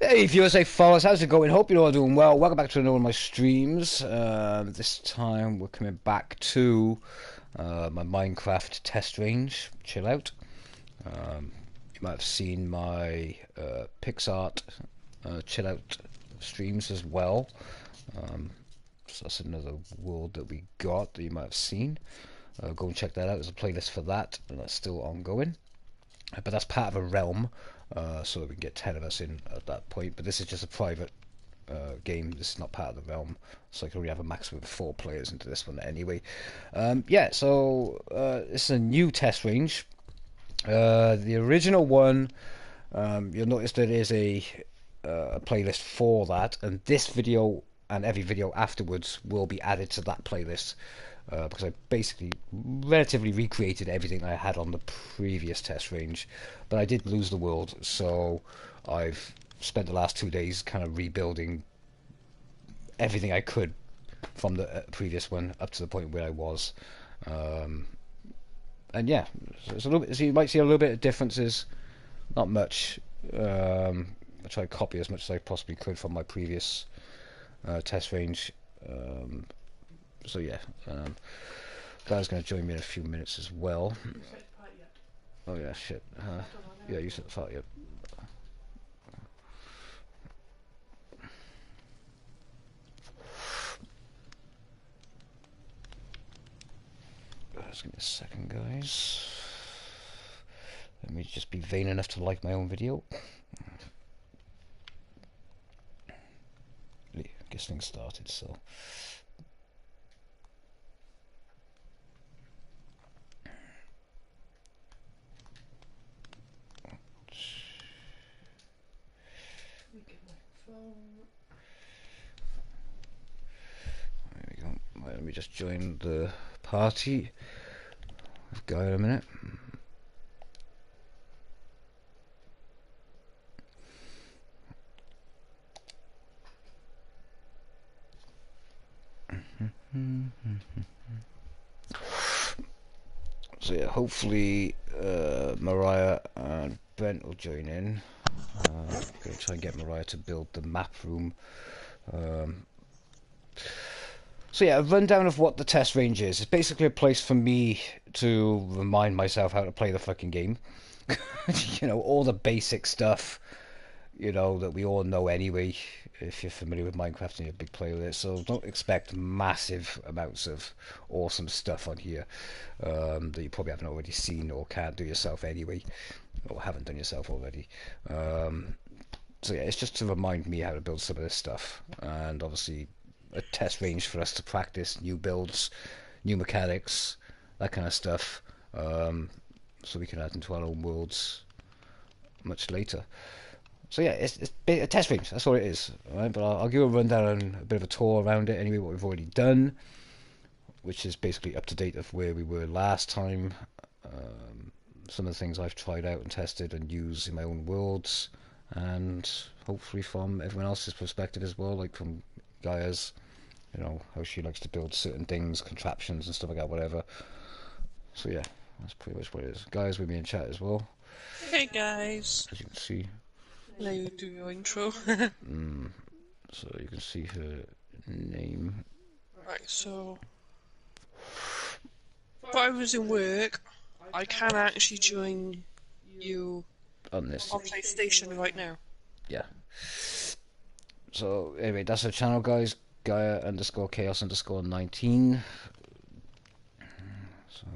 Hey viewers, hey followers, how's it going? Hope you're all doing well. Welcome back to another one of my streams. This time we're coming back to my Minecraft test range, Chillout. You might have seen my PixArt Chillout streams as well. So that's another world that we got that you might have seen. Go and check that out. There's a playlist for that, and that's still ongoing. But that's part of a realm, so that we can get 10 of us in at that point. But this is just a private game. This is not part of the realm, so I can only have a maximum of 4 players into this one anyway. Yeah, so this is a new test range. The original one, you'll notice there is a playlist for that, and this video and every video afterwards will be added to that playlist. Because I basically relatively recreated everything I had on the previous test range, but I did lose the world, so I've spent the last 2 days kind of rebuilding everything I could from the previous one up to the point where I was. And yeah, so you might see a little bit of differences, not much. I tried to copy as much as I possibly could from my previous test range. So yeah, Guy's going to join me in a few minutes as well. Oh yeah, shit. Yeah, you set the fire, yep. Just give me a second, guys. Let me just be vain enough to like my own video. Guess things started, so... There we go. Right, let me just join the party. We've got a minute. So yeah, hopefully Mariah and Brent will join in. I'm going to try and get Mariah to build the map room. So yeah, a rundown of what the test range is. It's basically a place for me to remind myself how to play the fucking game. You know, all the basic stuff, you know, that we all know anyway, if you're familiar with Minecraft and you're a big player with it. So don't expect massive amounts of awesome stuff on here that you probably haven't already seen or can't do yourself anyway, or haven't done yourself already. So yeah, it's just to remind me how to build some of this stuff, and obviously a test range for us to practice new builds, new mechanics, that kind of stuff, so we can add into our own worlds much later. So yeah, it's a test range, that's all it is. Alright, but I'll give a rundown and a bit of a tour around it anyway, what we've already done, which is basically up to date of where we were last time. Some of the things I've tried out and tested and used in my own worlds, and hopefully from everyone else's perspective as well, like from Gaia's, you know, how she likes to build certain things, contraptions and stuff like that, whatever. So yeah, that's pretty much what it is. Gaia's with me in chat as well. Hey guys. As you can see. Now you do your intro. So you can see her name. Right, so if I was in work, I can actually join you On this. on PlayStation right now. Yeah. So anyway, that's her channel, guys. Gaia _ chaos _ 19. So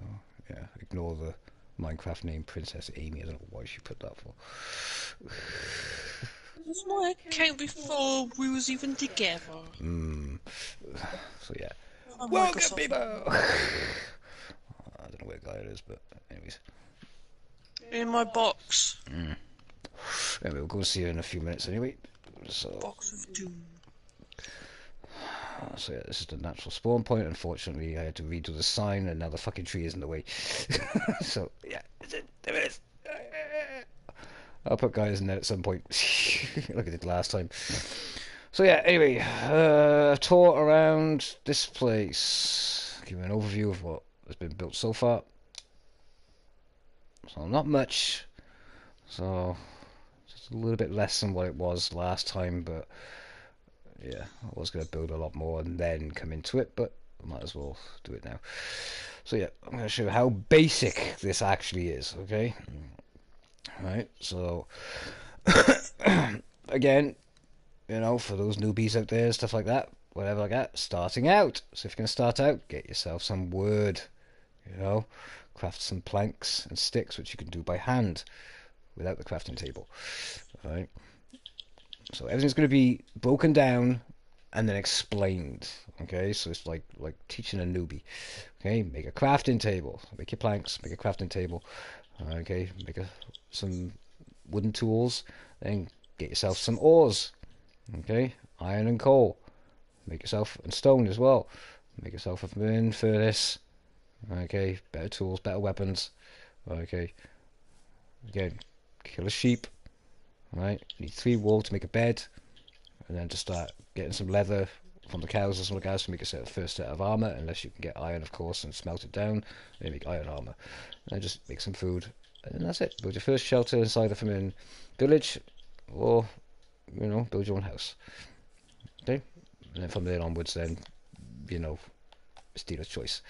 yeah, ignore the Minecraft name Princess Amy. I don't know why she put that for. This was my account before we was even together. So yeah. Oh, Welcome, Microsoft. people. I don't know where Gaia is, but anyways. In my box. Anyway, we'll go see her in a few minutes anyway. So. Box of Doom. So yeah, this is the natural spawn point. Unfortunately, I had to redo the sign, and now the fucking tree is in the way. So yeah, there it is. I'll put guys in there at some point, like I did last time. So yeah, anyway, a tour around this place. Give you an overview of what has been built so far. So not much. So It's a little bit less than what it was last time, but yeah, I was going to build a lot more and then come into it, but I might as well do it now. So yeah, I'm going to show you how basic this actually is, okay? Right, so again, you know, for those newbies out there, stuff like that, whatever like that, starting out. So if you're going to start out, get yourself some wood, you know, craft some planks and sticks, which you can do by hand without the crafting table. All right. So everything's going to be broken down and then explained. Okay, so it's like teaching a newbie. Okay, make a crafting table, make your planks, make a crafting table. Okay, make some wooden tools, then get yourself some ores. Okay, iron and coal. Make yourself and stone as well. Make yourself a furnace. Okay, better tools, better weapons. Okay, again, kill a sheep. Right, you need 3 wool to make a bed, and then just start getting some leather from the cows or something like that to make a first set of armor. Unless you can get iron, of course, and smelt it down, then make iron armor. And then just make some food, and that's it. Build your first shelter inside of a village, or you know, build your own house. Okay, and then from there onwards, then you know, it's dealer's choice.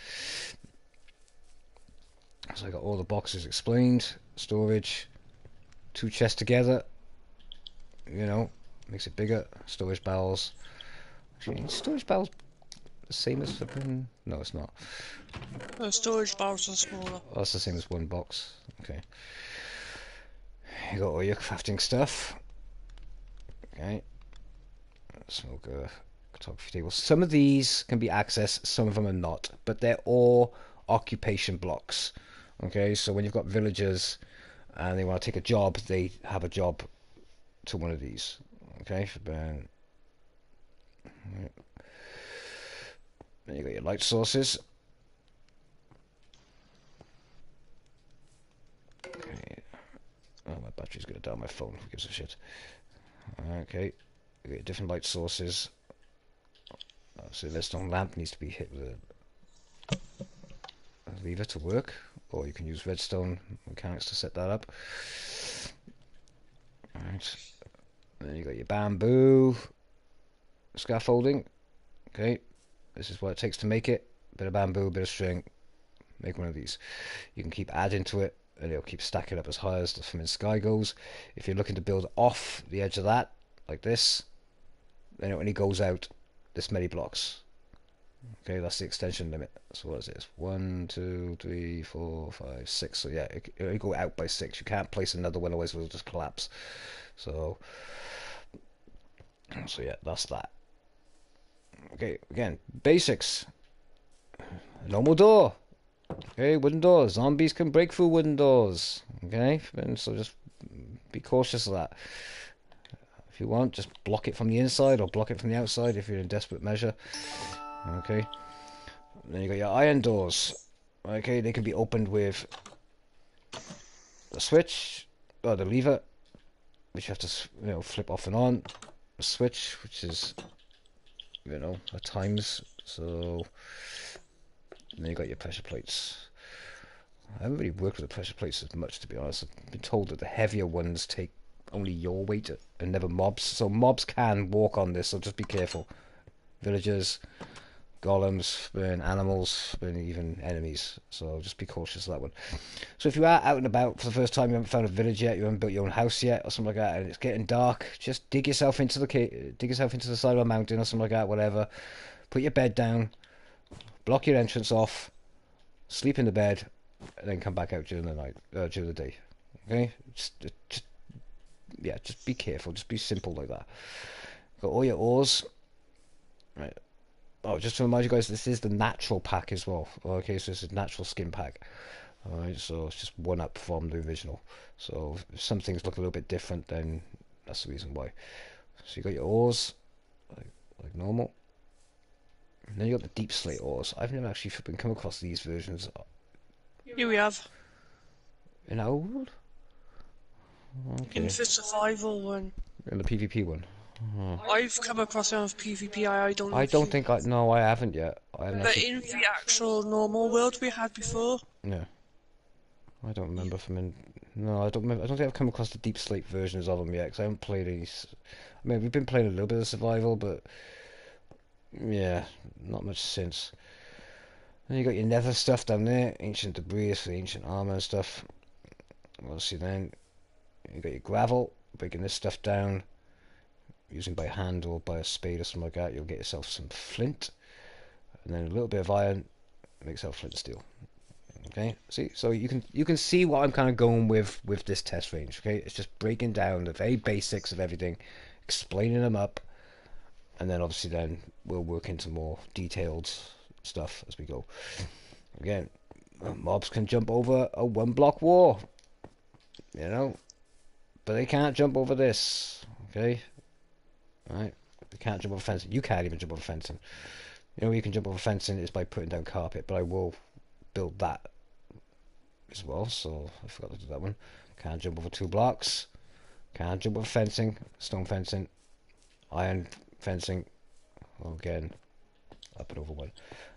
So I got all the boxes explained, storage, 2 chests together. You know, makes it bigger. Storage barrels. Actually, storage barrels the same as flipping? No, it's not. Storage barrels are smaller. Oh, that's the same as 1 box. Okay. You got all your crafting stuff. Okay. Smoker, photography table. Some of these can be accessed, some of them are not, but they're all occupation blocks. Okay, so when you've got villagers and they want to take a job, they have a job to one of these. Okay, then you got your light sources. Okay. Oh, my battery's gonna die on my phone. Who gives a shit? Okay, you got your different light sources. So the redstone lamp needs to be hit with a lever to work, or you can use redstone mechanics to set that up. Alright. Then you got your bamboo scaffolding. Okay, this is what it takes to make it. Bit of bamboo, bit of string. Make one of these. You can keep adding to it, and it'll keep stacking up as high as the from sky goes. If you're looking to build off the edge of that, like this, then it only goes out this many blocks. Okay, that's the extension limit. So what is this? 1, 2, 3, 4, 5, 6. So yeah, it'll go out by 6. You can't place another one, otherwise it'll just collapse. So yeah, that's that. Okay, again, basics. Normal door. Okay, wooden doors. Zombies can break through wooden doors. Okay, and so just be cautious of that. If you want, just block it from the inside or block it from the outside if you're in desperate measure. Okay, then you got your iron doors. Okay, they can be opened with the switch or the lever, which you have to flip off and on. A switch, which is at times. So then you got your pressure plates. I haven't really worked with the pressure plates as much, to be honest. I've been told that the heavier ones take only your weight and never mobs. So mobs can walk on this, so just be careful. Villagers, golems, and animals, and even enemies. So just be cautious of that one. So if you are out and about for the first time, you haven't found a village yet, you haven't built your own house yet, or something like that, and it's getting dark, just dig yourself into the side of a mountain or something like that, whatever. Put your bed down, block your entrance off, sleep in the bed, and then come back out during the night, during the day. Okay, just be careful. Just be simple like that. Got all your ores. Right. Oh, just to remind you guys, this is the natural pack as well. Okay, so this is natural skin pack. Alright, so it's just one up from the original. So if some things look a little bit different, then that's the reason why. So you got your ores, like normal. And then you got the deep slate ores. I've never actually come across these versions. Here we have. In our world? Okay. In the survival one. In the PvP one. I've come across them with PvP. I don't know. I don't think no, I haven't yet. But in the actual normal world we had before. Yeah. I don't Yeah. remember from in. No, I don't remember. I don't think I've come across the deep slate versions of them yet, because I haven't played any. I mean, we've been playing a little bit of survival, but yeah, not much since. Then you got your nether stuff down there, ancient debris for the ancient armor and stuff. We'll see then. You got your gravel, breaking this stuff down, using by hand or by a spade or something like that. You'll get yourself some flint, and then a little bit of iron makes out flint and steel. Okay, see, so you can see what I'm kind of going with this test range. Okay, it's just breaking down the very basics of everything, explaining them up, and then obviously then we'll work into more detailed stuff as we go. Again, mobs can jump over a one block wall, you know, but they can't jump over this. Okay, all right, they can't jump over fencing. You can't even jump over fencing. You know, you can jump over fencing is by putting down carpet, but I will build that as well, so I forgot to do that one. Can't jump over 2 blocks. Can't jump over fencing, stone fencing, iron fencing. Again, up and over one.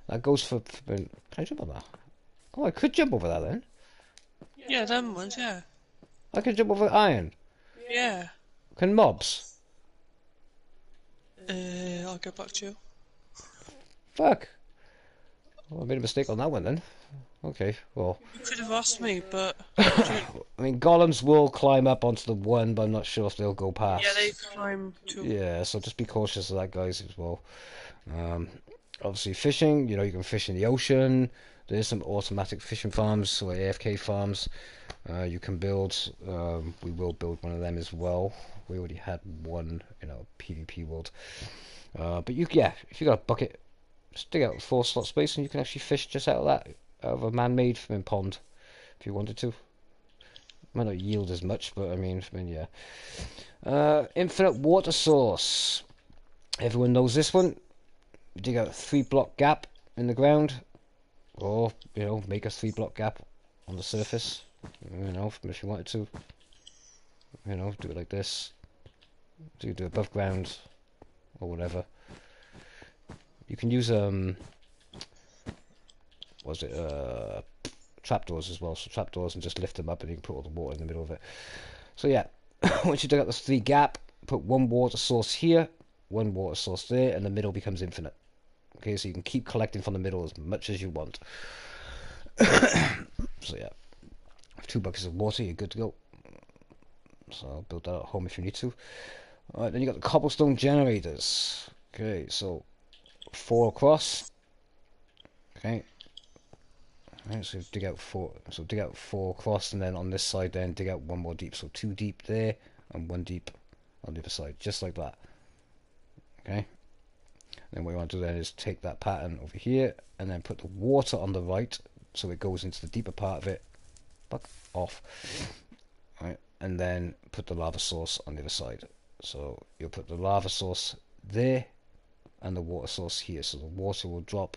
That goes for can I jump on that? Oh, I could jump over that then. Yeah, them ones, yeah. I could jump over iron. Yeah. Can mobs? I'll get back to you. Fuck. Well, I made a mistake on that one then. Okay, well. You could have asked me, but do you, I mean, golems will climb up onto the one, but I'm not sure if they'll go yeah, they past. climb too. Yeah, so just be cautious of that, guys, as well. Um, Obviously, fishing, you know, you can fish in the ocean. There's some automatic fishing farms, or AFK farms. You can build, we will build one of them as well. We already had one in our PvP world. But yeah, if you got a bucket, just dig out 4 slot space and you can actually fish just out of that, out of a man-made swimming pond, if you wanted to. Might not yield as much, but I mean yeah. Infinite water source. Everyone knows this one. Dig out a 3 block gap in the ground, or you know, make a 3 block gap on the surface. You know, if you wanted to. You know, do it like this. Do it above ground, or whatever. You can use was it trapdoors as well? So trapdoors and just lift them up, and you can put all the water in the middle of it. So yeah, once you dig out this 3 gap, put 1 water source here, 1 water source there, and the middle becomes infinite. Okay, so you can keep collecting from the middle as much as you want. So yeah, with 2 buckets of water, you're good to go. So I'll build that at home if you need to. Alright, then you got the cobblestone generators. Okay, so 4 across. Okay. Alright, so dig out 4. So dig out 4 across, and then on this side, then dig out 1 more deep. So 2 deep there, and 1 deep on the other side, just like that. Okay. Then what you want to do then is take that pattern over here and then put the water on the right so it goes into the deeper part of it. Fuck off. Right, and then put the lava source on the other side. So you'll put the lava source there and the water source here. So the water will drop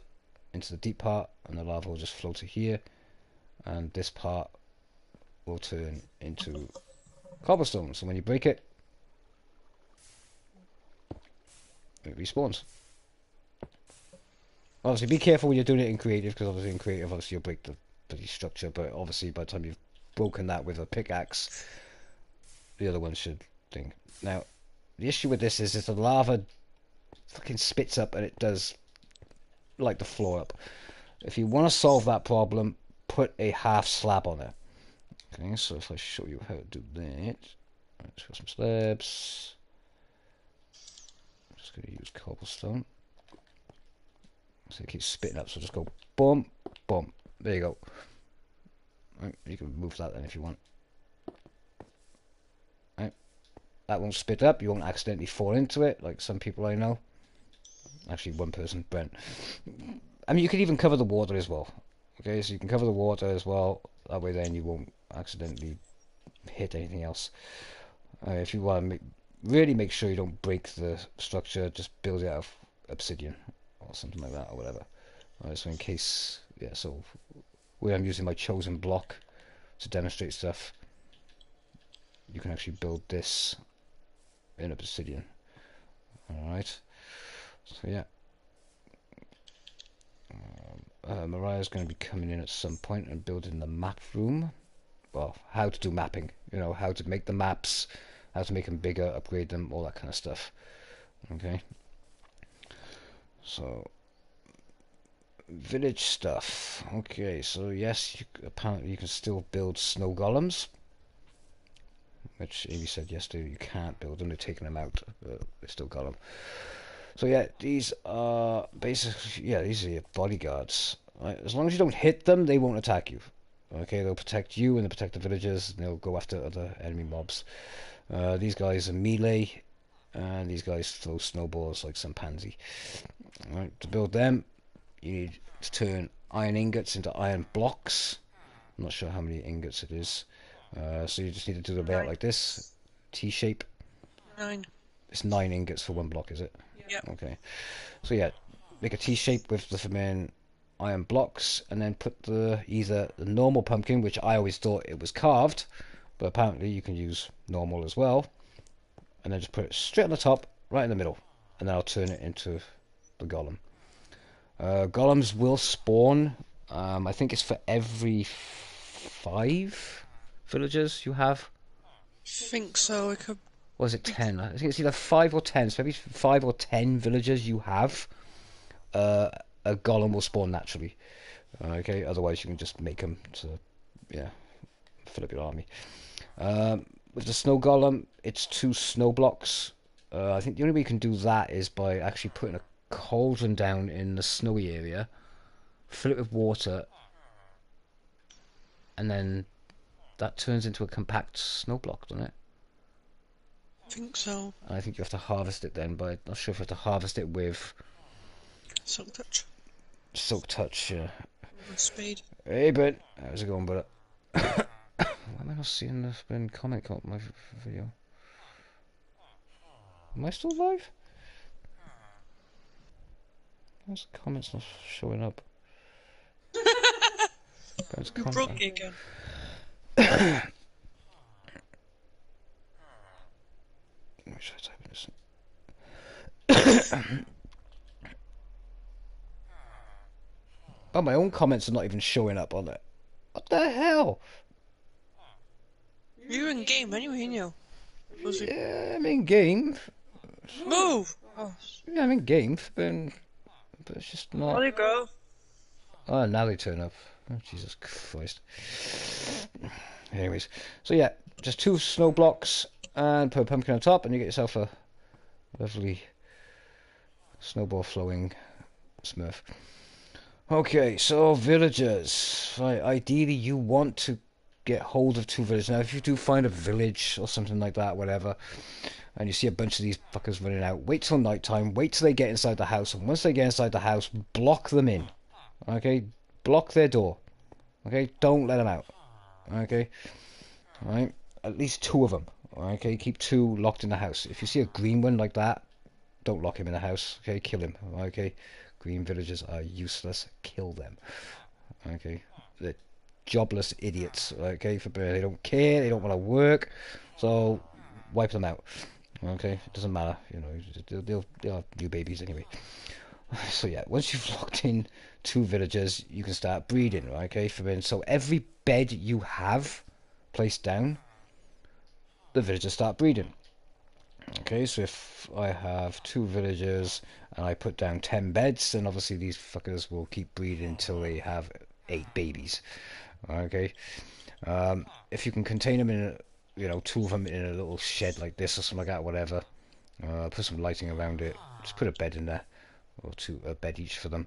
into the deep part and the lava will just flow to here, and this part will turn into cobblestone. So when you break it, it respawns. Obviously, be careful when you're doing it in creative, because obviously in creative, obviously you'll break the bloody structure. But obviously, by the time you've broken that with a pickaxe, the other one should thing. Now, the issue with this is the lava fucking spits up, and it does like the floor up. If you want to solve that problem, put a half slab on it. Okay, so if I show you how to do that, let's go some slabs. I'm just going to use cobblestone. So it keeps spitting up, so just go boom, boom. There you go. Right, you can move that then if you want. Right, that won't spit up. You won't accidentally fall into it, like some people I know. Actually, one person, Brent. I mean, you could even cover the water as well. Okay, so you can cover the water as well. That way, then you won't accidentally hit anything else. If you want to really make sure you don't break the structure, just build it out of obsidian or something like that, or whatever. Alright, so in case, yeah, so where I'm using my chosen block to demonstrate stuff, you can actually build this in obsidian. Alright, so yeah. Mariah's going to be coming in at some point and building the map room. well, how to do mapping. You know, how to make the maps, how to make them bigger, upgrade them, all that kind of stuff. Okay. So, village stuff. Okay, so yes, apparently you can still build snow golems, which Amy said yesterday you can't build them. They're taking them out. They still got them. So yeah, these are basically, yeah, these are your bodyguards. Right? As long as you don't hit them, they won't attack you. Okay, they'll protect you and they'll protect the villagers, and they'll go after other enemy mobs. These guys are melee, and these guys throw snowballs like some pansy. Alright, to build them, you need to turn iron ingots into iron blocks. I'm not sure how many ingots it is. So you just need to do the layout like this, T shape. 9. It's 9 ingots for one block, is it? Yep. Okay. So yeah, make a T shape with the main iron blocks, and then put either the normal pumpkin, which I always thought it was carved, but apparently you can use normal as well, and then just put it straight on the top, right in the middle, and then I'll turn it into the golem. Golems will spawn. I think it's for every 5 villagers you have. Think so. It could. Or is it 10? I think it's either 5 or 10. So every 5 or 10 villagers you have, a golem will spawn naturally. Okay, otherwise you can just make them to, yeah, fill up your army. With the snow golem, it's 2 snow blocks. I think the only way you can do that is by actually putting a cauldron down in the snowy area, fill it with water, and then that turns into a compact snow block, doesn't it? Think so. And I think you have to harvest it then, but I'm not sure if you have to harvest it with Silk touch. silk touch. Spade. Hey, Ben, how's it going, brother? Why am I not seeing the comment on my video? Am I still live? Why's the comments not showing up? You broke it again. Let me try typing this in. Oh, my own comments are not even showing up on it. What the hell? You're in game anyway, ain't you? Yeah, I'm in game. Move! Oh. Yeah, I'm in game, but it's just not. There you go. Oh, now they turn up. Oh, Jesus Christ. Anyways, so yeah, just 2 snow blocks and put a pumpkin on top, and you get yourself a lovely snowball flowing smurf. Okay, so villagers. Right, ideally you want to get hold of 2 villages. Now, if you do find a village or something like that, whatever, and you see a bunch of these fuckers running out, wait till night time, wait till they get inside the house, and once they get inside the house, block them in. Okay? Block their door. Okay? Don't let them out. Okay? Alright? At least 2 of them. Okay? Keep 2 locked in the house. If you see a green one like that, don't lock him in the house. Okay? Kill him. Okay? Green villagers are useless. Kill them. Okay? They're jobless idiots. Okay? They don't care. They don't want to work. So, wipe them out. Okay? It doesn't matter. You know, they'll have new babies anyway. So yeah, once you've locked in 2 villagers, you can start breeding, okay? So every bed you have placed down, the villagers start breeding. Okay, so if I have 2 villagers and I put down 10 beds, then obviously these fuckers will keep breeding until they have 8 babies. Okay, if you can contain them in, 2 of them in a little shed like this or something like that, whatever. Put some lighting around it. Just put a bed in there. Or 2, a bed each for them,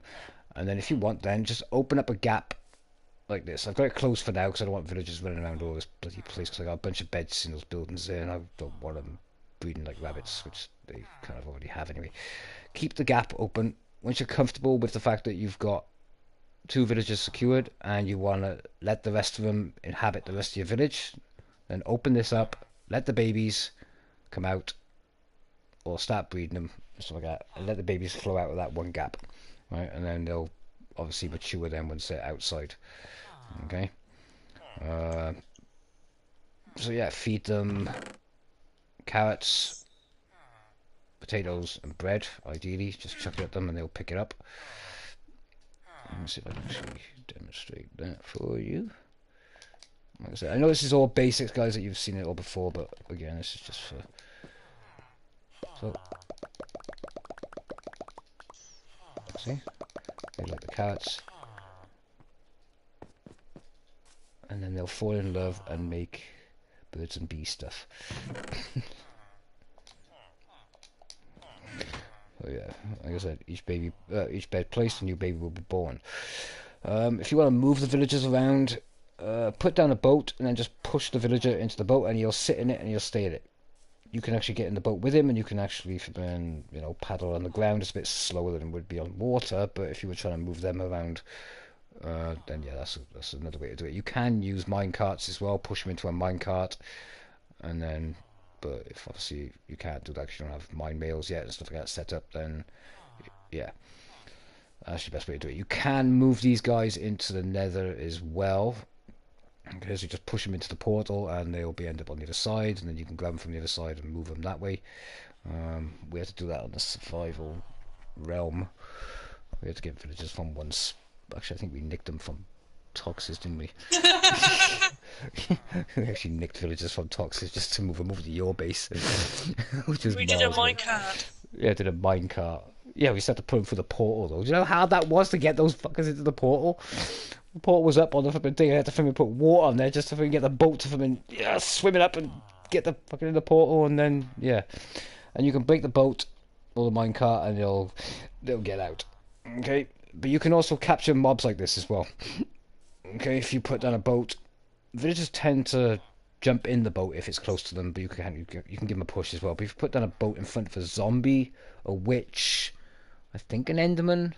and then if you want, then just open up a gap like this. I've got it closed for now because I don't want villagers running around all this bloody place, because I got a bunch of beds in those buildings there and I don't want them breeding like rabbits, which they kind of already have anyway. Keep the gap open. Once you're comfortable with the fact that you've got 2 villagers secured and you want to let the rest of them inhabit the rest of your village, then open this up, let the babies come out or start breeding them, stuff like that, and let the babies flow out of that one gap, right? And then they'll obviously mature then once they're outside. Okay. So yeah, feed them carrots, potatoes, and bread. Ideally, just chuck it at them and they'll pick it up. Let me see if I can actually demonstrate that for you. Like I said, I know this is all basics, guys, that you've seen it all before, but again, this is just for... So, see? They like the carrots. And then they'll fall in love and make birds and bee stuff. So yeah, like I said, each bed placed, a new baby will be born. If you want to move the villagers around, put down a boat and then just push the villager into the boat, and he'll sit in it and he'll stay in it. You can actually get in the boat with him, and you can actually, paddle on the ground. It's a bit slower than it would be on water, but if you were trying to move them around, then yeah, that's another way to do it. You can use mine carts as well. Push them into a mine cart, and then. But if obviously you can't do that because you don't have mine mails yet and stuff like that set up, then yeah, that's the best way to do it. You can move these guys into the nether as well, because you just push them into the portal and they'll be end up on the other side, and then you can grab them from the other side and move them that way. We had to do that on the survival realm. We had to get villagers from once. Actually, I think we nicked them from Toxis, didn't we? We actually nicked villagers from Toxis just to move them over to your base. Which was We did a minecart. Yeah, did a minecart. Yeah, we just had to put them through the portal though. Do you know how hard that was to get those fuckers into the portal? The portal was up on the flipping thing. I had to put water on there just to get the boat to swim it up and get the fucking in the portal, and then yeah. And you can break the boat or the minecart and they'll get out. Okay? But you can also capture mobs like this as well. Okay, if you put down a boat, villagers tend to jump in the boat if it's close to them, but you can give them a push as well. But if you put down a boat in front of a zombie, a witch, I think an enderman,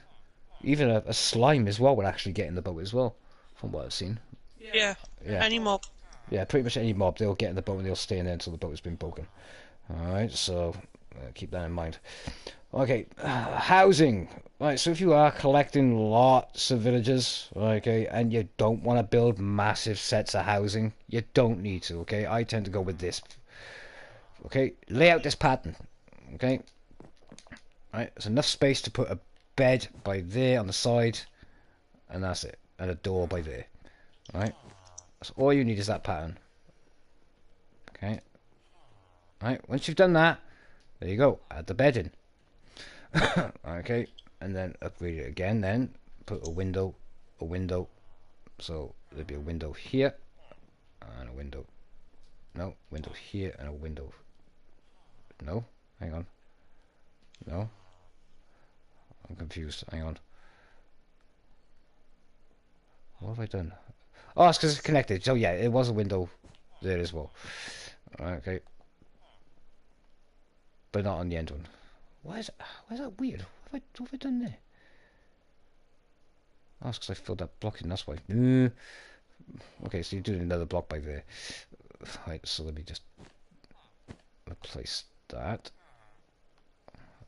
even a slime as well would actually get in the boat as well, from what I've seen. Yeah. Any mob. Yeah, pretty much any mob, they'll get in the boat and they'll stay in there until the boat has been broken. Alright, so keep that in mind. Okay, housing. Right, so if you are collecting lots of villagers, okay, and you don't want to build massive sets of housing, you don't need to, okay? I tend to go with this. Okay, lay out this pattern, okay? Right, there's enough space to put a bed by there on the side, and that's it, and a door by there. Right, so all you need is that pattern. Okay. Right, once you've done that, there you go, add the bed in. Okay, and then upgrade it again, then put a window, so there'll be a window here, and a window, no, window here, and a window, no, hang on, no, I'm confused, hang on, what have I done? Oh, it's because it's connected, so yeah, it was a window there as well. Okay, but not on the end one. Why is that weird? What have I done there? Oh, it's because I filled that block in, that's why. Okay, so you're doing another block by there. Right, so let me just replace that.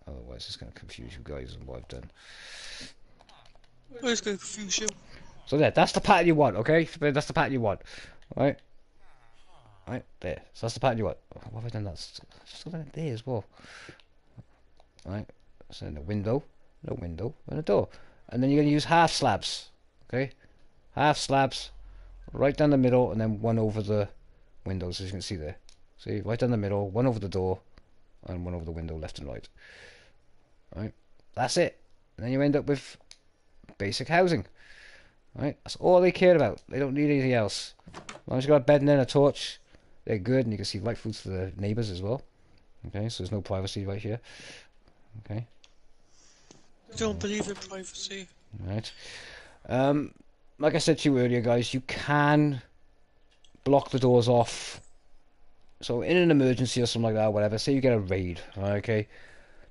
Otherwise it's going to confuse you guys on what I've done. It's going to confuse you. So there, that's the pattern you want, okay? That's the pattern you want. Right? Right, there. So that's the pattern you want. Oh, what have I done? That's just done it there as well. Right, so in a window, and a door. And then you're going to use half slabs, okay? Half slabs, right down the middle, and then one over the windows, as you can see there. See, right down the middle, one over the door, and one over the window, left and right. Right, that's it. And then you end up with basic housing. Right, that's all they care about. They don't need anything else. As long as you got a bed and then a torch, they're good, and you can see right through to the neighbours as well. Okay, so there's no privacy right here. Okay. I don't believe in privacy. Right. Like I said to you earlier, guys, you can block the doors off. So in an emergency or something like that, or whatever, say you get a raid, okay,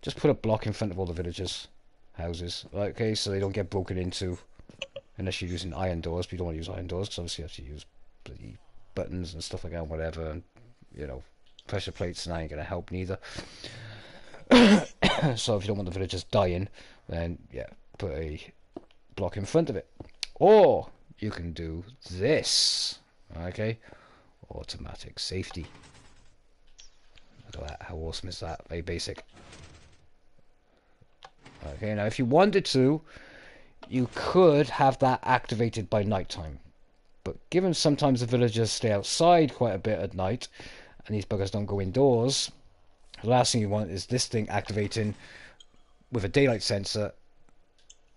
just put a block in front of all the villagers' houses, okay, so they don't get broken into, unless you're using iron doors. But you don't want to use iron doors, because obviously you have to use bloody buttons and stuff like that, whatever, and, you know, pressure plates, and that ain't going to help neither. So if you don't want the villagers dying, then yeah, put a block in front of it. Or you can do this, okay, automatic safety. Look at that, how awesome is that? Very basic. Okay, now if you wanted to, you could have that activated by nighttime. But given sometimes the villagers stay outside quite a bit at night, and these buggers don't go indoors, the last thing you want is this thing activating with a daylight sensor,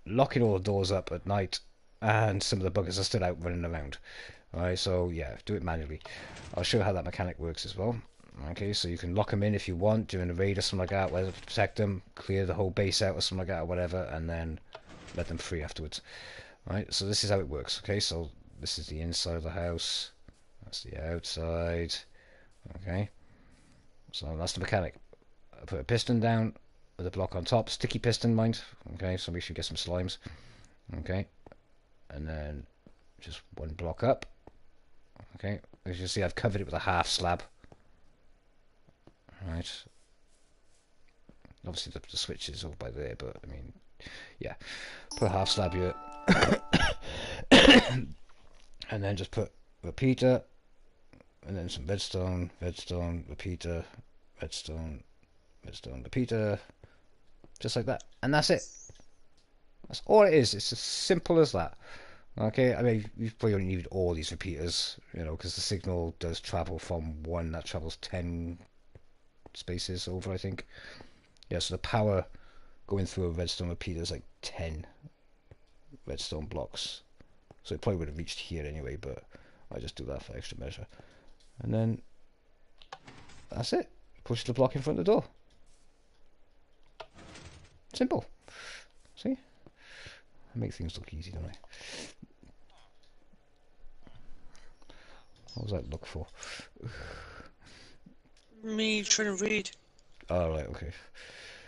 locking all the doors up at night, and some of the buggers are still out running around. Alright, so yeah, do it manually. I'll show you how that mechanic works as well. Okay, so you can lock them in if you want during a raid or something like that, whether to protect them, clear the whole base out or something like that, or whatever, and then let them free afterwards. Alright, so this is how it works. Okay, so this is the inside of the house, that's the outside. Okay, so that's the mechanic. I put a piston down with a block on top, sticky piston, mind. Okay, so make sure you get some slimes. Okay, and then just one block up. Okay, as you can see, I've covered it with a half slab. Right. Obviously, the switch is over by there, but I mean, yeah. Put a half slab here, and then just put repeater, and then some redstone, redstone, repeater, redstone, redstone, repeater, just like that, and that's it. That's all it is. It's as simple as that. Okay, I mean, you probably don't need all these repeaters, you know, because the signal does travel from one that travels 10 spaces over, I think. Yeah, so the power going through a redstone repeater is like 10 redstone blocks. So it probably would have reached here anyway, but I just do that for extra measure. And then that's it. Push the block in front of the door. Simple. See? I make things look easy, don't I? What was that look for? Me trying to read. Oh, right, okay.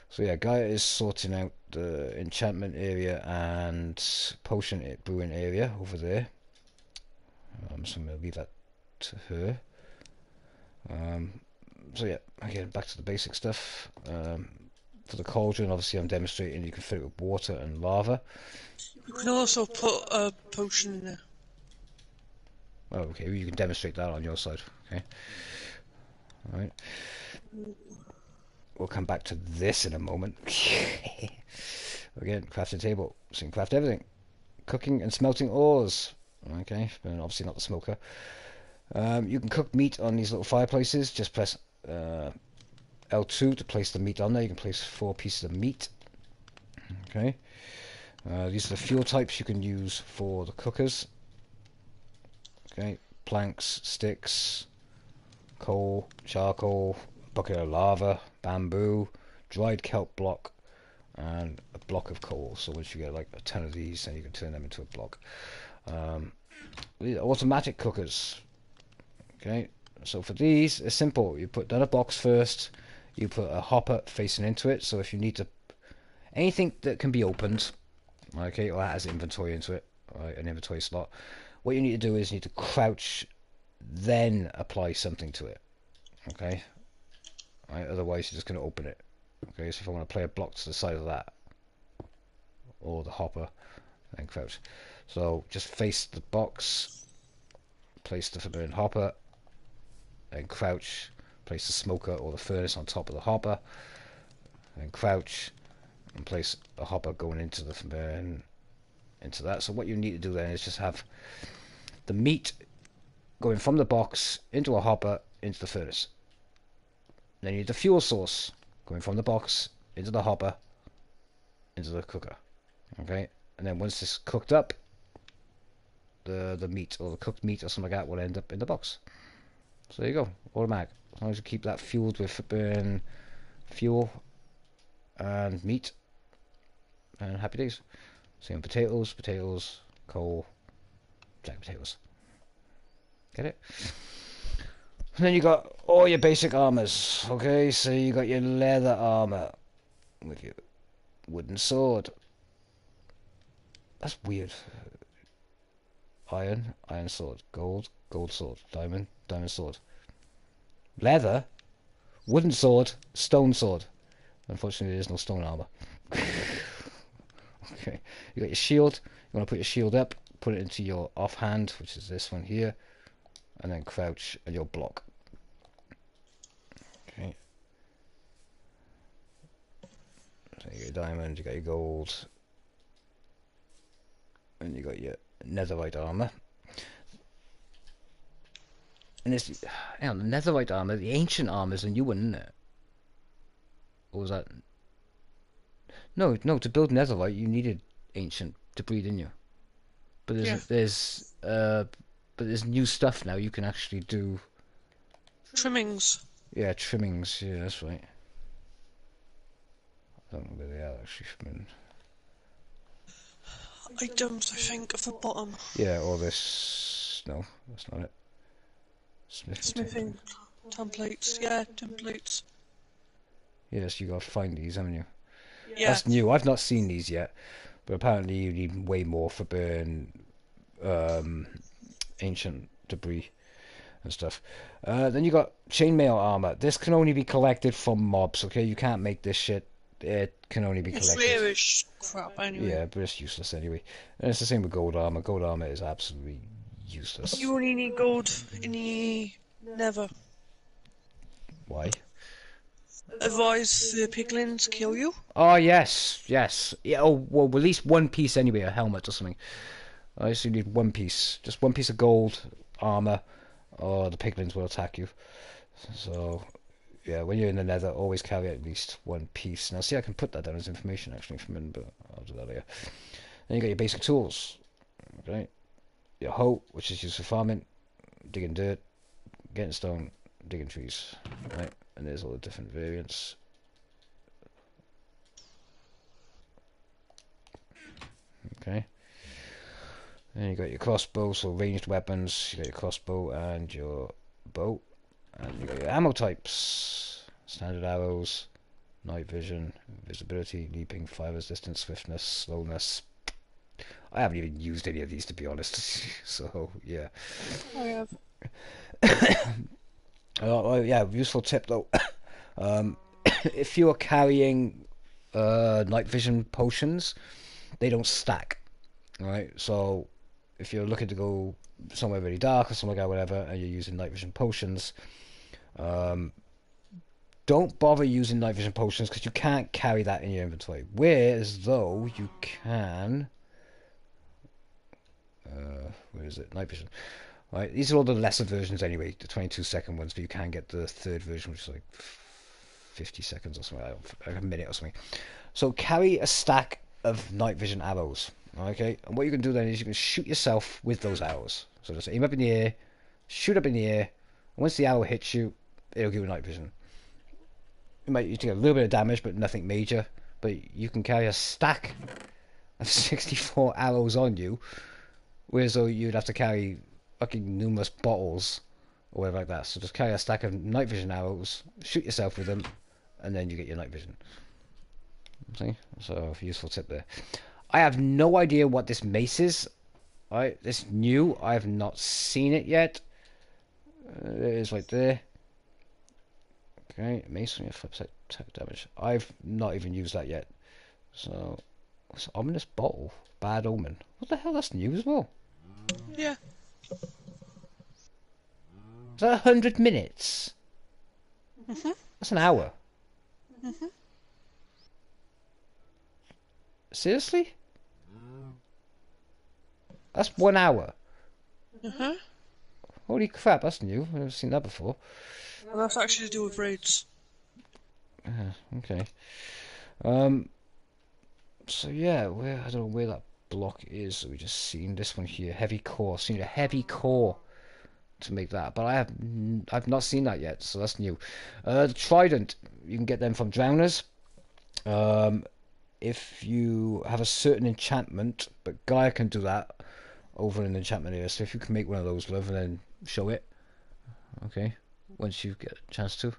So yeah, Gaia is sorting out the enchantment area and potion brewing area over there. So I'm going to leave that to her. So yeah, again, back to the basic stuff. For the cauldron, obviously I'm demonstrating you can fill it with water and lava. You can also put a potion in there. Oh, okay, well, you can demonstrate that on your side. Okay. Alright. We'll come back to this in a moment. Again, crafting table. So you can craft everything. Cooking and smelting ores. Okay, but obviously not the smoker. You can cook meat on these little fireplaces. Just press L2 to place the meat on there. You can place 4 pieces of meat. Okay. These are the fuel types you can use for the cookers. Okay, planks, sticks, coal, charcoal, a bucket of lava, bamboo, dried kelp block, and a block of coal. So once you get like a ton of these, then you can turn them into a block. These are automatic cookers. Okay, so for these, it's simple. You put down a box first. You put a hopper facing into it. So if you need to, anything that can be opened, okay, or has inventory into it, right, an inventory slot. What you need to do is you need to crouch, then apply something to it. Okay, right, otherwise you're just going to open it. Okay, so if I want to play a block to the side of that, or the hopper, then crouch. So just face the box, place the forbidden hopper, then crouch, place the smoker or the furnace on top of the hopper, then crouch, and place a hopper going into the forbidden, into that. So what you need to do then is just have the meat going from the box into a hopper into the furnace. Then you need the fuel source going from the box into the hopper into the cooker. Okay, and then once it's cooked up, the meat or the cooked meat or something like that will end up in the box. So there you go, automatic. As long as you keep that fueled with burn fuel and meat, and happy days. Same potatoes, potatoes, coal, jack potatoes. Get it? And then you got all your basic armors. Okay, so you got your leather armor with your wooden sword. That's weird. Iron, iron sword. Gold, gold sword. Diamond, diamond sword. Leather, wooden sword, stone sword. Unfortunately, there's no stone armor. Okay, you got your shield. You want to put your shield up, put it into your offhand, which is this one here, and then crouch and you'll block. Okay. So you got your diamond, you got your gold, and you got your netherite armor. And it's, hang on, the netherite armor, the ancient armor is a new one, isn't it? Or was that? No, no. To build netherite, you needed ancient debris, didn't you? But Yeah. there's new stuff now. You can actually do. Trimmings. Yeah, trimmings. Yeah, that's right. I don't know where they are actually. Items, I think, at the bottom. Yeah, or this. No, that's not it. Smithing template. Smithing templates. Yeah, templates. Yes, you gotta find these, haven't you? Yeah. That's new. I've not seen these yet, but apparently you need way more for burn um, ancient debris and stuff. Then you got chainmail armor. This can only be collected from mobs. Okay, you can't make this shit. It can only be It's collected. rarish crap anyway. Yeah, but it's useless anyway. And it's the same with gold armor. Gold armor is absolutely useless. You only need gold in the Nether. Why? Otherwise, the piglins kill you. Oh yes, yes. Yeah. Oh well, at least one piece anyway, a helmet or something. I just need one piece, just one piece of gold armor, or the piglins will attack you. So yeah, when you're in the Nether, always carry at least one piece. Now, see, I can put that down as information actually from in, but I'll do that later. Then you got your basic tools, okay? Your hoe, which is used for farming, digging dirt, getting stone, digging trees, right? And there's all the different variants. Okay. Then you got your crossbow, so ranged weapons. You got your crossbow and your bow, and you got your ammo types: standard arrows, night vision, visibility, leaping, fire resistance, swiftness, slowness. I haven't even used any of these to be honest. So yeah. I have. Yeah, useful tip though. If you are carrying night vision potions, they don't stack. Right, so if you're looking to go somewhere really dark or something like that, whatever, and you're using night vision potions, don't bother using night vision potions because you can't carry that in your inventory. Whereas though you can, where is it? Night vision. Right, these are all the lesser versions anyway, the 22-second ones, but you can get the third version, which is like 50 seconds or something, like a minute or something. So carry a stack of night vision arrows. Okay, and what you can do then is you can shoot yourself with those arrows. So just aim up in the air, shoot up in the air, and once the arrow hits you, it'll give you night vision. You might take a little bit of damage, but nothing major. But you can carry a stack of 64 arrows on you, whereas though you'd have to carry fucking numerous bottles or whatever like that. So just carry a stack of night vision arrows, shoot yourself with them, and then you get your night vision. See? So, useful tip there. I have no idea what this mace is. Right, it's new. I have not seen it yet. It is right there. Okay, mace on your flip side attack damage. I've not even used that yet. So, what's ominous bottle? Bad omen. What the hell? That's new as well. Yeah. Is that 100 minutes? That's an hour. Seriously? That's 1 hour. Holy crap, that's new. I've never seen that before. And that's actually to do with raids. Okay. So yeah, where I don't know where that block is. So we just seen this one here, heavy core. So you need a heavy core to make that, but I've not seen that yet, so that's new. The trident, you can get them from drowners. If you have a certain enchantment, but Gaia can do that over in the enchantment area. So if you can make one of those, love, and then show it, okay, once you get a chance to.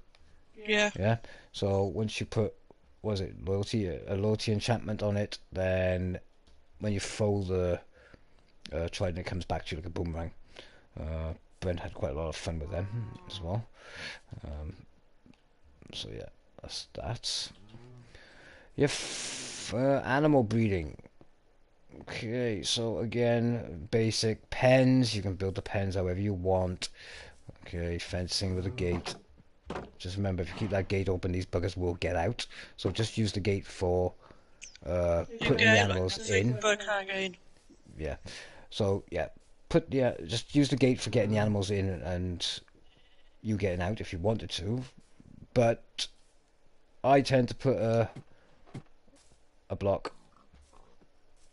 Yeah. Yeah. So once you put, what is it, loyalty, a loyalty enchantment on it, then when you throw the trident, it comes back to you like a boomerang. Brent had quite a lot of fun with them as well. So yeah, that's that. Animal breeding. Okay, so again, basic pens. You can build the pens however you want. Okay, fencing with a gate. Just remember, if you keep that gate open, these buggers will get out. So just use the gate for putting the animals in. Yeah. So yeah, just use the gate for getting the animals in and you getting out if you wanted to, but I tend to put a block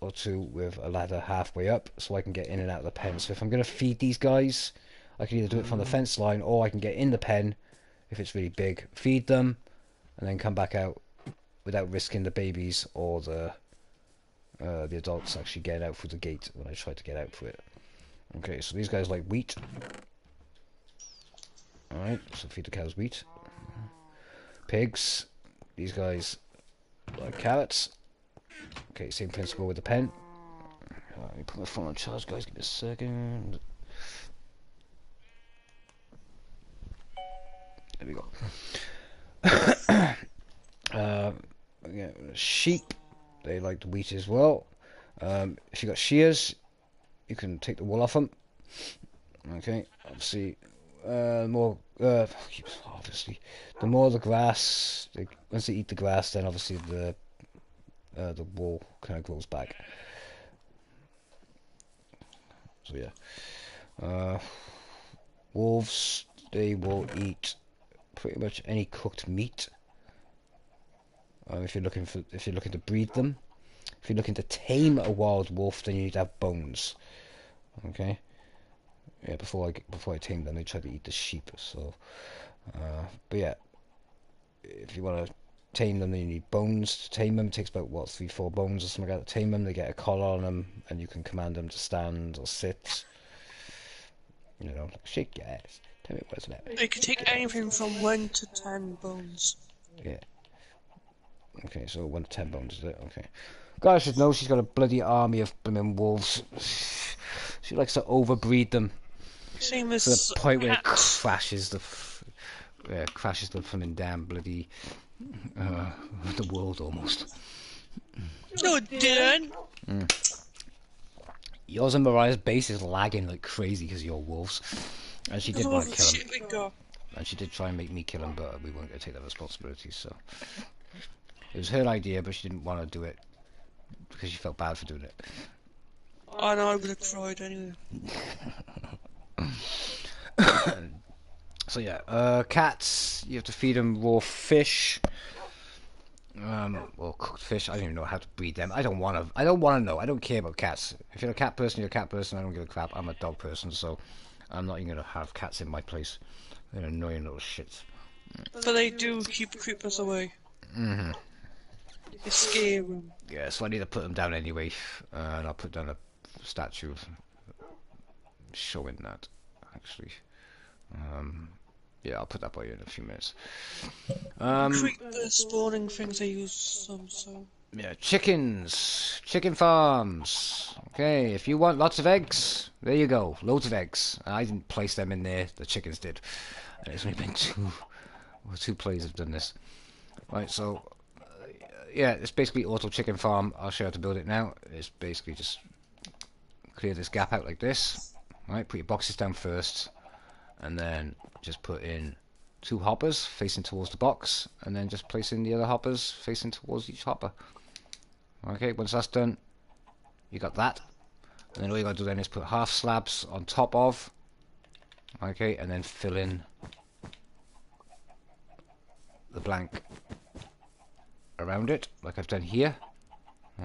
or two with a ladder halfway up so I can get in and out of the pen. So if I'm going to feed these guys, I can either do it from the fence line or I can get in the pen if it's really big, feed them, and then come back out without risking the babies or the adults actually getting out through the gate when I try to get out for it. Okay, so these guys like wheat. Alright, so feed the cows wheat. Pigs. These guys like carrots. Okay, same principle with the pen. Let me put my phone on charge, guys. Give me a second. There we go. Yeah, sheep. They like the wheat as well. If you got shears, you can take the wool off them. Okay, obviously, obviously, the more the grass, once they eat the grass, then obviously the wool kind of grows back. So yeah, wolves, they will eat pretty much any cooked meat. If you're looking to breed them. If you're looking to tame a wild wolf, then you need to have bones. Okay. Yeah, before I tame them, they try to eat the sheep. So, but yeah, if you want to tame them, then you need bones to tame them. It takes about 3-4 bones or something like that to tame them. They get a collar on them, and you can command them to stand or sit. You know, like, shake your ass. Tell me what's that. It could take anything from 1 to 10 bones. Yeah. Okay, so 1 to 10 bones is it? Okay. Guys should know she's got a bloody army of blooming wolves. She likes to overbreed them. Same as To the point where it cats. crashes the fucking damn bloody the world almost. No, it didn't. Yours and Mariah's base is lagging like crazy because of your wolves, and she did want to kill him. Shit we got. And she did try and make me kill him, but we weren't going to take that responsibility. So it was her idea, but she didn't want to do it because she felt bad for doing it. I know, I would have cried anyway. So yeah, cats, you have to feed them raw fish. Or cooked fish. I don't even know how to breed them. I don't want to know. I don't care about cats. If you're a cat person, you're a cat person. I don't give a crap. I'm a dog person, so I'm not even going to have cats in my place. They're annoying little shits. But they do keep creepers away. Mm-hmm. They scare them. Yeah, so I need to put them down anyway. And I'll put down a statue showing that, actually. Yeah, I'll put that by you in a few minutes. Creeper spawning things they use some, so... Yeah, chickens. Chicken farms. Okay, if you want lots of eggs, there you go. Loads of eggs. I didn't place them in there, the chickens did. And it's only been two plays have done this. Right, so... yeah, it's basically auto chicken farm. I'll show you how to build it now. It's basically just clear this gap out like this. Right, put your boxes down first. And then just put in 2 hoppers facing towards the box, and then just place in the other hoppers facing towards each hopper. Okay, once that's done, you got that. And then all you got to do then is put half slabs on top of. Okay, and then fill in the blank around it, like I've done here.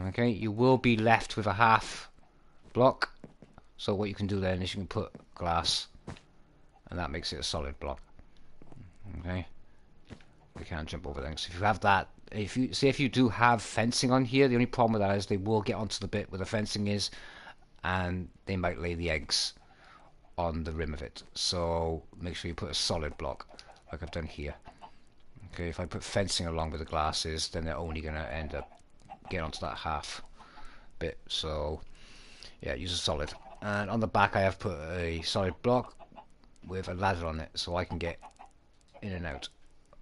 Okay, you will be left with a half block. So what you can do then is you can put glass, and that makes it a solid block. Okay, we can't jump over things. If you have that, if you do have fencing on here, the only problem with that is they will get onto the bit where the fencing is, and they might lay the eggs on the rim of it. So make sure you put a solid block, like I've done here. Okay, if I put fencing along with the glasses, then they're only going to end up getting onto that half bit. So yeah, use a solid. And on the back, I have put a solid block with a ladder on it, so I can get in and out.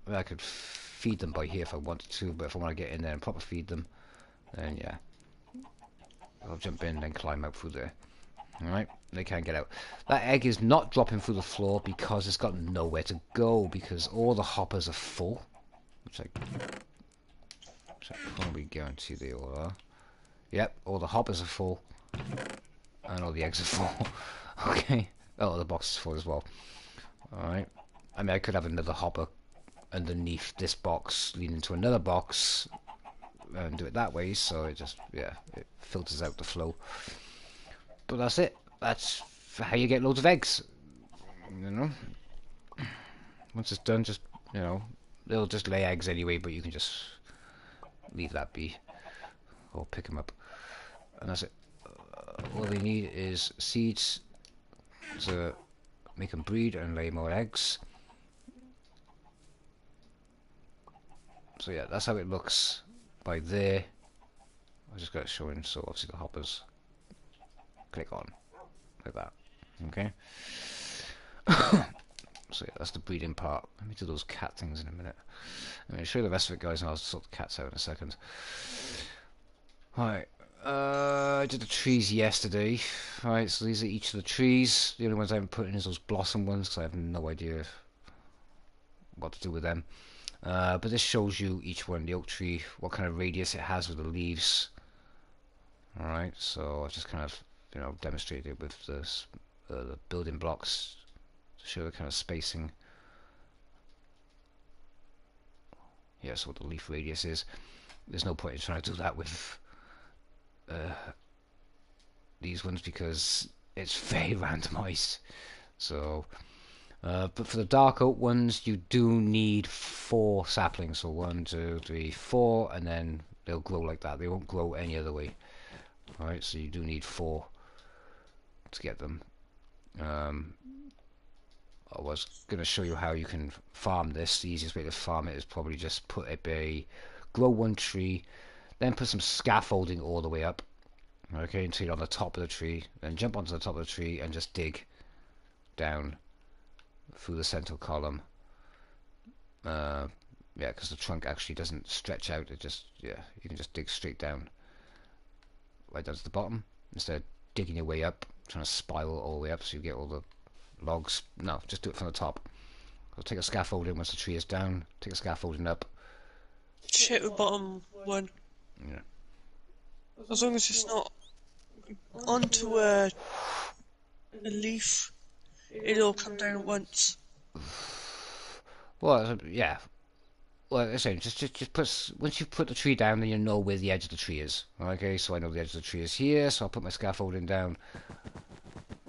I mean, I could feed them by here if I wanted to, but if I want to get in there and proper feed them, then yeah, I'll jump in and then climb out through there. Alright, they can't get out. That egg is not dropping through the floor because it's got nowhere to go, because all the hoppers are full, which I probably guarantee they all are. Yep, all the hoppers are full, and all the eggs are full. Okay, oh, the box is full as well. Alright, I mean, I could have another hopper underneath this box, lead into another box, and do it that way. So it just, yeah, it filters out the flow. But that's it. That's how you get loads of eggs. You know, once it's done, just, you know, they'll just lay eggs anyway, but you can just leave that be or pick them up, and that's it. All they need is seeds to make them breed and lay more eggs. So yeah, that's how it looks by there. I just got it showing, so obviously the hoppers click on like that. Okay. So yeah, that's the breeding part. Let me do those cat things in a minute. I'm going to show you the rest of it, guys, and I'll sort the cats out in a second. Right. I did the trees yesterday. Right, so these are each of the trees. The only ones I haven't put in is those blossom ones, because I have no idea what to do with them. But this shows you each one, the oak tree, what kind of radius it has with the leaves. Alright, so I've just kind of, you know, demonstrated with this, the building blocks to show the kind of spacing. Yeah, so what the leaf radius is. There's no point in trying to do that with these ones because it's very randomized. So, but for the dark oak ones, you do need 4 saplings. So 1, 2, 3, 4, and then they'll grow like that. They won't grow any other way. Alright, so you do need 4 to get them. I was going to show you how you can farm this. The easiest way to farm it is probably just grow 1 tree, then put some scaffolding all the way up, okay, until you're on the top of the tree, then jump onto the top of the tree and just dig down through the central column. Yeah, because the trunk actually doesn't stretch out. It just, yeah, you can just dig straight down, right down to the bottom, instead of digging your way up, trying to spiral all the way up so you get all the logs. No, just do it from the top. So take a scaffolding once the tree is down, take a scaffolding up. Check the bottom one. Yeah. As long as it's not onto a leaf, it'll come down at once. Well, yeah. Well, I say just put, once you've put the tree down, then you know where the edge of the tree is. Okay, so I know the edge of the tree is here, so I'll put my scaffolding down.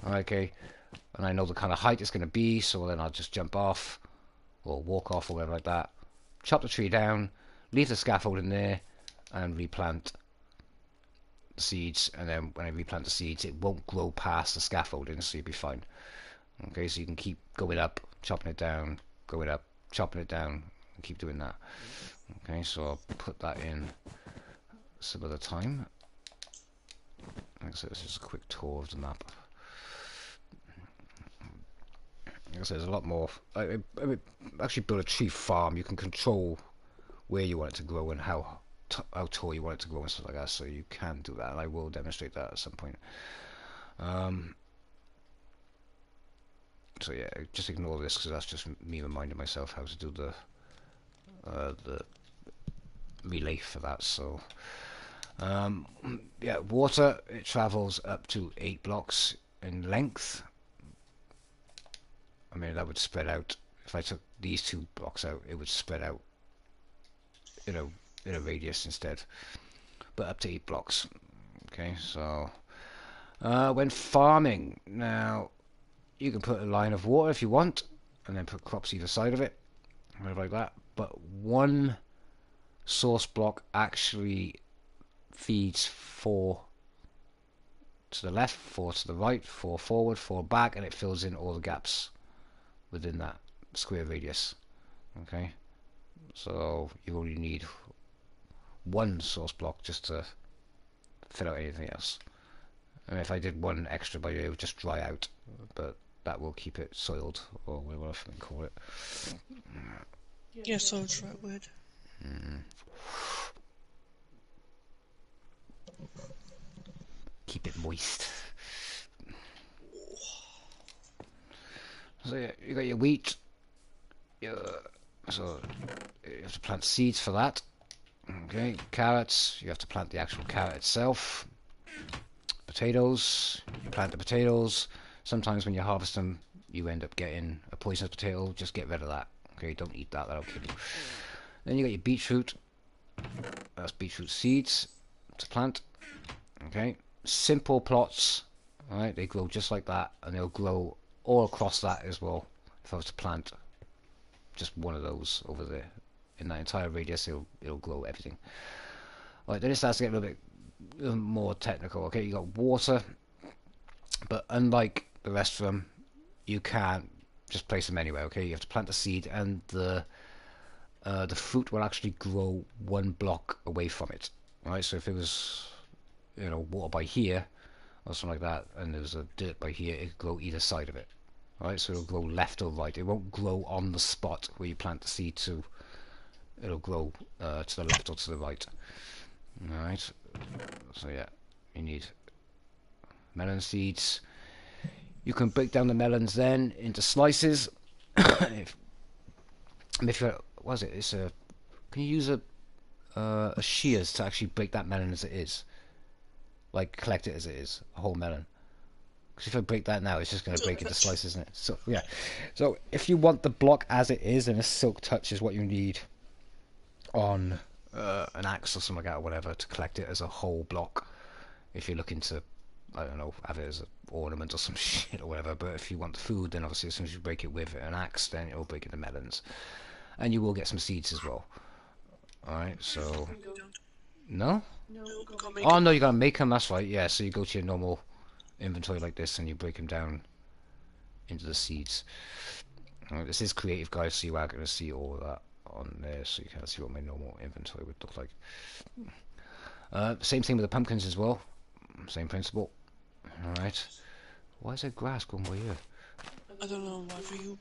Okay, and I know the kind of height it's going to be, so then I'll just jump off or walk off or whatever like that. Chop the tree down, leave the scaffolding there, and replant the seeds. And then when I replant the seeds, it won't grow past the scaffolding, so you'll be fine. Okay, so you can keep going up, chopping it down, going up, chopping it down, and keep doing that. Okay, so I'll put that in some other time. So this is a quick tour of the map. Like I said, there's a lot more. I actually build a tree farm. You can control where you want it to grow and how tall you want it to grow and stuff like that. So you can do that, and I will demonstrate that at some point. So yeah, just ignore this because that's just me reminding myself how to do the relay for that. So yeah, water, it travels up to 8 blocks in length. I mean, that would spread out. If I took these 2 blocks out, it would spread out, you know, in a radius instead. But up to 8 blocks. Okay, so when farming, now you can put a line of water if you want, and then put crops either side of it, like that. But 1 source block actually feeds 4 to the left, 4 to the right, 4 forward, 4 back, and it fills in all the gaps within that square radius. Okay, so you only need 1 source block just to fill out anything else. And if I did 1 extra by it would just dry out, but that will keep it soiled, or whatever I can call it. Yeah, soil's the right word. Keep it moist. So yeah, you got your wheat. So you have to plant seeds for that. Okay, carrots, you have to plant the actual carrot itself. Potatoes, you plant the potatoes. Sometimes when you harvest them, you end up getting a poisonous potato, just get rid of that. Okay, don't eat that, that'll kill you. Then you got your beetroot. That's beetroot seeds to plant. Okay, simple plots. Alright, they grow just like that, and they'll grow all across that as well. If I was to plant just one of those over there, in that entire radius, it'll grow everything. Alright, then it starts to get a little bit more technical. Okay, you got water, but unlike the rest of them, you can't just place them anywhere. Okay, you have to plant the seed, and the fruit will actually grow one block away from it. Alright, so if it was, you know, water by here or something like that, and there's a dirt by here, it'd grow either side of it. Alright, so it'll grow left or right. It won't grow on the spot where you plant the seed to. It'll grow to the left or to the right. Alright, so yeah, you need melon seeds. You can break down the melons then into slices. if you, what is it? It's a. Can you use a shears to actually break that melon as it is? Like collect it as it is, a whole melon. Because if I break that now, it's just going to break into slices, isn't it? So yeah. So if you want the block as it is, then a silk touch is what you need on an axe or something like that, or whatever, to collect it as a whole block. If you're looking to, I don't know, have it as an ornament or some shit or whatever. But if you want the food, then obviously as soon as you break it with an axe, then it'll break into melons, and you will get some seeds as well. All right, so no. Oh no, you gotta make them. That's right. Yeah, so you go to your normal inventory like this, and you break them down into the seeds. Right, this is creative, guys, so you are going to see all of that on there, so you can see what my normal inventory would look like. Same thing with the pumpkins as well. Same principle. Alright. Why is there grass going by here? I don't know why for you.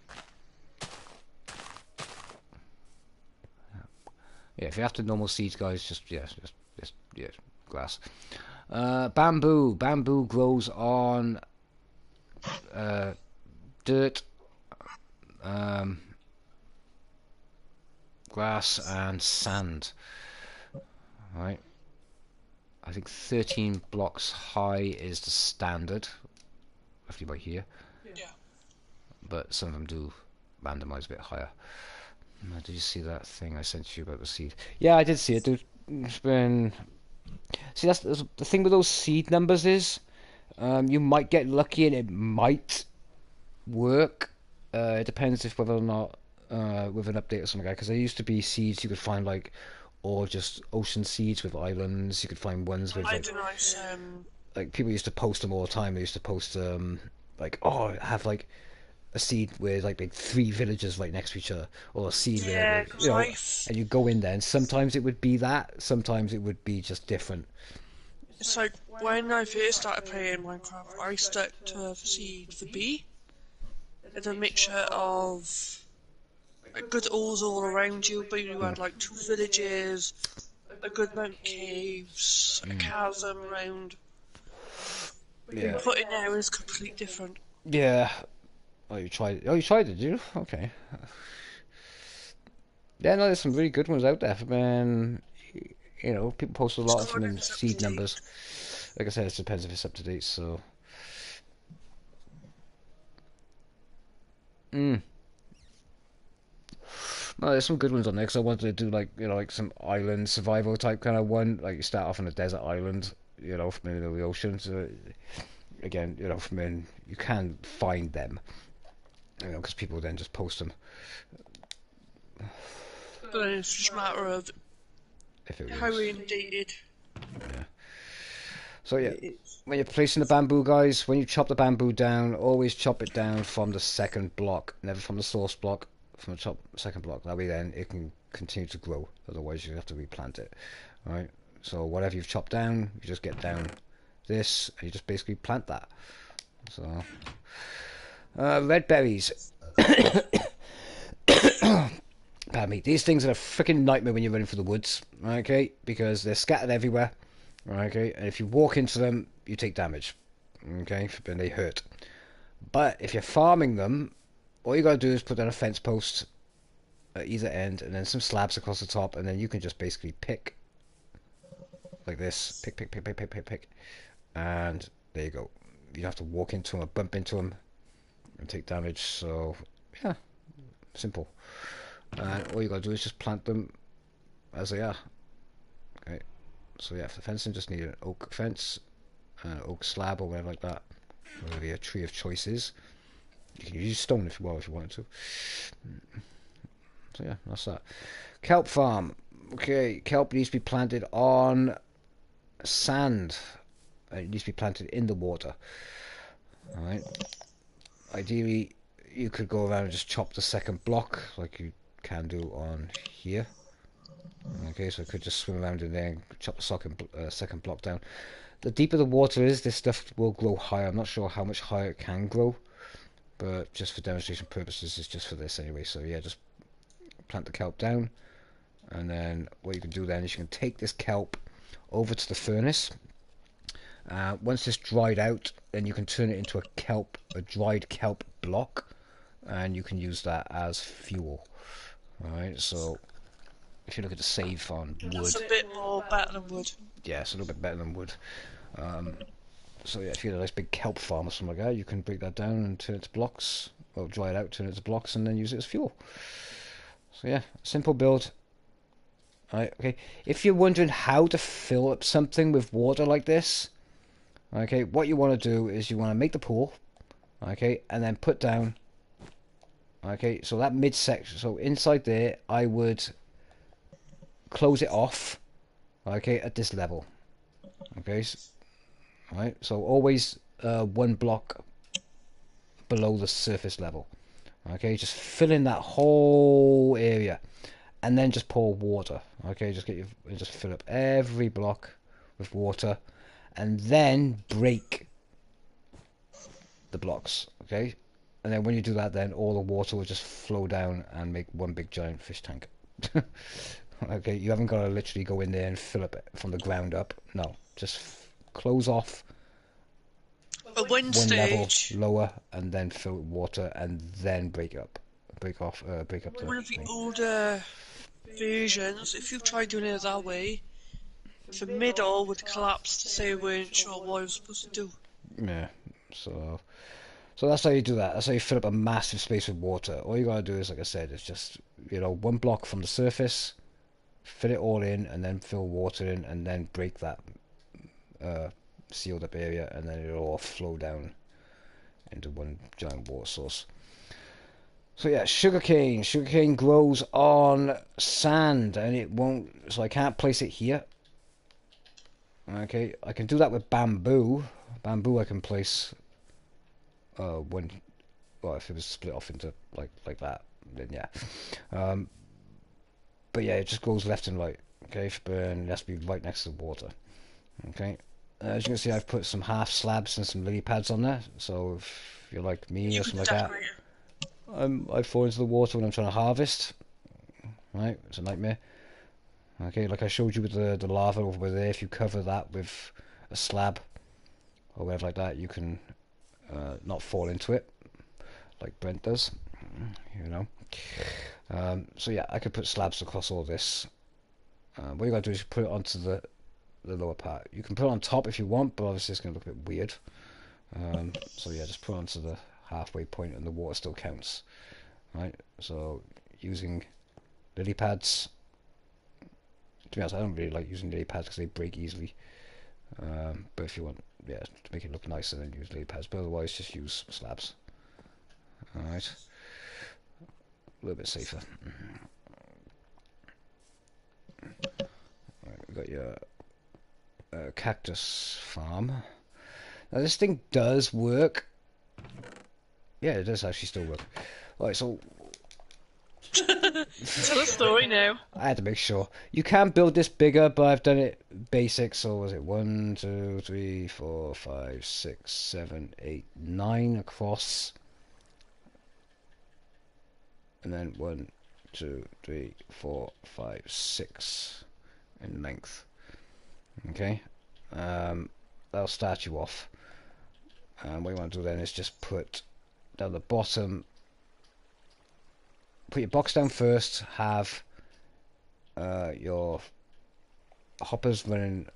Yeah, if you're after normal seeds, guys, just grass. Bamboo. Bamboo grows on dirt, grass, and sand. Right. I think 13 blocks high is the standard, roughly by here. Yeah. But some of them do randomize a bit higher. Did you see that thing I sent you about the seed? Yeah, I did see it. It's been. See, that's the thing with those seed numbers is, you might get lucky and it might work. It depends if whether or not with an update or something like that. Because there used to be seeds you could find like, or just ocean seeds with islands. You could find ones with like people used to post them all the time. They used to post like, oh, have like a seed with like 3 villages right next to each other, or a seed where, you know, and you go in there, and sometimes it would be that, sometimes it would be just different. It's like when I first started playing Minecraft, I stuck to the seed for B. It's a mixture of good ores all around you, but you had like 2 villages, a good amount of caves, a chasm around. Yeah. But put in there is completely different. Yeah. Oh, you tried it? Oh, you tried it, did you? Okay. Yeah, no, there's some really good ones out there. You know, people post a lot of them in seed numbers. Like I said, it depends if it's up to date, so. No, there's some good ones on there, because I wanted to do, like, you know, like some island survival type kind of one. Like, you start off on a desert island, you know, from the middle of the ocean. So, again, you know, you can find them. You know, because people then just post them. But then it's just a matter of how inundated. Yeah. So yeah, when you're placing the bamboo, guys, when you chop the bamboo down, always chop it down from the second block, never from the source block, from the second block. That way then it can continue to grow. Otherwise you have to replant it. Alright? So whatever you've chopped down, you just get down this, and you just basically plant that. So... red berries. Pardon me. These things are a freaking nightmare when you're running through the woods, okay? Because they're scattered everywhere, okay? And if you walk into them, you take damage, okay? And they hurt. But if you're farming them, all you gotta do is put down a fence post at either end, and then some slabs across the top, and then you can just basically pick like this. Pick. And there you go. You don't have to walk into them or bump into them and take damage. So Yeah, simple. And all you gotta do is just plant them as they are. Okay, so yeah, for the fencing, just need an oak fence, an oak slab or whatever like that. Whatever your tree of choice is. You can use stone if you wanted to. So yeah, that's that. Kelp farm. Okay, kelp needs to be planted on sand. It needs to be planted in the water. Alright. Ideally, you could go around and just chop the second block like you can do on here. Okay, so I could just swim around in there and chop the second block down. The deeper the water is, this stuff will grow higher. I'm not sure how much higher it can grow, but just for demonstration purposes, it's just for this anyway. So yeah, just plant the kelp down, and then what you can do then is you can take this kelp over to the furnace. Once it's dried out, then you can turn it into a dried kelp block, and you can use that as fuel. Alright, so if you look at the save on wood, That's a bit more better than wood. yeah, it's a little bit better than wood. So yeah, if you had a nice big kelp farm or something like that, you can break that down and turn it to blocks, or dry it out, turn it to blocks, and then use it as fuel. So yeah, simple build. Alright, okay. If you're wondering how to fill up something with water like this, okay, what you want to do is you want to make the pool, okay, and then put down, okay, so that midsection, so inside there, I would close it off, okay, at this level, okay, right, so always one block below the surface level, okay, just fill in that whole area, and then just pour water, okay, just fill up every block with water, and then break the blocks, okay, and then when you do that, then all the water will just flow down and make one big giant fish tank. Okay, you haven't got to literally go in there and fill up it from the ground up. No, just close off At one one level stage, lower and then fill with water and then break up the one of the thing. older versions, if you tried doing it that way, the middle would collapse to say you weren't sure what I was supposed to do. Yeah, so that's how you do that. That's how you fill up a massive space with water. All you gotta do is, like I said, is just, one block from the surface, fill it all in, and then fill water in, and then break that sealed up area, and then it'll all flow down into one giant water source. So yeah, sugarcane. Sugarcane grows on sand, and it won't. So I can't place it here. Okay, I can do that with bamboo. Bamboo I can place when, well, if it was split off into like that, then yeah. But yeah, it just goes left and right. Okay, for burn, it has to be right next to the water. Okay, as you can see, I've put some half slabs and some lily pads on there. So if you're like me You or could something like that, decorate it. I fall into the water when I'm trying to harvest. Right, it's a nightmare. Okay, like I showed you with the lava over there, if you cover that with a slab or whatever like that, you can not fall into it like Brent does, you know. So yeah, I could put slabs across all this. What you gotta do is put it onto the lower part. You can put it on top if you want, but obviously it's gonna look a bit weird. So yeah, just put it onto the halfway point and the water still counts. Right, so using lily pads. To be honest, I don't really like using lily pads because they break easily. But if you want, yeah, to make it look nicer, then use lily pads. But otherwise, just use slabs. Alright. A little bit safer. Right, we've got your cactus farm. Now, this thing does work. Yeah, it does actually still work. Right, so Tell a story now. I had to make sure. You can build this bigger, but I've done it basic. So was it 1, 2, 3, 4, 5, 6, 7, 8, 9 across, and then 1, 2, 3, 4, 5, 6 in length. Okay, that'll start you off. And what you want to do then is just put down the bottom. Put your box down first. Have your hoppers running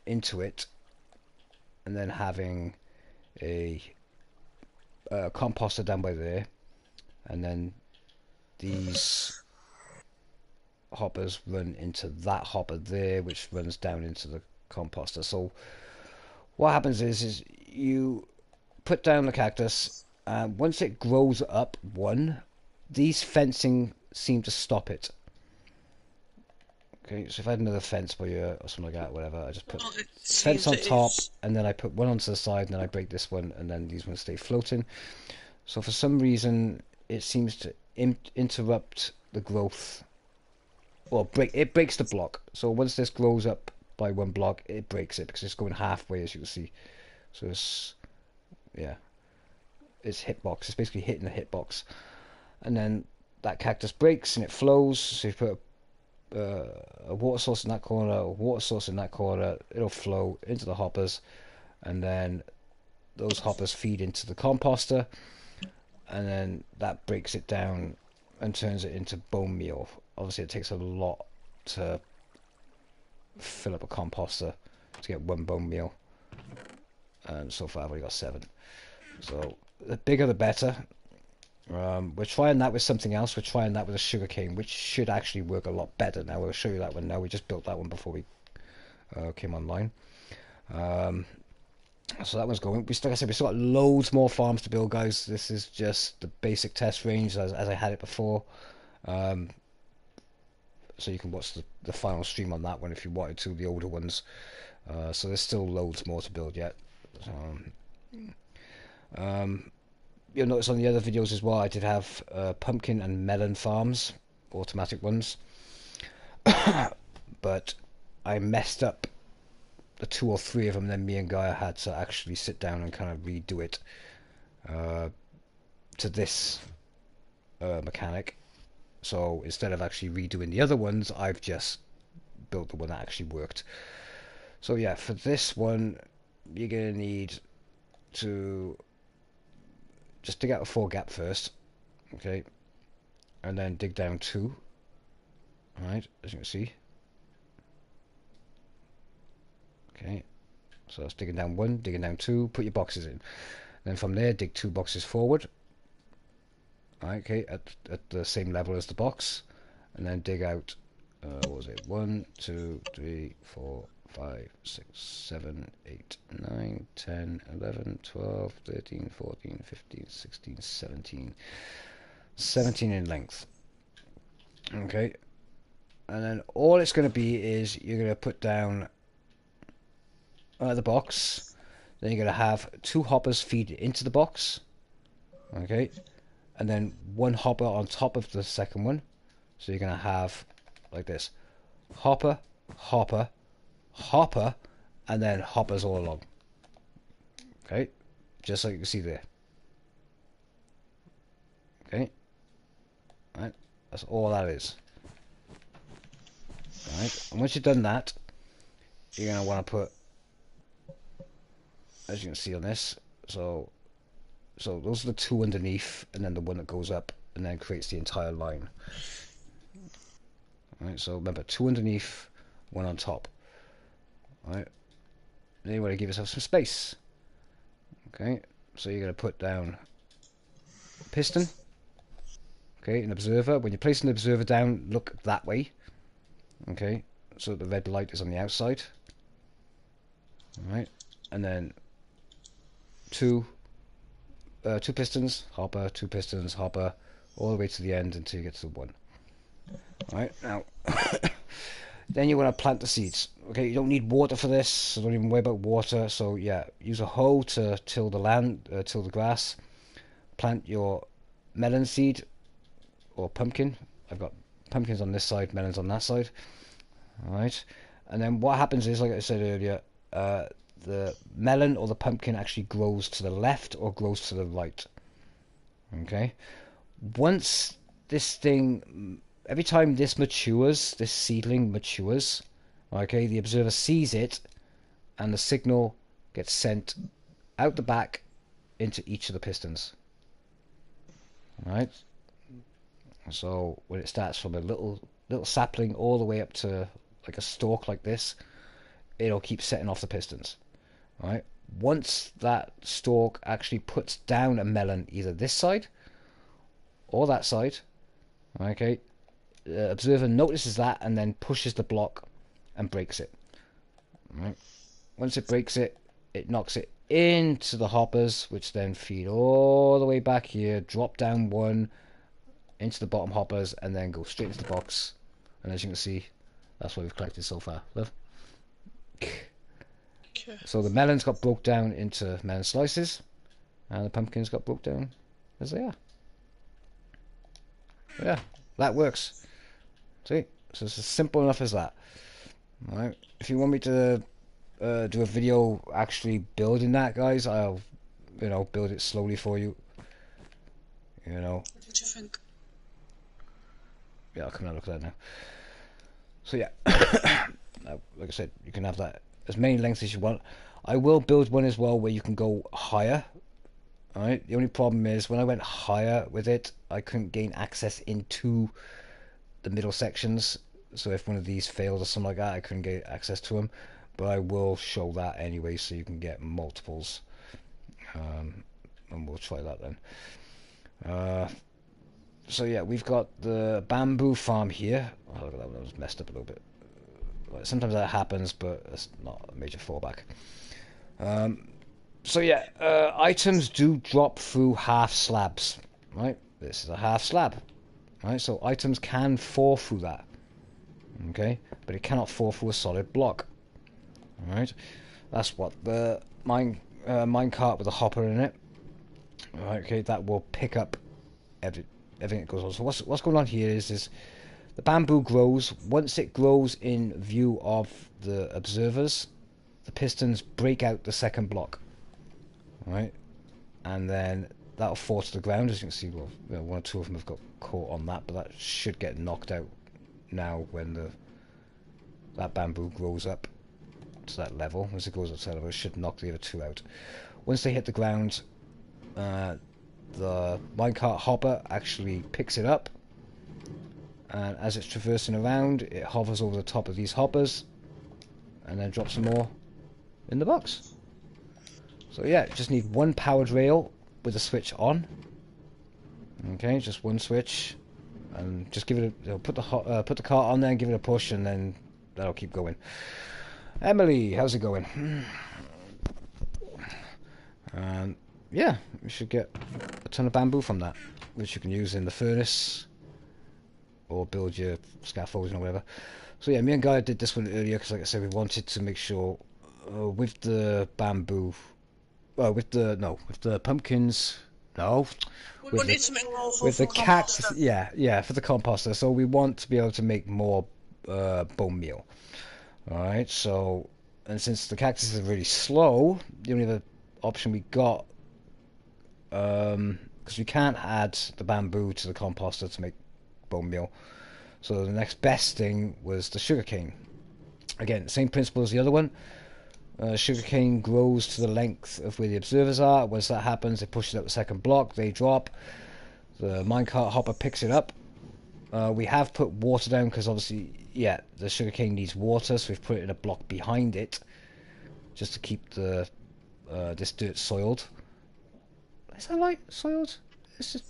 into it, and then having a composter down by there, and then these hoppers run into that hopper there, which runs down into the composter. So what happens is you put down the cactus, and once it grows up these fencing seem to stop it. Okay, so if I had another fence by you or something like that, whatever, I just put Well, it fence seems on it top, is. and then I put one onto the side, and then I break this one, and then these ones stay floating. So for some reason, it seems to interrupt the growth, or it breaks the block. So once this grows up by one block, it breaks it because it's going halfway, as you can see. So it's, yeah, it's hitbox. It's basically hitting the hitbox, and then that cactus breaks and it flows. So you put a water source in that corner, a water source in that corner, it'll flow into the hoppers, and then those hoppers feed into the composter, and then that breaks it down and turns it into bone meal. Obviously, it takes a lot to fill up a composter to get one bone meal, and so far I've only got 7. So the bigger the better. We're trying that with something else. We're trying that with a sugarcane, which should actually work a lot better now. We'll show you that one now. We just built that one before we came online. So that one's going. Like I said, we still got loads more farms to build, guys. This is just the basic test range as I had it before. So you can watch the final stream on that one if you wanted to, the older ones. So there's still loads more to build yet. You'll notice on the other videos as well, I did have pumpkin and melon farms, automatic ones. But I messed up the 2 or 3 of them. Then me and Gaia had to actually sit down and kind of redo it to this mechanic. So instead of actually redoing the other ones, I've just built the one that actually worked. So yeah, for this one, you're going to need to just dig out a 4 gap first, okay, and then dig down 2. Alright, as you can see. Okay, so that's digging down 1, digging down 2, put your boxes in. Then from there, dig 2 boxes forward. Alright, okay, at the same level as the box. And then dig out, what was it, 1, 2, 3, 4, 5, 6, 7, 8, 9, 10, 11, 12, 13, 14, 15, 16, 17. 17 in length. Okay. And then all it's going to be is you're going to put down the box. Then you're going to have 2 hoppers feed into the box. Okay. And then 1 hopper on top of the second one. So you're going to have like this. Hopper, hopper, hopper, and then hoppers all along. Okay. Just like you can see there. Okay. Right. That's all that is. Right. And once you've done that, you're going to want to put, as you can see on this, so those are the 2 underneath, and then the one that goes up and then creates the entire line. Alright, so remember, 2 underneath, 1 on top. Alright, then you want to give yourself some space. Okay, so you're going to put down a piston. Okay, an observer. When you're placing the observer down, look that way. Okay, so the red light is on the outside. Alright, and then 2 pistons, hopper, 2 pistons, hopper, all the way to the end until you get to the 1. Alright, now, then you want to plant the seeds. Okay, you don't need water for this, so don't even worry about water. So yeah, use a hoe to till the land, till the grass. Plant your melon seed, or pumpkin. I've got pumpkins on this side, melons on that side. Alright, and then what happens is, like I said earlier, the melon or the pumpkin actually grows to the left or grows to the right. Okay, once this thing, every time this matures, this seedling matures, okay, the observer sees it and the signal gets sent out the back into each of the pistons. Alright, so when it starts from a little sapling all the way up to like a stalk like this, it'll keep setting off the pistons. Right. Once that stalk actually puts down a melon either this side or that side. Okay, the observer notices that and then pushes the block and breaks it. Right. Once it breaks it, it knocks it into the hoppers, which then feed all the way back here, drop down one into the bottom hoppers, and then go straight into the box. And as you can see, that's what we've collected so far. Love. Okay. So the melons got broke down into melon slices, and the pumpkins got broke down as they are. Yeah, that works. See? So it's as simple enough as that. Alright. If you want me to do a video actually building that, guys, I'll, build it slowly for you. What do you think? Yeah, I'll come and look at that now. So yeah, like I said, you can have that as many lengths as you want. I will build one as well where you can go higher. Alright, the only problem is when I went higher with it, I couldn't gain access into the middle sections. So if one of these failed or something like that, I couldn't get access to them. But I will show that anyway, so you can get multiples. And we'll try that then. So yeah, we've got the bamboo farm here. Oh, look at that one, was messed up a little bit. Sometimes that happens, but it's not a major fallback. So yeah, items do drop through half slabs, right? This is a half slab, right? So items can fall through that, okay? But it cannot fall through a solid block, all right? That's what the minecart with a hopper in it. All right, okay, that will pick up everything that goes on. So what's going on here is the bamboo grows. Once it grows in view of the observers, the pistons break out the second block. Right, and then that'll fall to the ground. As you can see, well, one or two of them have got caught on that, but that should get knocked out now when that bamboo grows up to that level. As it goes up to that level, it should knock the other two out. Once they hit the ground, the minecart hopper actually picks it up, and as it's traversing around, it hovers over the top of these hoppers, and then drops some more in the box. So yeah, just need one powered rail with a switch on. Okay, just one switch, and just give it put the cart on there and give it a push, and then that'll keep going. Emily, how's it going? Yeah, you should get a ton of bamboo from that, which you can use in the furnace or build your scaffolding or whatever. So yeah, me and Guy did this one earlier because, like I said, we wanted to make sure with the bamboo. With the pumpkins, no. We wanted to make more with the for cactus, composter. yeah, for the composter. So we want to be able to make more bone meal. All right. So, and since the cactus is really slow, the only other option we got, because we can't add the bamboo to the composter to make bone meal. So the next best thing was the sugarcane. Again, same principle as the other one. Sugarcane grows to the length of where the observers are. Once that happens, it pushes up the second block. They drop. The minecart hopper picks it up. We have put water down because obviously, yeah, the sugarcane needs water, so we've put it in a block behind it just to keep the this dirt soiled. Is that right? Soiled? It's just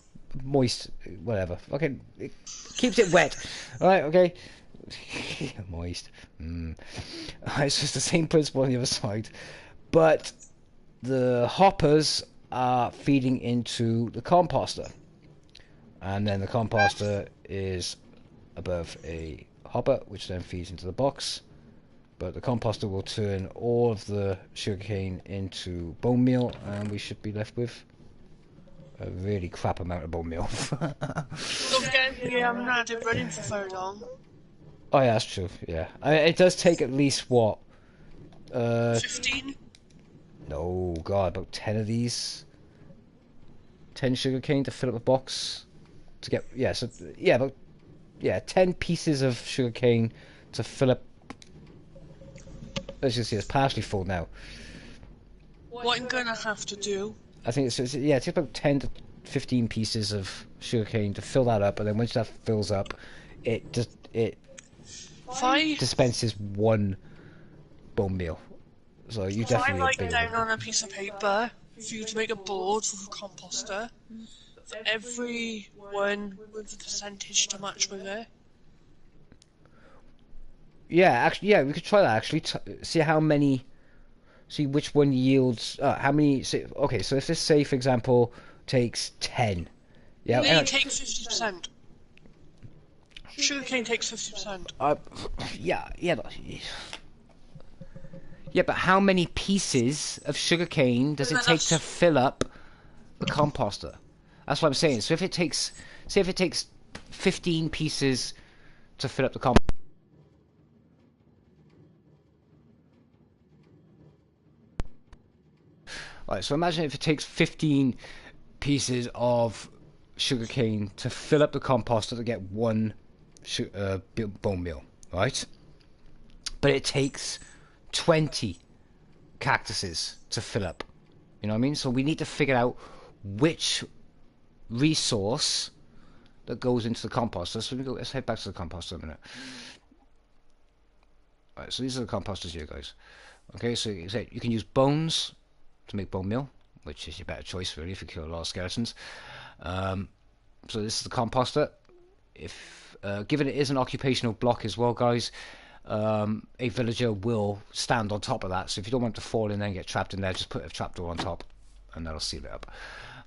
moist. Whatever. Okay, it keeps it wet. All right. Okay. Moist. It's just the same principle on the other side, but the hoppers are feeding into the composter, and then the composter is above a hopper, which then feeds into the box. But the composter will turn all of the sugarcane into bone meal, and we should be left with a really crap amount of bone meal. Okay, I'm not running for very long. Oh yeah, that's true. Yeah, it does take at least what? 15? No, God, about 10 of these. 10 sugarcane to fill up a box to get about 10 pieces of sugarcane to fill up. As you can see, it's partially full now. What I'm gonna have to do. I think it takes about 10 to 15 pieces of sugarcane to fill that up, and then once that fills up, it dispenses one bone meal. So you definitely If I write down on a piece of paper for you to make a board for the composter, every one with the percentage to match with it. Yeah, actually, yeah, we could try that actually. See how many. See which one yields. How many. Okay, so if this, say, for example, takes 10. Yeah, They hang take 50%. Sugarcane takes 50%. on. Yeah. Yeah, but how many pieces of sugarcane does it take to fill up the composter? That's what I'm saying. So if it takes, say, if it takes 15 pieces to fill up the composter. Right, so imagine if it takes 15 pieces of sugarcane to fill up the composter to get one bone meal, right? But it takes 20 cactuses to fill up. You know what I mean? So we need to figure out which resource that goes into the composter. So let's head back to the composter in a minute. Alright, so these are the composters here, guys. Okay, so you can use bones to make bone meal, which is your better choice really if you kill a lot of skeletons. So this is the composter. If given it is an occupational block as well, guys, a villager will stand on top of that. So if you don't want to fall in there and get trapped in there, just put a trapdoor on top and that'll seal it up.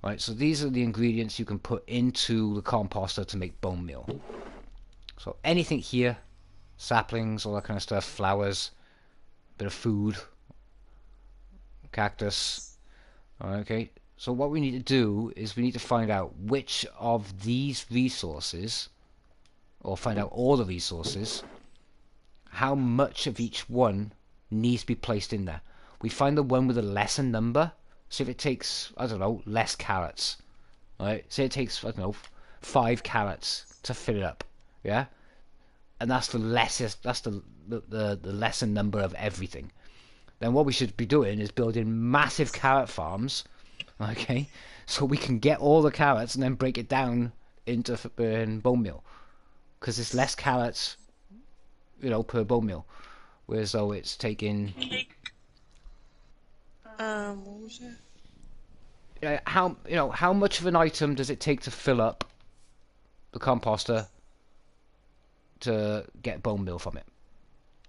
Right, so these are the ingredients you can put into the composter to make bone meal. So anything here, saplings, all that kind of stuff, flowers, bit of food, cactus. Okay, so what we need to do is we need to find out which of these resources, or find out all the resources, how much of each one needs to be placed in there. We find the one with a lesser number. So if it takes, I don't know, less carrots, right? Say it takes, I don't know, 5 carrots to fill it up, yeah? And that's the lessest, that's the lesser number of everything. Then what we should be doing is building massive carrot farms, okay, so we can get all the carrots and then break it down into bone meal, because there's less carrots, you know, per bone meal, whereas though it's taking what was it? How much of an item does it take to fill up the composter to get bone meal from it,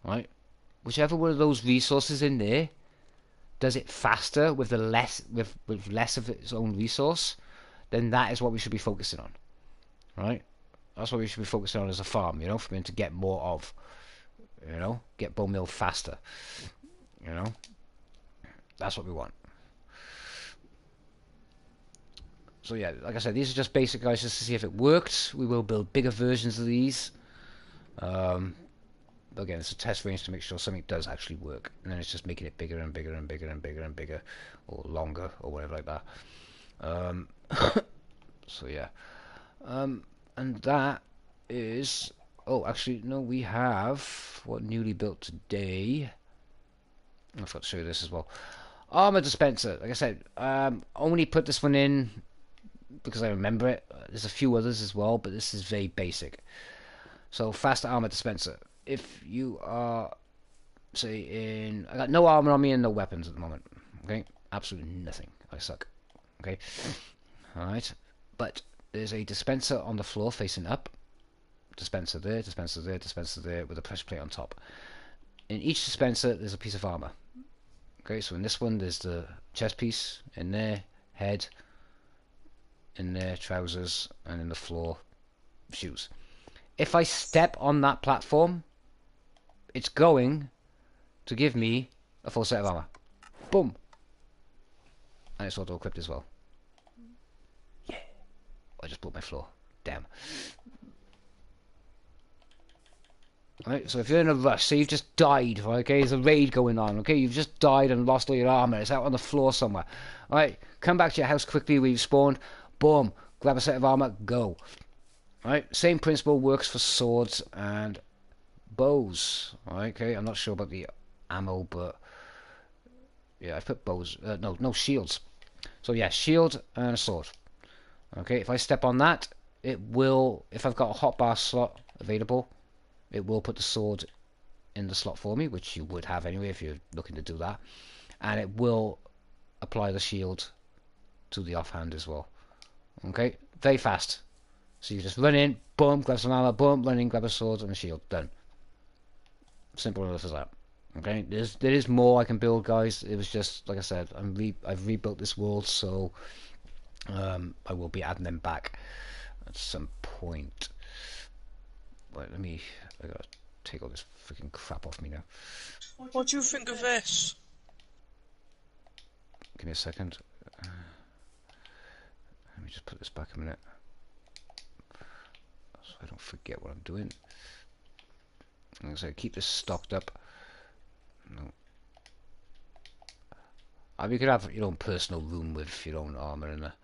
right? Whichever one of those resources in there does it faster with the less with less of its own resource, then that is what we should be focusing on, right? That's what we should be focusing on as a farm, you know, for me to get more of, you know, get bone meal faster, you know. That's what we want. So yeah, like I said, these are just basic guys just to see if it worked. We will build bigger versions of these. But again, it's a test range to make sure something does actually work, and then it's just making it bigger and bigger and bigger and bigger and bigger, or longer, or whatever like that. So yeah, and that is. Oh, actually, no, we have what newly built today. I forgot to show you this as well. Armor dispenser. Like I said, only put this one in because I remember it. There's a few others as well, but this is very basic. So faster armor dispenser. If you are, say, in, I got no armor on me and no weapons at the moment. Okay, absolutely nothing. I suck. Okay, all right. But there's a dispenser on the floor facing up. Dispenser there, dispenser there, dispenser there, with a pressure plate on top. In each dispenser, there's a piece of armor. Okay, so in this one, there's the chest piece in there, head in there, trousers, and in the floor, shoes. If I step on that platform, it's going to give me a full set of armor. Boom! And it's auto-equipped as well. Yeah! I just broke my floor. Damn. Right, so if you're in a rush, say you've just died, right, okay, there's a raid going on, okay, you've just died and lost all your armor, it's out on the floor somewhere, alright, come back to your house quickly where you've spawned, boom, grab a set of armor, go. Alright, same principle works for swords and bows, okay, I'm not sure about the ammo, but, yeah, I've put bows, no, shields, so yeah, shield and a sword, okay, if I step on that, it will, if I've got a hotbar slot available, it will put the sword in the slot for me, which you would have anyway if you're looking to do that. And it will apply the shield to the offhand as well. Okay, very fast. So you just run in, boom, grab some armor, boom, run in, grab a sword and a shield, done. Simple enough as that. Okay, there is more I can build, guys. It was just like I said, I've rebuilt this world, so I will be adding them back at some point. Right, I gotta take all this freaking crap off me now. What do you think of this? Give me a second. Let me just put this back a minute, so I don't forget what I'm doing. Like I say, keep this stocked up. No. I mean, you could have your own personal room with your own armor in there,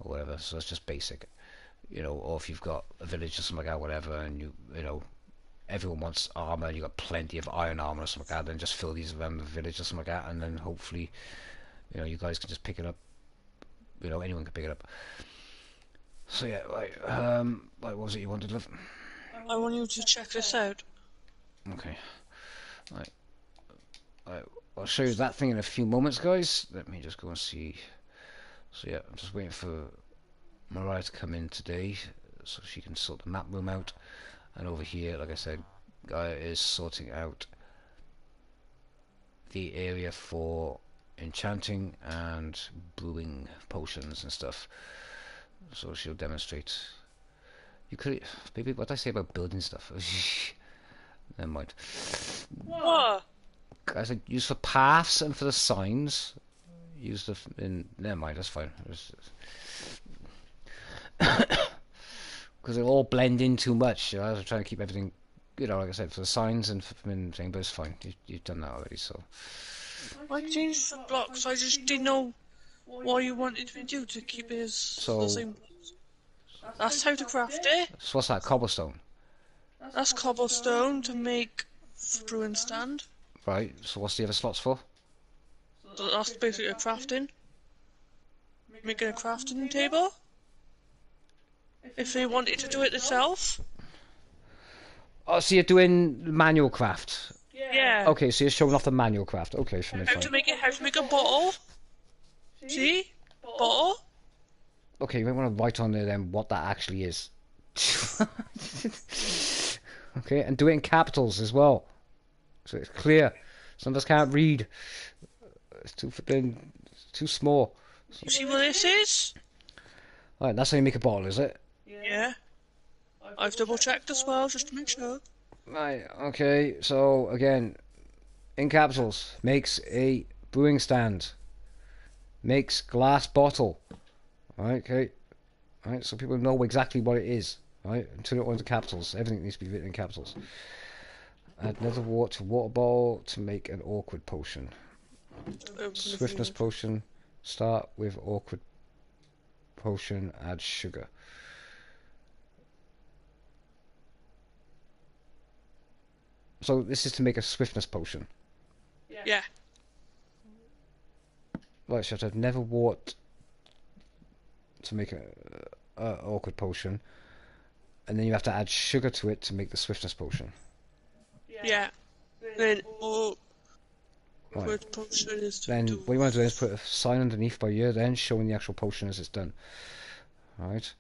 or whatever. So it's just basic, you know. Or if you've got a village or something like that, whatever, and you know, everyone wants armor, you got plenty of iron armor or something like that. Then just fill these around the village or something like that, and then hopefully, you know, you guys can just pick it up. You know, anyone can pick it up. So yeah, right. Like, what was it you wanted, love? I want you to check this out. Okay. Right. I'll show you that thing in a few moments, guys. Let me just go and see. So yeah, I'm just waiting for Mariah to come in today so she can sort the map room out. And over here, like I said, Gaia is sorting out the area for enchanting and brewing potions and stuff. So she'll demonstrate. You could, maybe, what did I say about building stuff? Never mind. What? I said use for paths and for the signs. Use the never mind. That's fine. Because they all blend in too much. You know, I was trying to keep everything, you know, like I said, for the signs and for thing, but it's fine. You've done that already, so. I changed the blocks. I just didn't know what you wanted me to do to keep it as the same. That's how to craft it. So what's that? Cobblestone. That's cobblestone to make brewing stand. Right. So what's the other slots for? That's basically a crafting. Making a crafting table. If they wanted to do it themselves. Oh, so you're doing manual craft. Yeah. Okay, so you're showing off the manual craft. Okay, fine. How to make a bottle. See? Bottle. Okay, you might want to write on there then what that actually is. Okay, and do it in capitals as well, so it's clear. Some of us can't read. It's too small. You see what this is? Alright, that's how you make a bottle, is it? Yeah. I've double checked as well, just to make sure. Right, okay, so again, in capitals, makes a brewing stand, makes glass bottle. Alright, okay. Alright, so people know exactly what it is. Right, and turn it into capitals. Everything needs to be written in capitals. Add nether wart to water bottle to make an awkward potion. Swiftness potion. Start with awkward potion. Add sugar. So this is to make a swiftness potion. Yeah. Right, so you have to have nether wart to make a awkward potion. And then you have to add sugar to it to make the swiftness potion. Yeah. Then awkward potion is to then do. what you want to do is put a sign underneath by year, then showing the actual potion as it's done. Alright.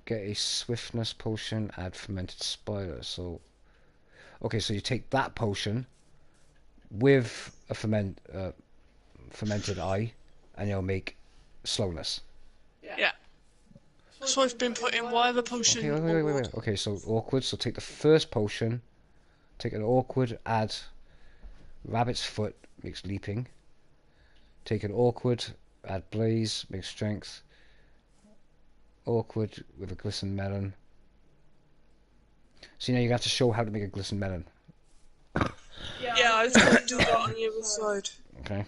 Get a swiftness potion, add fermented spider. So, okay, so you take that potion with a fermented eye, and you'll make slowness. Yeah. So I've been putting whatever potion. Okay, wait. Okay, so awkward. So take the first potion, take an awkward, add rabbit's foot, makes leaping. Take an awkward, add blaze, makes strength. Awkward with a glisten melon. So now you have to show how to make a glisten melon. Yeah, I was going to do that on the other side. Okay,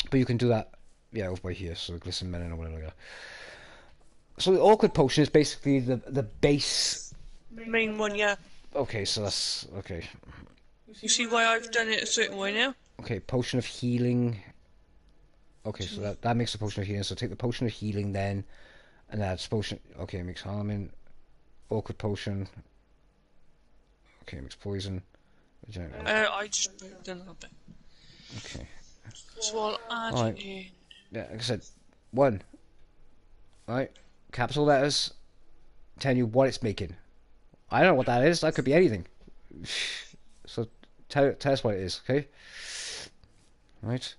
but you can do that, yeah, over by here. So glisten melon or whatever. Like that. So the awkward potion is basically the base. Main one, yeah. Okay, so that's okay. You see why I've done it a certain way now? Okay, potion of healing. Okay, so that makes the potion of healing. So take the potion of healing then, and that's potion. Okay, it makes harming. Awkward potion. Okay, it makes poison. I just put done a little bit. Okay. So I'll add Alright. in. Yeah, like I said, 1. right? Capital letters telling you what it's making. I don't know what that is. That could be anything. So tell us what it is, okay? Right.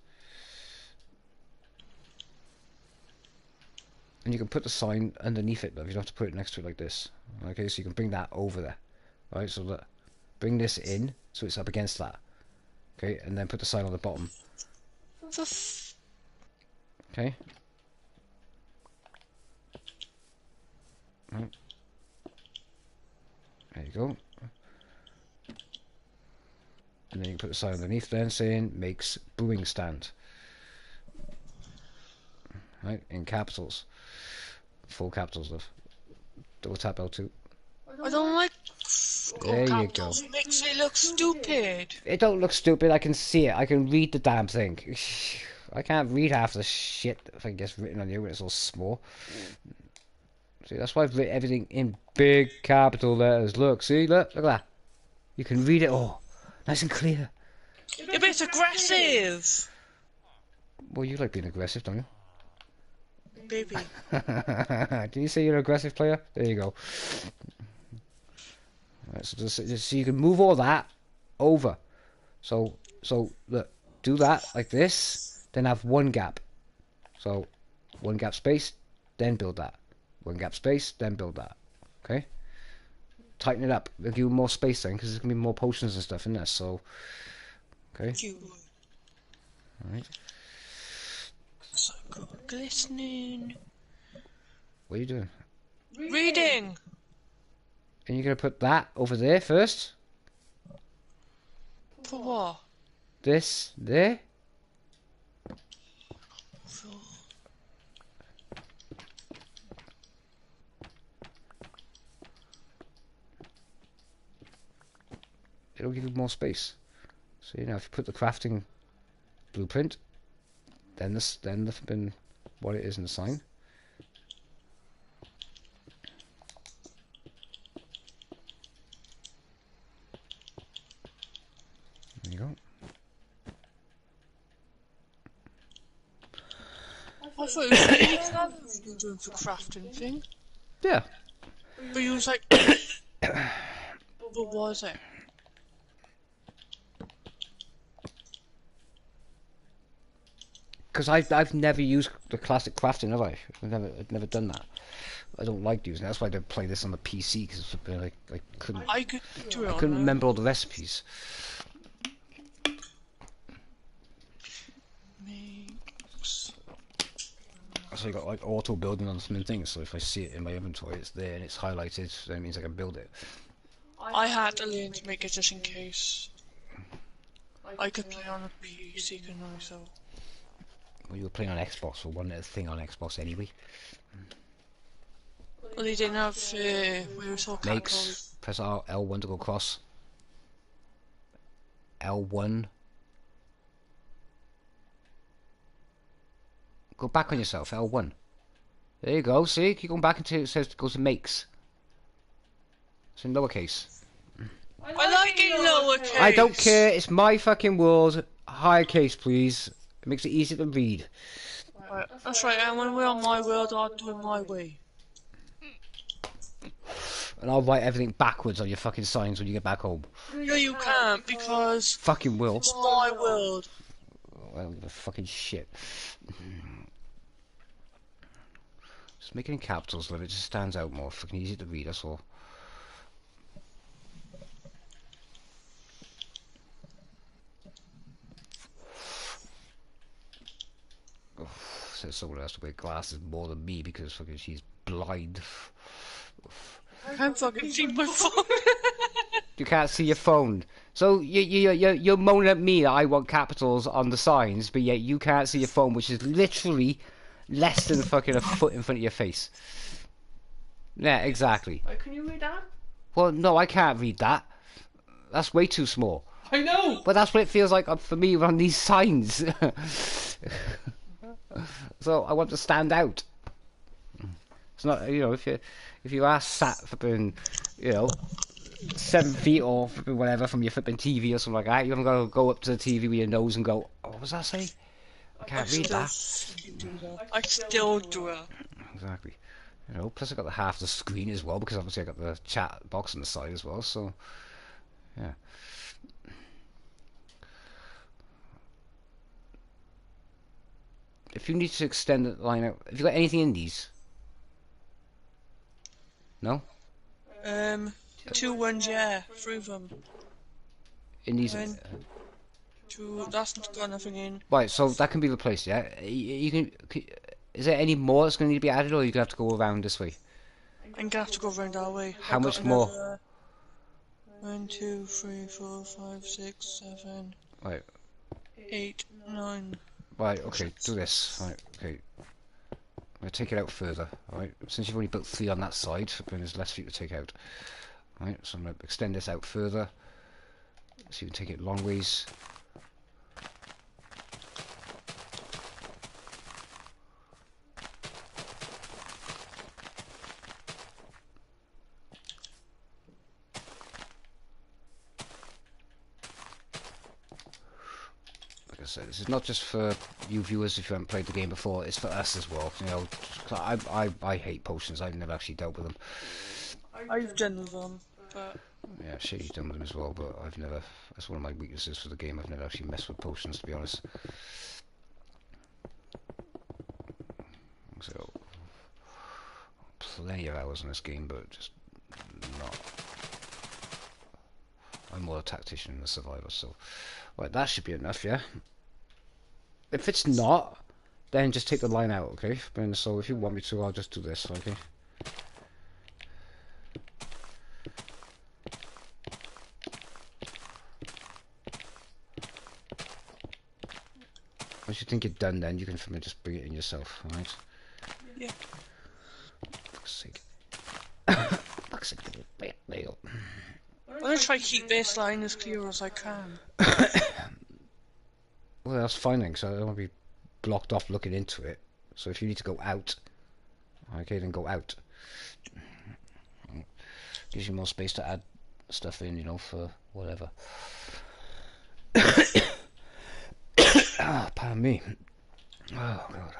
And you can put the sign underneath it, but you don't have to put it next to it like this. Okay, so you can bring that over there. Right, so that bring this in so it's up against that. Okay, and then put the sign on the bottom. Okay. Right. There you go. And then you can put the sign underneath then saying makes brewing stand. Right, in capitals. Full capitals, love. Double tap L2. I don't like There you go. it makes it look stupid. It don't look stupid, I can see it. I can read the damn thing. I can't read half the shit if it gets written on you when it's all small. See, that's why I've written everything in big capital letters. Look, see, look at that. You can read it all. Nice and clear. Yeah, but it's aggressive. Well, you like being aggressive, don't you? Baby. Did you say you're an aggressive player? There you go. Right, so you can move all that over. So look, do that like this, then have one gap. So one gap space, then build that. One gap space, then build that. Okay. Tighten it up. We'll give you more space then, because there's gonna be more potions and stuff in there. So, okay. All right. So good. Glistening. What are you doing? Reading. And you're gonna put that over there first. For what? This there. It'll give you more space. So you know, if you put the crafting blueprint, then the flipping what it is in the sign. There you go. I thought it was really clever what you were doing for crafting thing. Yeah. But you was like, what was it? Because I've never used the classic crafting, have I? I've never done that. I don't like using it. That's why I don't play this on the PC, because I couldn't. I could do it. I couldn't remember all the recipes. So you got like auto building on some things. So if I see it in my inventory, it's there and it's highlighted. Then it means I can build it. I had to learn to make it just in case. I could play on a PC, couldn't I? So. Well, you were playing on Xbox, so one little thing on Xbox anyway. Well, they didn't have. We were so Makes. Press L1 to go across. L1. Go back on yourself, L1. There you go, see? Keep going back until it says it goes to makes. It's in lowercase. I like it lowercase. I don't care, it's my fucking world. Higher case, please. It makes it easier to read. Right, that's right, and when we're on my world, I'll do it my way. And I'll write everything backwards on your fucking signs when you get back home. No, you can't, because Fucking will. it's my world. Well, the fucking shit. Just make it in capitals, love. It just stands out more. Fucking easy to read, that's all. Oh, says someone has to wear glasses more than me because fucking she's blind. I can't fucking see my phone. You can't see your phone. So you're moaning at me that I want capitals on the signs, but yet you can't see your phone, which is literally less than fucking a foot in front of your face. Yeah, exactly. Can you read that? Well, no, I can't read that. That's way too small. I know! But that's what it feels like for me on these signs. So I want to stand out. It's not, you know, if you are sat flipping, you know, 7 feet or flipping whatever from your flipping TV or something like that, you haven't got to go up to the TV with your nose and go, oh, what does that say? I can't read that. I still do it. exactly. You know, plus I got the half the screen as well because obviously I got the chat box on the side as well. So yeah. If you need to extend the line out, have you got anything in these? No? Two ones, yeah, through them. In these. One, two, that's got nothing in. Right, so that can be replaced, yeah? You can. Is there any more that's going to need to be added, or are you going to have to go around this way? I'm gonna have to go round our way. How I've got much more? another 1, 2, 3, 4, 5, 6, 7, Right, 8, 9. right, okay, do this. Right, okay. I'm going to take it out further, alright? Since you've only built 3 on that side, then there's less for you to take out. Right, so I'm going to extend this out further, so you can take it long ways. Like I said, this is not just for you viewers if you haven't played the game before, it's for us as well. You know, I hate potions, I've never actually dealt with them. I've done with them, but Yeah, shit, you've done with them as well, but I've never. That's one of my weaknesses for the game. I've never actually messed with potions, to be honest. So, plenty of hours in this game, but just not. I'm more a tactician than a survivor, so. Right, that should be enough, yeah? If it's not, then just take the line out, okay? And so if you want me to, I'll just do this, okay? Once you think you're done, then you can just bring it in yourself, alright? yeah. Fuck's sake. Fuck's sake, nail. I'm gonna try to keep this line as clear as I can. Well, that's fine then, because I don't want to be blocked off looking into it. So if you need to go out, okay, then go out. Gives you more space to add stuff in, you know, for whatever. Ah, pardon me. Oh, God.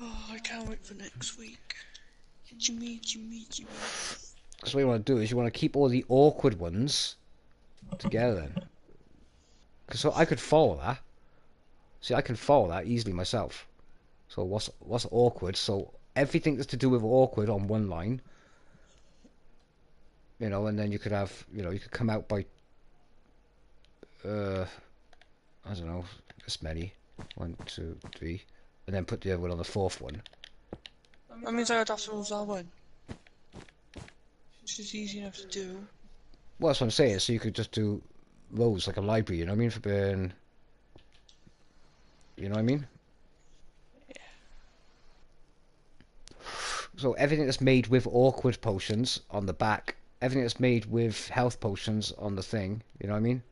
Oh, I can't wait for next week. Jimmy. Because what you want to do is you want to keep all the awkward ones together then. Because so I could follow that. See, I can follow that easily myself. So what's awkward? So everything that's to do with awkward on one line. You know, and then you could have, you know, you could come out by, I don't know, this many. 1, 2, 3. And then put the other one on the fourth one. That means I would have to move that one. Which is easy enough to do. Well, that's what I'm saying. So you could just do rows like a library, you know what I mean? For being, you know what I mean? Yeah. So everything that's made with awkward potions on the back, everything that's made with health potions on the thing, you know what I mean?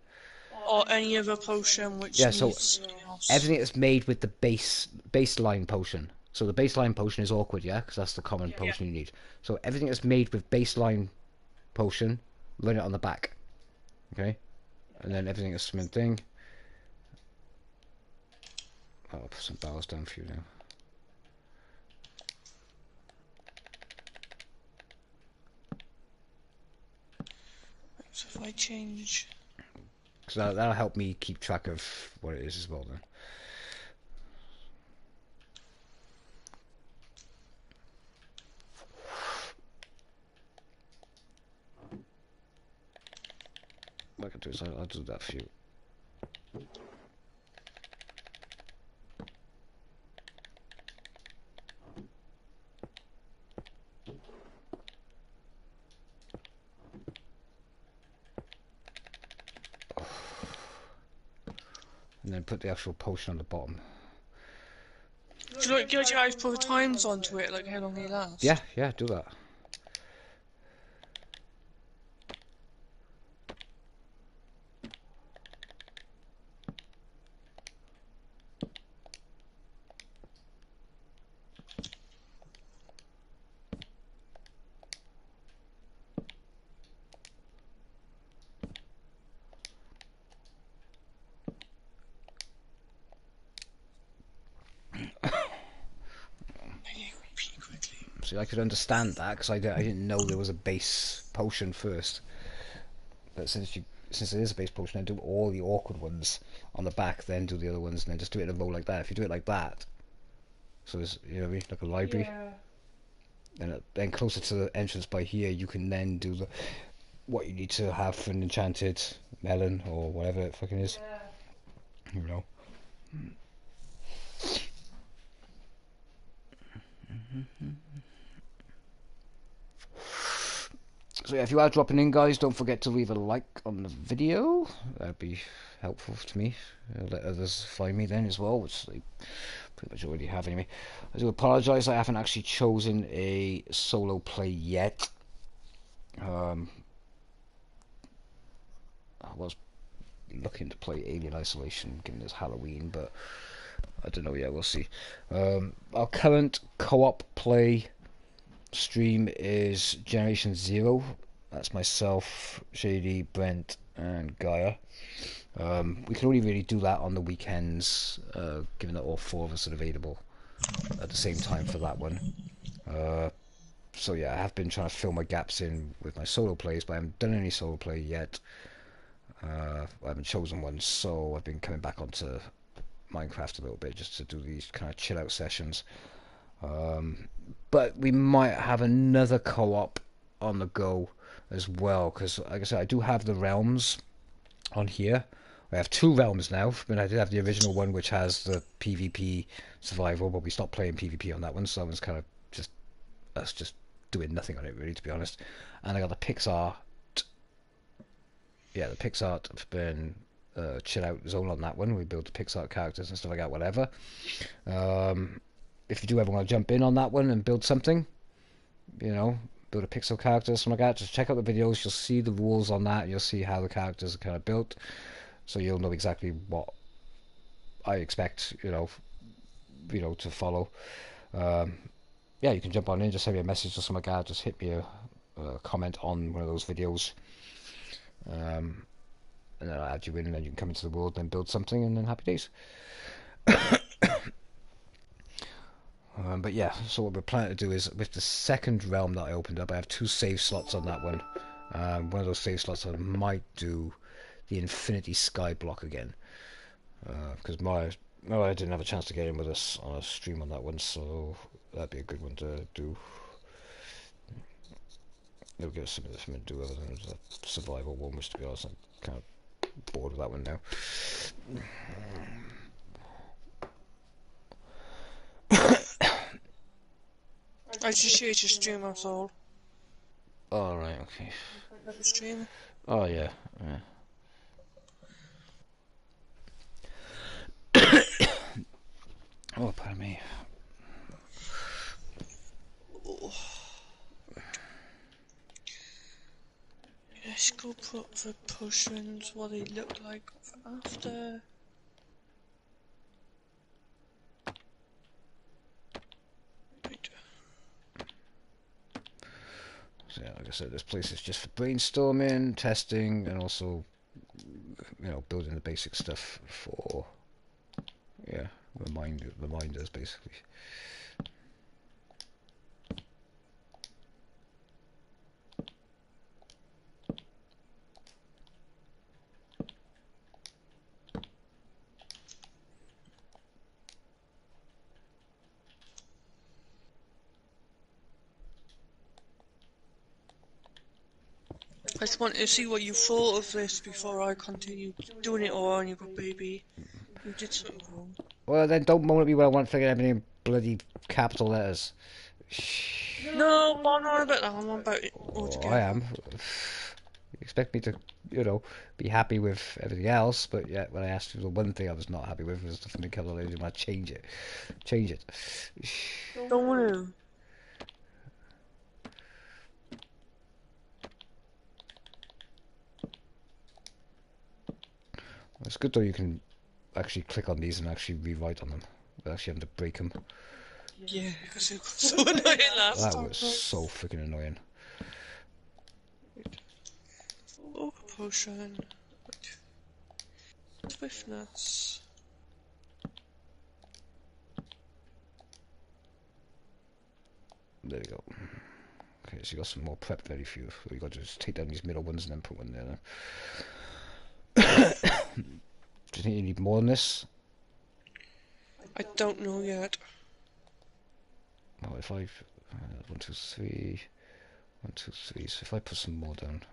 Or any other potion which Yeah, so needs something else. everything that's made with the baseline potion. So the baseline potion is awkward, yeah, because that's the common potion you need. So everything that's made with baseline potion, run it on the back, okay? And then everything that's swimming thing. I'll put some barrels down for you now. So if I change... So that'll help me keep track of what it is as well then. What I can do is I'll do that for you. And then put the actual potion on the bottom. Do you like guys put the times onto it, like how long they last? Yeah, do that. See, I could understand that because I didn't know there was a base potion first. But since it is a base potion, then do all the awkward ones on the back, then do the other ones, and then just do it in a row like that. If you do it like that, so there's, you know what I mean, like a library. Yeah. And then closer to the entrance by here, you can then do what you need to have for an enchanted melon or whatever it fucking is. Yeah. You know. So yeah, if you are dropping in, guys, don't forget to leave a like on the video. That'd be helpful to me. Let others find me then as well, which they pretty much already have anyway. I do apologise, I haven't actually chosen a solo play yet. I was looking to play Alien Isolation, given it's Halloween, but I don't know yet, we'll see. Our current co-op play stream is Generation Zero. That's myself, Shady, Brent, and Gaia. We can only really do that on the weekends, given that all four of us are available at the same time for that one. So yeah, I have been trying to fill my gaps in with my solo plays, but I haven't done any solo play yet. I haven't chosen one, so I've been coming back onto Minecraft a little bit just to do these kind of chill out sessions. But we might have another co-op on the go as well, because like I said, I do have the realms on here. I have two realms now. I mean, I did have the original one which has the PvP survival, but we stopped playing PvP on that one, so that one's kind of just us just doing nothing on it really, to be honest. And I got the Pixar. Yeah, the Pixar has been chill out zone on that one. We build the Pixar characters and stuff like that, whatever. If you do ever want to jump in on that one and build something, you know, build a pixel character or something like that, just check out the videos. You'll see the rules on that. You'll see how the characters are kind of built, so you'll know exactly what I expect, you know, to follow. Yeah, you can jump on in, just send me a message or something like that. Just hit me a comment on one of those videos, and then I'll add you in, and then you can come into the world and build something, and then happy days. But yeah, so what we're planning to do is, with the second realm that I opened up, I have 2 save slots on that one. One of those save slots I might do the Infinity Sky block again, because I didn't have a chance to get in with us on a stream on that one, so that'd be a good one to do. It'll give us something to do other than the survival one, which, to be honest, I'm kind of bored with that one now. I just here to stream us all. Oh, right, okay. Stream. Oh, yeah, yeah. Oh, pardon me. Oh. Let's go put the potions, what they look like after. Right. So yeah, like I said, this place is just for brainstorming, testing, and also, you know, building the basic stuff for, yeah, reminders basically. I just wanted to see what you thought of this before I continue doing it all on you, but baby, you did something wrong. Well, then don't moan at me when I want to figure everything in bloody capital letters. No, but I'm not about that, I'm about it Oh, altogether. I am. You expect me to, you know, be happy with everything else, but yeah, when I asked you, the one thing I was not happy with was the fucking capital letters. You want to change it. Change it. Don't want to. It's good though, you can actually click on these and actually rewrite on them without actually having to break them. Yeah, because it was so annoying last That time. was so freaking annoying. Oh, potion. Swiftness. There we go. Okay, so you got some more prep ready for you. You got to just take down these middle ones and then put one there. Do you think you need more than this? I don't know yet. Well, if I 1, 2, 3, 1, 2, 3. So if I put some more down.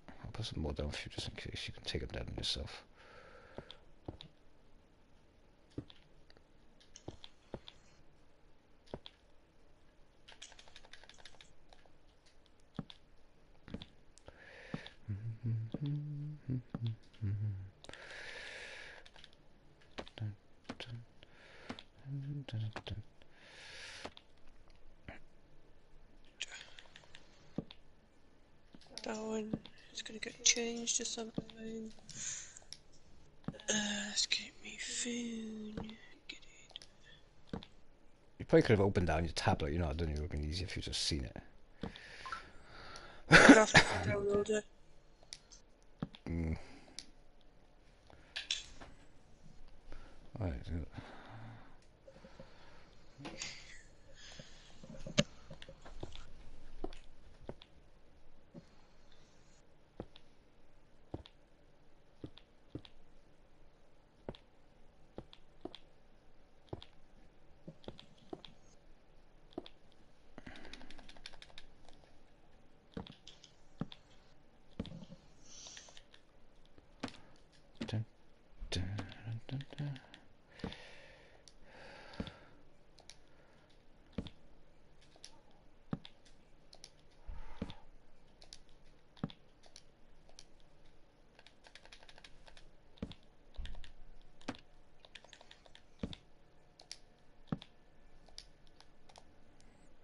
I'll put some more down for you just in case you can take them down yourself. That one is gonna get changed to something. Let's get me food. Get it. You probably could have opened down your tablet, you know, I don't think it would have been easier if you just seen it. I'd have to download it. Right. Dun, dun, dun, dun.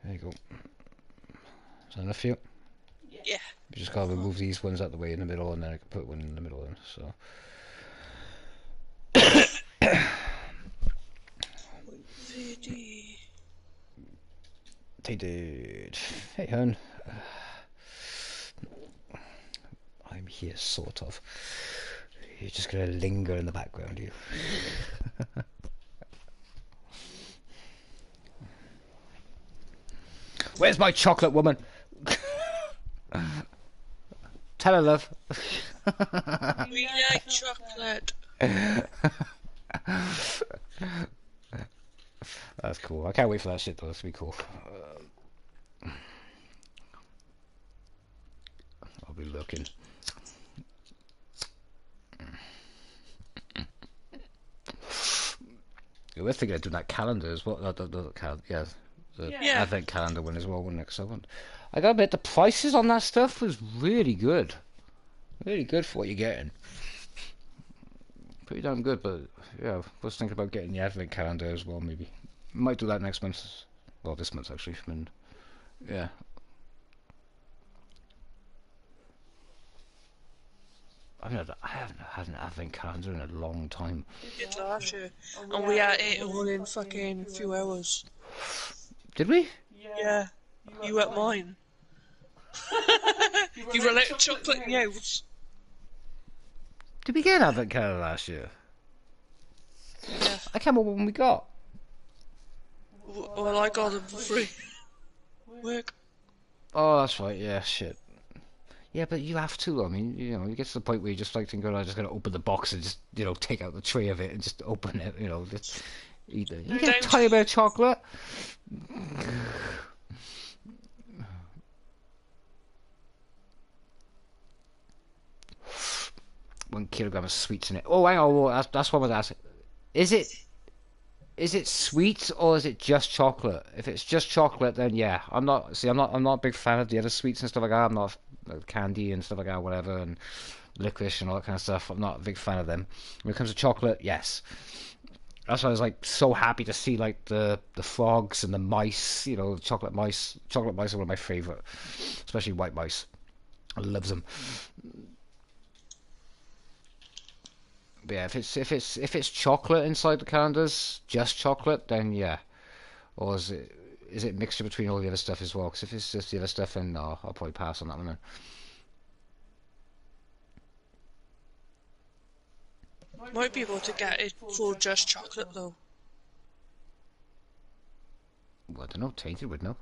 There you go. Is that enough for you? Yeah. You just gotta remove these ones out of the way in the middle, and then I can put one in the middle. So. Hey, dude. Hey, hon. I'm here, sort of. You're just gonna linger in the background, you. Where's my chocolate, woman? Tell her, love. We like chocolate. That's cool. I can't wait for that shit, though. That's gonna be cool. I'll be looking. We're thinking of doing that calendar as well. Yeah, the Yeah. advent calendar one as well. One next one. I gotta admit, the prices on that stuff was really good. Really good for what you're getting. Pretty damn good, but yeah, I was thinking about getting the advent calendar as well, maybe. Might do that next month. Well, this month actually. And yeah. I haven't had an advent calendar in a long time. We did last year, and we ate it all in fucking few hours. Did we? Yeah. You ate mine. You were like chocolate news. Did we get an advent calendar last year? Yeah. I can't remember when we got. Well, I got them for free. Work. Oh, that's right. Yeah, shit. Yeah, but you have to. I mean, you know, you get to the point where you just like think, "Oh, I'm just gonna open the box and just, you know, take out the tray of it and just open it." You know, just eat it. You get a tiny bit of chocolate. 1 kilogram of sweets in it. Oh, hang on. Oh, that's what I was asking. Is it sweet or is it just chocolate? If it's just chocolate, then yeah, I'm not. See, I'm not a big fan of the other sweets and stuff like that. I'm not candy and stuff like that, whatever, and licorice and all that kind of stuff. I'm not a big fan of them. When it comes to chocolate, yes. That's why I was like so happy to see like the frogs and the mice. You know, chocolate mice. Chocolate mice are one of my favorite, especially white mice. I love them. But yeah, if it's chocolate inside the calendars, just chocolate, then yeah. Or is it mixture between all the other stuff as well? Because if it's just the other stuff, then no, I'll probably pass on that one then. Might be able to get it for just chocolate though. Well, I don't know. Tainted would know.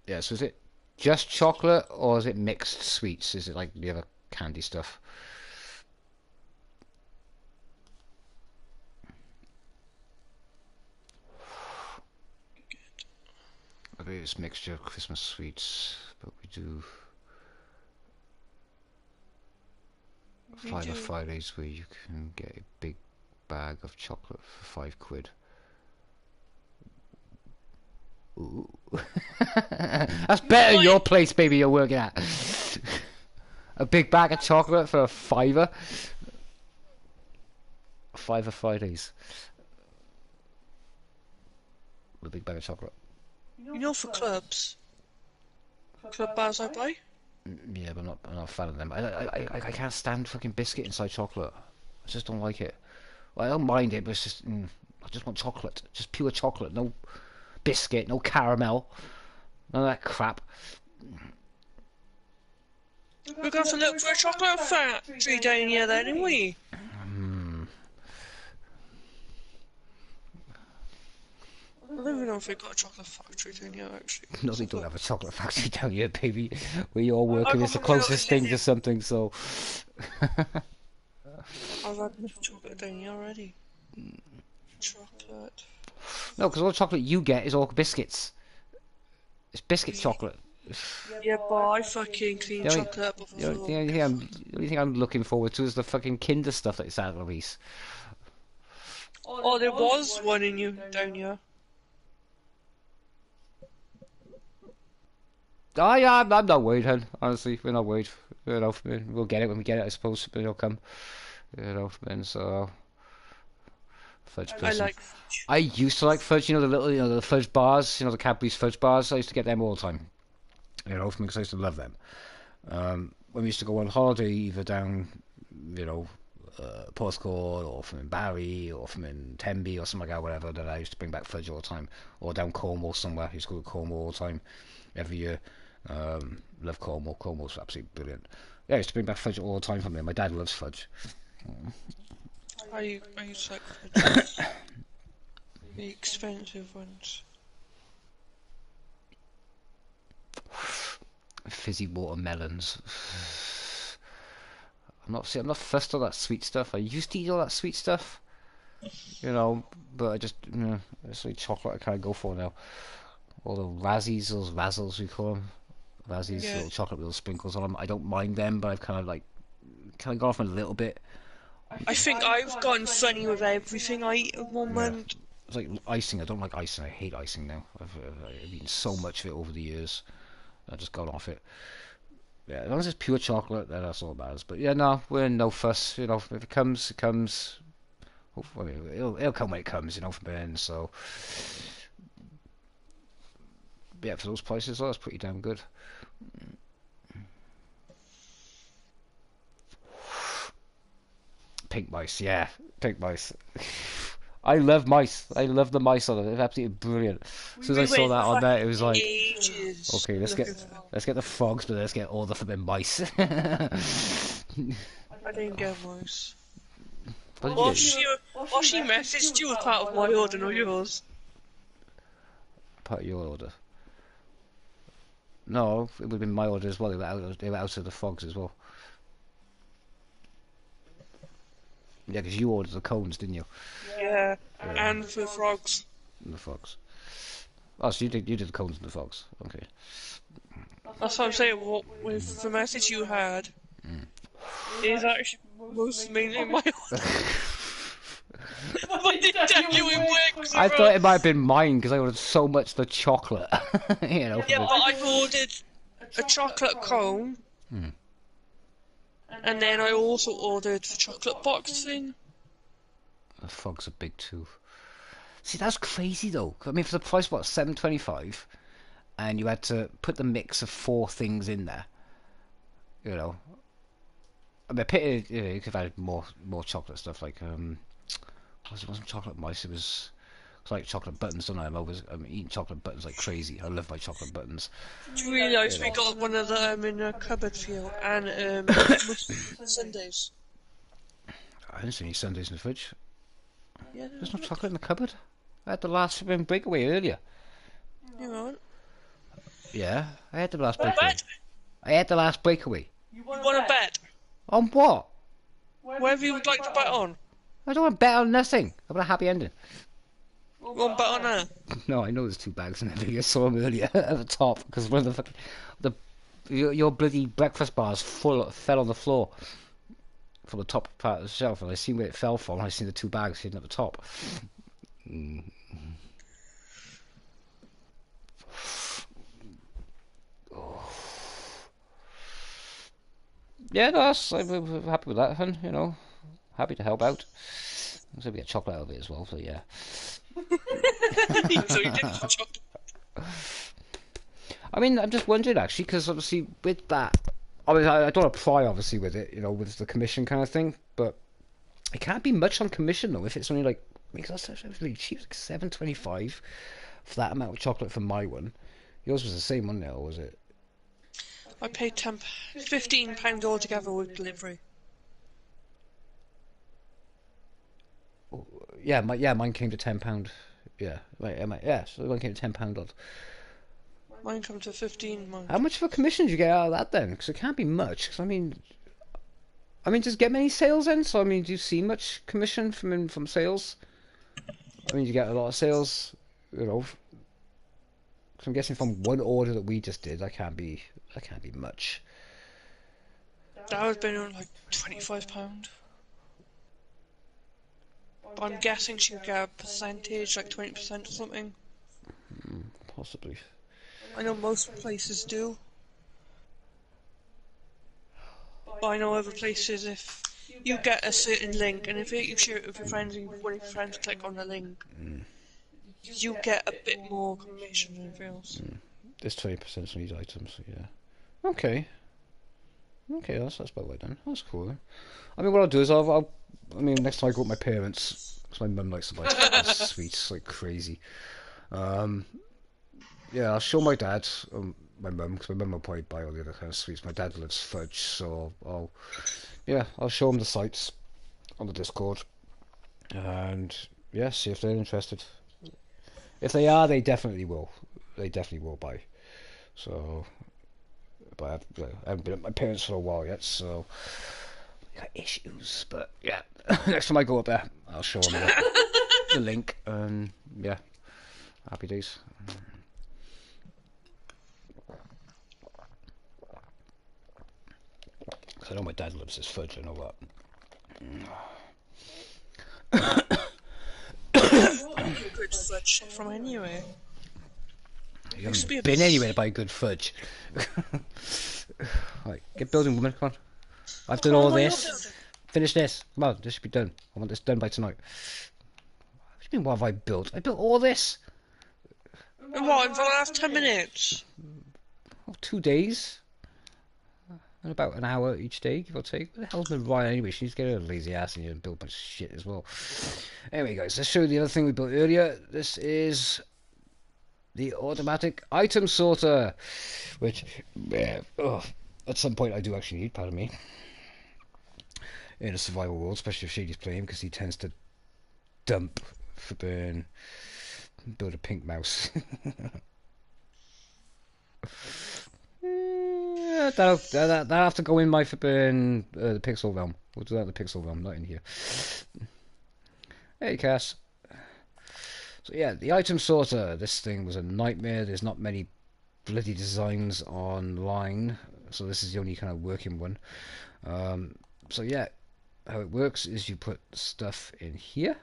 Yeah. So is it just chocolate, or is it mixed sweets? Is it like the other candy stuff? I think it's mixture of Christmas sweets, but we do We Fiver do. Fridays where you can get a big bag of chocolate for £5. Ooh. That's better than your place, baby, you're working at. A big bag of chocolate for a £5. Fiver Fridays. With a big bag of chocolate. You know, for club bars I buy. Yeah, but I'm not a fan of them. I can't stand fucking biscuit inside chocolate. I just don't like it. Well, I don't mind it, but it's just I just want chocolate, just pure chocolate. No biscuit, no caramel, none of that crap. We're going to look for a chocolate factory down here then, aren't we? I don't even know if we've got a chocolate factory down here actually. No, they don't have a chocolate factory down here, baby. Where you're working I is the got my closest thing to little something. So I've had enough chocolate down here already. Chocolate. no, because all the chocolate you get is all biscuits. It's biscuit chocolate. Yeah, but I fucking clean The only, chocolate up the only, before. the only thing I'm looking forward to is the fucking Kinder stuff that it's at release. Oh, there was one in you down here. Oh yeah, I'm not worried, hun. Honestly, we're not worried. You know, we'll get it when we get it, I suppose. But it'll come. You know, and so fudge I person. like fudge. I used to like fudge. You know the little, the fudge bars. You know the Cadbury's fudge bars. I used to get them all the time. You know, because I used to love them. When we used to go on holiday, either down, you know, Porthcawl or from in Barry or from in Tenby or something like that, whatever. Then I used to bring back fudge all the time, or down Cornwall somewhere. I used to go to Cornwall all the time, every year. Love Cornwall. Cornwall's absolutely brilliant. Yeah, I used to bring back fudge all the time from there. My dad loves fudge. I used to like fudge. The expensive ones. Fizzy watermelons. I'm not fussed on that sweet stuff. I used to eat all that sweet stuff, you know, but I just, it's like chocolate I can't go for now. All the Razzies, those Razzles we call them, Razzies, Yeah. little chocolate with little sprinkles on them. I don't mind them, but I've kind of gone off them a little bit. I think I've gone funny with everything I eat at the moment. It's like icing. I don't like icing. I hate icing now. I've eaten so much of it over the years. I've just gone off it. Yeah, as long as it's pure chocolate, then that's all that matters. But yeah, no, we're in no fuss. You know, if it comes, it comes. Hopefully, it'll come when it comes. You know, from then. So yeah, for those prices, that's pretty damn good. Pink mice, yeah, pink mice. I love mice. I love the mice on it. It's absolutely brilliant. As soon as I saw that on there, it was like, ages okay, let's get the frogs, but let's get all the flipping mice. I didn't get mice. What Or did you she messaged you as part of my order, not yours. part of your order? No, it would have been my order as well. They were out of the frogs as well. Yeah, because you ordered the cones, didn't you? Yeah, and for frogs. And the frogs. Oh, so you did the cones and the frogs. Okay. That's what I'm saying. What with the message you had is actually most mainly my order. I didn't tell you it works. I thought it might have been mine because I ordered so much the chocolate. You know. Yeah, but I've ordered a chocolate cone. And then I also ordered the chocolate box thing. The frogs are big too. See, that's crazy though. I mean, for the price, what, $7.25, and you had to put the mix of 4 things in there. You know. I mean, I pity, you could have added more chocolate stuff like it wasn't chocolate mice. It was 'Cause I like chocolate buttons, don't I? I'm eating chocolate buttons like crazy. I love my chocolate buttons. Do you realise You we know. got one of them in a cupboard for you, and Sundays. I didn't see any sundaes in the fridge. Yeah, There's no look. chocolate in the cupboard. I had the last breakaway earlier. Hang on. Yeah, I had the last Want a breakaway. bet? I had the last breakaway. You want to bet? On what? Whatever you would like to bet on. I don't want to bet on nothing. I want a happy ending. You want to bet on that? No, I know there's 2 bags in there. I saw them earlier at the top because one of the fucking your bloody breakfast bars fell on the floor from the top part of the shelf, and I seen where it fell from. And I seen the 2 bags hidden at the top. Yeah, no, I'm happy with that, hun. You know, happy to help out. I'm gonna get chocolate out of it as well. So yeah. So you get chocolate. I mean, I'm just wondering actually, because obviously with that, I mean, I don't want to pry obviously with it, you know, with the commission kind of thing, but it can't be much on commission though if it's only like, because that's really cheap, like $7.25 for that amount of chocolate for my one. Yours was the same one now, was it? I paid £15 altogether with delivery. Yeah, mine came to £10. Yeah, so mine came to £10 odd. Mine comes to 15. Mine. How much of a commission did you get out of that then? Because it can't be much. Because I mean, does it get many sales then? So I mean, do you see much commission from sales? I mean, you get a lot of sales, you know. Cause I'm guessing from one order that we just did, that can't be much. That would have been on like £25. But I'm guessing she would get a percentage, like 20% or something. Possibly. I know most places do. But I know other places, if you get a certain link, and if you share it with your friends, and one of your friends click on the link, you get a bit more commission than everything else. There's 20% on these items, so yeah. Okay. Okay, that's about right then. That's cool then. I mean, what I'll do is I mean, next time I go with my parents, because my mum likes to buy sweets like crazy. Yeah, I'll show my dad, my mum, because my mum will probably buy all the other kind of sweets. My dad loves fudge, so I'll show him the sites on the Discord, and yeah, see if they're interested. If they are, they definitely will. They definitely will buy. So, but I haven't been at my parents for a while yet, so I got issues. But yeah, next time I go up there, I'll show them the link, and yeah, happy days. I know my dad loves his fudge, I know that. Good fudge from anywhere. You haven't been anywhere to buy good fudge. Right, get building, woman, come on. I've done all this. Finish this. Come on, this should be done. I want this done by tonight. What do you mean, what have I built? I built all this. What, in the last 10 minutes? Oh, 2 days. And about an hour each day, give or take. What the hell's Mariah anyway? She needs to get her lazy ass in here and build a bunch of shit as well. Anyway, guys, let's show you the other thing we built earlier. This is the automatic item sorter, which, at some point I do actually need, pardon me, in a survival world, especially if Shady's playing, because he tends to dump for build a pink mouse. That'll have to go in my flipping the pixel realm. We'll do that in the pixel realm, not in here. Hey, Cass. So yeah, the item sorter. This thing was a nightmare. There's not many bloody designs online, so this is the only kind of working one. So yeah, how it works is you put stuff in here,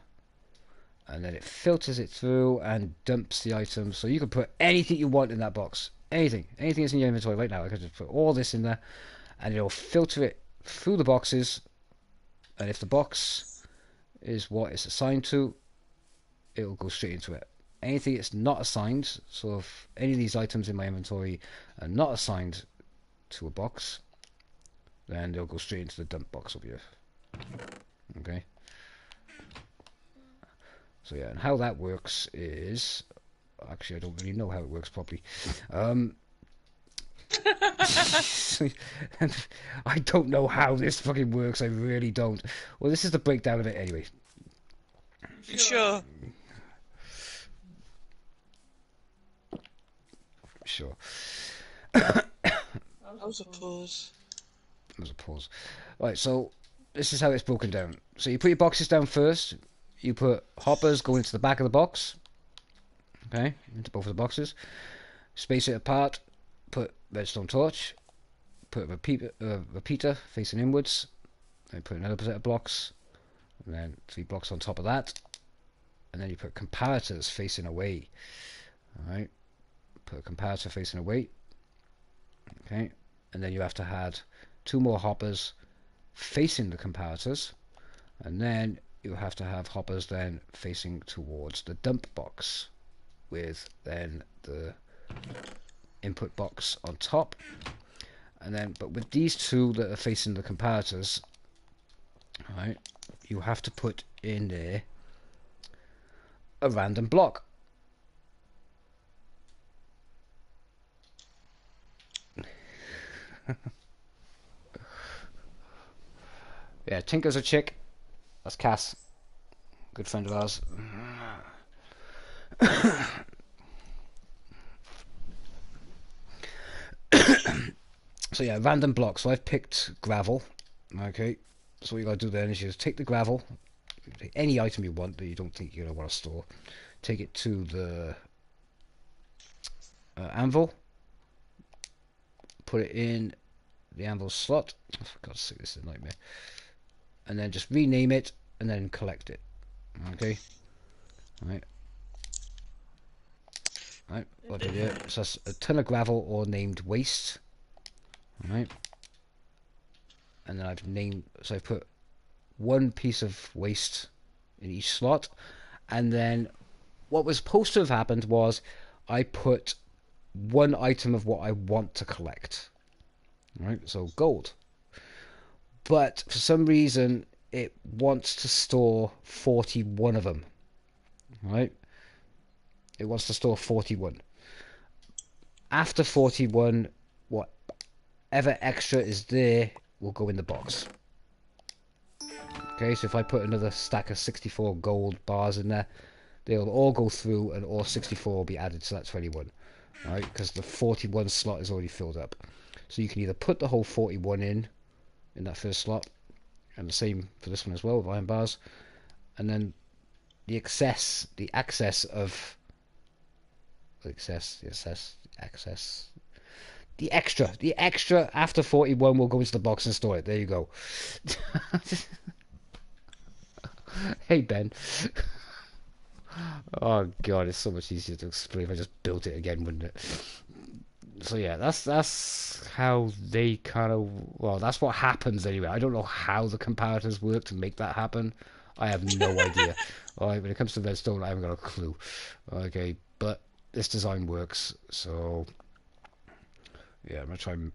and then it filters it through and dumps the items. So you can put anything you want in that box. Anything that's in your inventory right now. I could just put all this in there, and it'll filter it through the boxes. And if the box is what it's assigned to, it'll go straight into it. Anything it's not assigned, so if any of these items in my inventory are not assigned to a box, then they'll go straight into the dump box over here. Okay. So yeah, and how that works is, actually I don't really know how it works properly. I don't know how this fucking works. I really don't. Well, this is the breakdown of it anyway. You sure? Sure. That was a pause. There's a pause. Right, so this is how it's broken down. So you put your boxes down first. You put hoppers going into the back of the box. Okay, into both of the boxes. Space it apart. Put redstone torch. Put a repeater facing inwards. Then put another set of blocks. And then 3 blocks on top of that. And then you put comparators facing away. Alright. Put a comparator facing away. Okay. And then you have to add 2 more hoppers facing the comparators. And then you have to have hoppers then facing towards the dump box, with then the input box on top. And then, but with these 2 that are facing the comparators, right, you have to put in there a random block. Yeah, Tinker's a chick. That's Cass. Good friend of ours. So yeah, random block. So I've picked gravel. Okay. So what you gotta do then is you just take the gravel, any item you want that you don't think you're gonna want to store, take it to the anvil, put it in the anvil slot. Oh, for God's sake, this is a nightmare. And then just rename it and then collect it. Okay. Right. Right. What did you? So that's a ton of gravel or named waste. Right. And then I've named. So I put 1 piece of waste in each slot, and then what was supposed to have happened was I put 1 item of what I want to collect. Right. So gold. But for some reason it wants to store 41 of them. Right. It wants to store 41. After 41, whatever extra is there will go in the box. Okay, so if I put another stack of 64 gold bars in there, they'll all go through and all 64 will be added to that 21. Right, because the 41 slot is already filled up. So you can either put the whole 41 in that first slot, and the same for this one as well with iron bars, and then the access the extra after 41 will go into the box and store it. There you go. Hey Ben. Oh god, it's so much easier to explain if I just built it again, wouldn't it? So yeah, that's how they kind of, well, that's what happens anyway. I don't know how the comparators work to make that happen. I have no idea. Alright, when it comes to redstone, I haven't got a clue. Okay, but this design works, so yeah, I'm gonna try and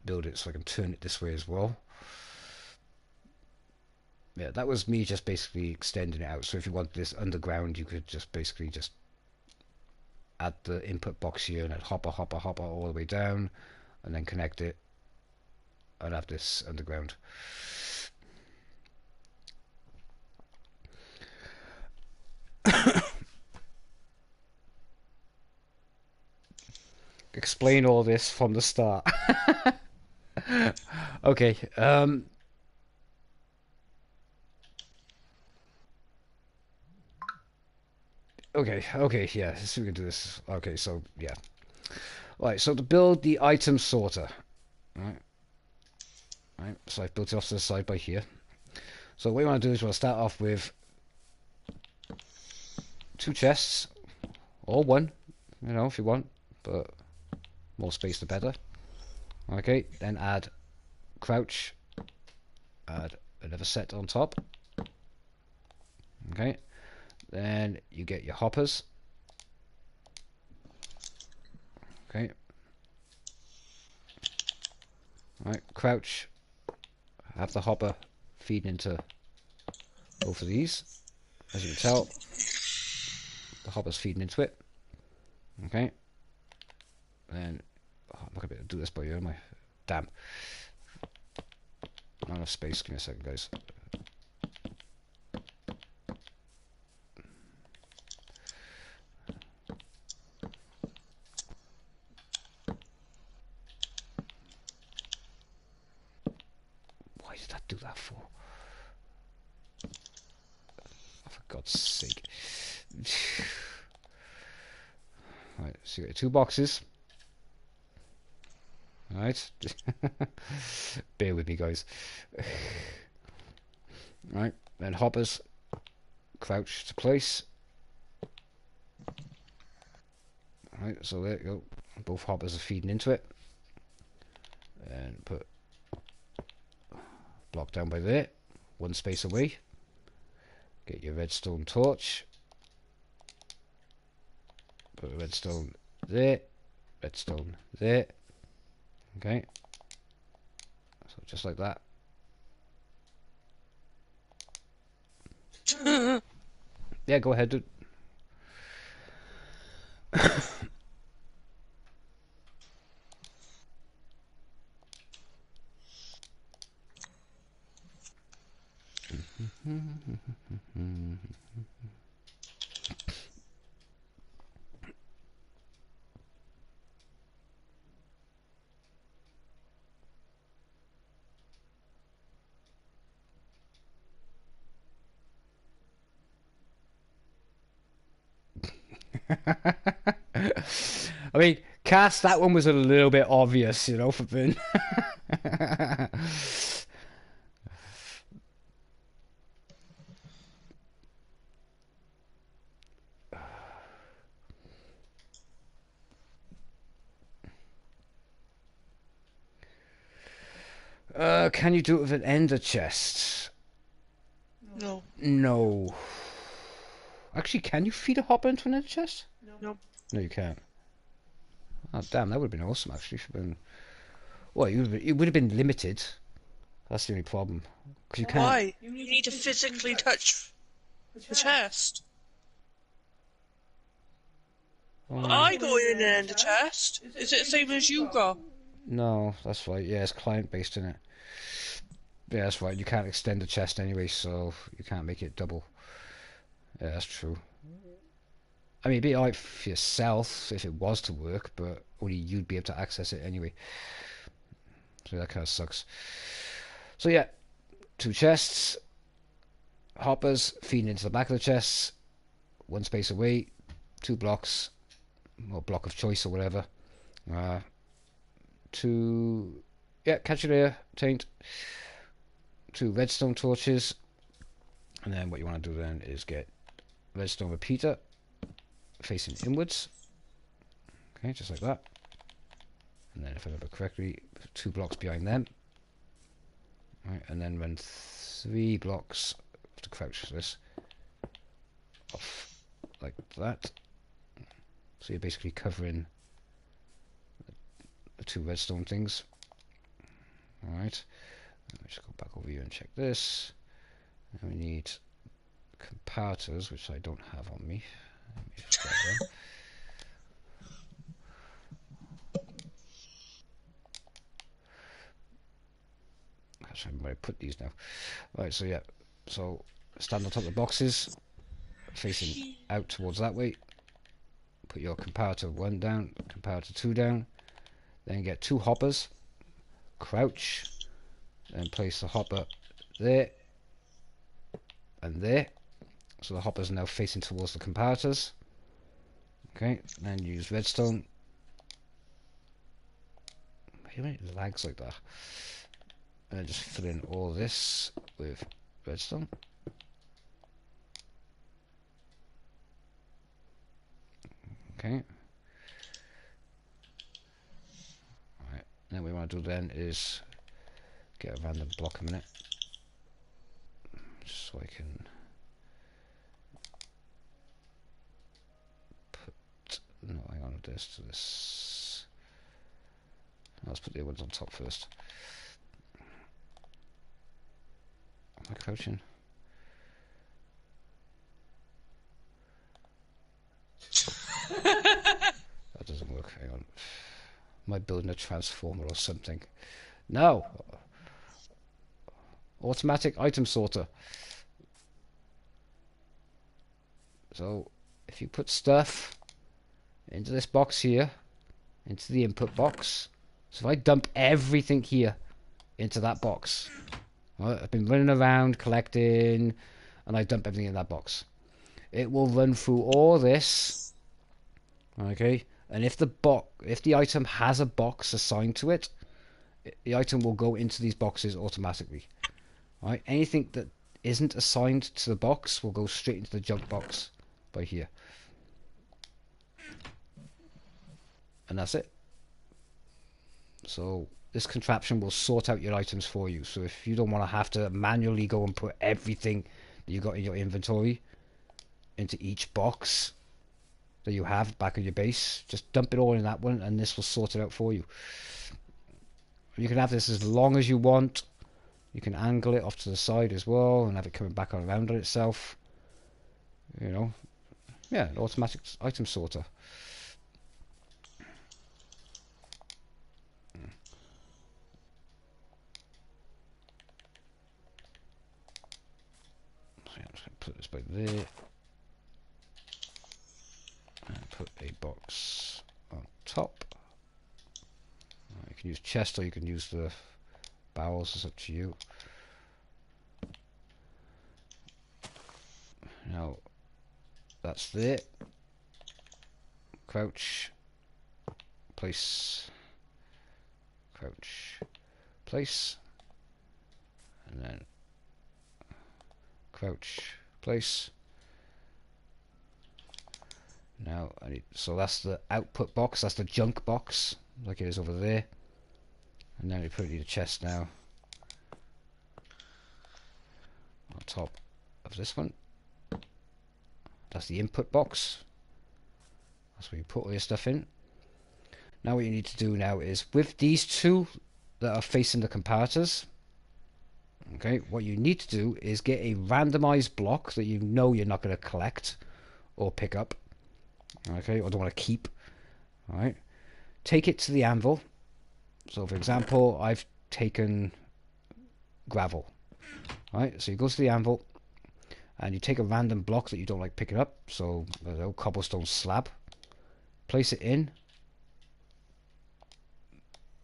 build it so I can turn it this way as well. Yeah, that was me just basically extending it out. So if you want this underground, you could just basically just add the input box here and add hopper all the way down, and then connect it and have this underground. Explain all this from the start. Okay, okay, yeah, so we can do this. Okay, so yeah. Right, so to build the item sorter. Right, so I've built it off to the side by here. So what you want to do is we'll start off with 2 chests, or 1, you know, if you want, but more space the better. Okay, then add crouch, add another set on top. Okay, then you get your hoppers. Okay, right, crouch, have the hopper feed into both of these. as you can tell, the hopper's feeding into it. Okay. And I'm not gonna be able to do this by you, am I? Damn. Not enough space. Give me a second, guys. Why did that do that for? Oh, for God's sake. Right, so you got 2 boxes. Alright. Bear with me, guys. Right, then hoppers crouch to place. Right, so there you go. Both hoppers are feeding into it. And put block down by there. 1 space away. Get your redstone torch. Put a redstone there. Redstone there. Okay. So just like that. Yeah, go ahead, dude. I mean, Cass, that one was a little bit obvious, you know, for Ben. Can you do it with an ender chest? No. No. Actually, can you feed a hopper into an ender chest? No. No, you can't. Oh, damn, that would have been awesome, actually. Well, it would have been limited. That's the only problem. Because you can't. Why? You need to physically touch the chest. I got in there in the chest. Is it the same as you got? No, that's right. Yeah, it's client-based, isn't it? Yeah, that's right. You can't extend the chest anyway, so you can't make it double. Yeah, that's true. I mean, it'd be alright for yourself if it was to work, but only you'd be able to access it anyway. So that kind of sucks. So yeah, 2 chests, hoppers feeding into the back of the chests, 1 space away, 2 blocks, or block of choice or whatever. 2, yeah, catch you there, taint. 2 redstone torches, and then what you want to do then is get redstone repeater facing inwards. Okay, just like that. And then if I remember correctly, 2 blocks behind them. Right, and then run 3 blocks to crouch this off like that. So you're basically covering the 2 redstone things. Alright, let me just go back over here and check this. And we need comparators, which I don't have on me. Let me just grab them. I can't remember where I put these now. Right, so yeah, so stand on top of the boxes, facing out towards that way. Put your comparator 1 down, comparator 2 down. Then get 2 hoppers, crouch, then place the hopper there and there. So the hoppers are now facing towards the comparators. Okay, then use redstone. Why it lags like that? And just fill in all this with redstone. Okay. Alright, then what we want to do then is get a random block a minute. Just so I can put, no, hang on, this to this. Let's put the other ones on top first. Am I crouching? Hang on. Am I building a transformer or something? No. Automatic item sorter. So if you put stuff into this box here, into the input box. So if I dump everything here into that box, right, I've been running around collecting, and I dump everything in that box. It will run through all this, okay. And if the item has a box assigned to it, the item will go into these boxes automatically. Right? Anything that isn't assigned to the box will go straight into the junk box by here. And that's it. So this contraption will sort out your items for you. So if you don't want to have to manually go and put everything that you got in your inventory into each box that you have back of your base, just dump it all in that one, and this will sort it out for you. You can have this as long as you want. You can angle it off to the side as well and have it coming back around on itself. You know, yeah, an automatic item sorter. So yeah, I'm just going to put this back there and put a box on top. You can use chest or you can use the barrels, it's up to you. Now that's there. Crouch, place, crouch, place, and then crouch, place. Now I need, so that's the output box, that's the junk box, like it is over there. And then we put it in the chest now, on top of this one. That's the input box. That's where you put all your stuff in. Now what you need to do now is, with these two that are facing the comparators, okay, what you need to do is get a randomized block that you know you're not going to collect or pick up, okay, or don't want to keep. Alright, take it to the anvil. So for example, I've taken gravel. Alright, so you go to the anvil and you take a random block that you don't like picking up, so I don't know, cobblestone slab, place it in,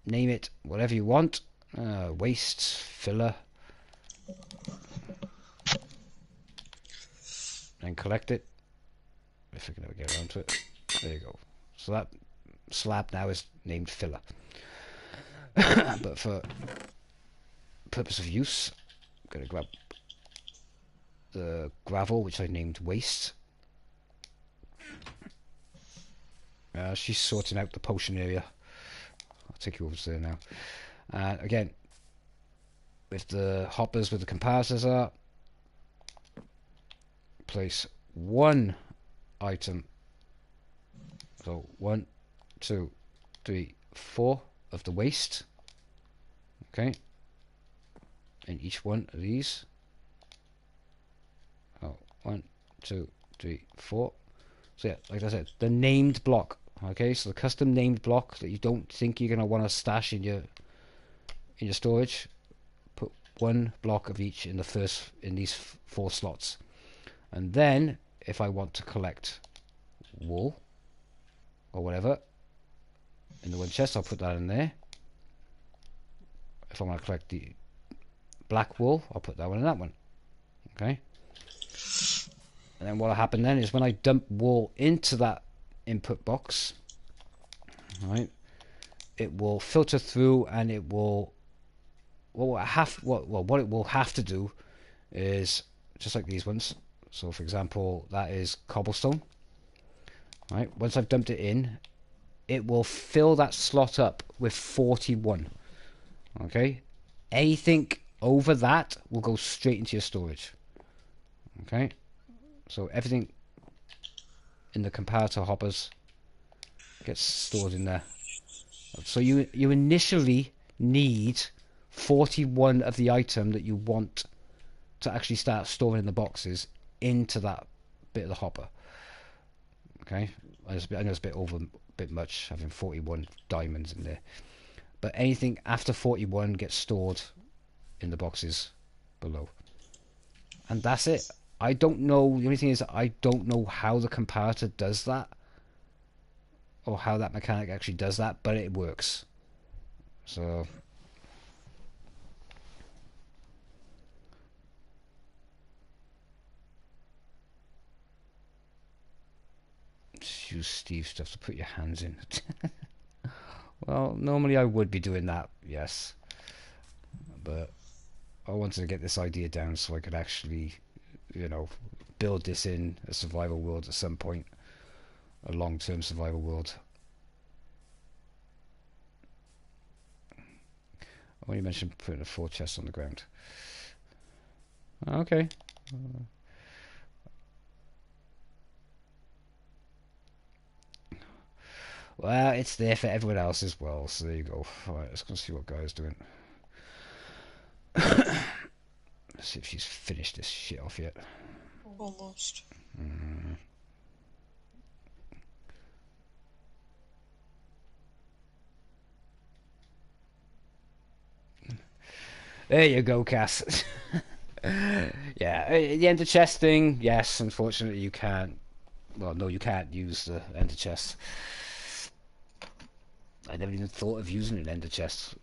name it whatever you want, waste, filler, and collect it, if I can ever get around to it. There you go. So that slab now is named filler. But for purpose of use, I'm going to grab the gravel, which I named waste. She's sorting out the potion area. I'll take you over to there now. And again, with the hoppers, with the comparators are, place one item. So 1, 2, 3, 4 of the waste. Okay. In each one of these. Oh, 1, 2, 3, 4. So yeah, like I said, the named block. Okay, so the custom named block that you don't think you're gonna want to stash in your storage. Put one block of each in these 4 slots, and then if I want to collect wool or whatever in the one chest, I'll put that in there. If I want to collect the black wool, I'll put that one in that one. Okay. And then what will happen then is when I dump wool into that input box, right, it will filter through, and it will what it will have to do is just like these ones. So for example, that is cobblestone. Right, once I've dumped it in, it will fill that slot up with 41. Okay, anything over that will go straight into your storage. Okay, so everything in the comparator hoppers gets stored in there. So you initially need 41 of the item that you want to actually start storing in the boxes into that bit of the hopper. Okay, I know it's a bit bit much having 41 diamonds in there. But anything after 41 gets stored in the boxes below. And that's it. I don't know. The only thing is, I don't know how the comparator does that, or how that mechanic actually does that, but it works. So just use Steve's stuff to put your hands in. Well, normally I would be doing that, yes, but I wanted to get this idea down so I could actually, build this in a survival world at some point, a long-term survival world. When you mentioned putting a 4 chest on the ground. Okay. Well, it's there for everyone else as well, so there you go. Alright, let's go see what Guy's doing. Let's see if she's finished this shit off yet. Almost. There you go, Cass. Yeah, the ender chest thing, yes, unfortunately you can't. Well, no, you can't use the ender chest. I never even thought of using an ender chest,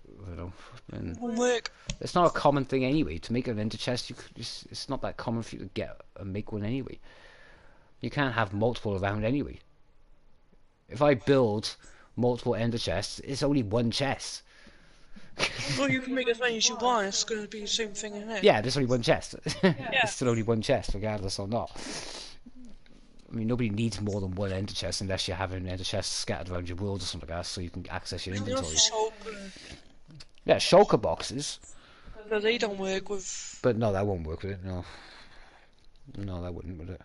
and Won't work. it's not a common thing anyway. To make an ender chest, it's not that common for you to get and make one anyway. You can't have multiple around anyway. If I build multiple ender chests, it's only one chest. Well, you can make as many as you want, it's going to be the same thing in it. Yeah, there's only one chest. Yeah. It's still only one chest, regardless or not. I mean, nobody needs more than one ender chest unless you're having ender chests scattered around your world or something like that, so you can access your inventory. Yeah, shulker boxes. No, they don't work with... But no, that won't work with it, no. No, that wouldn't, would it?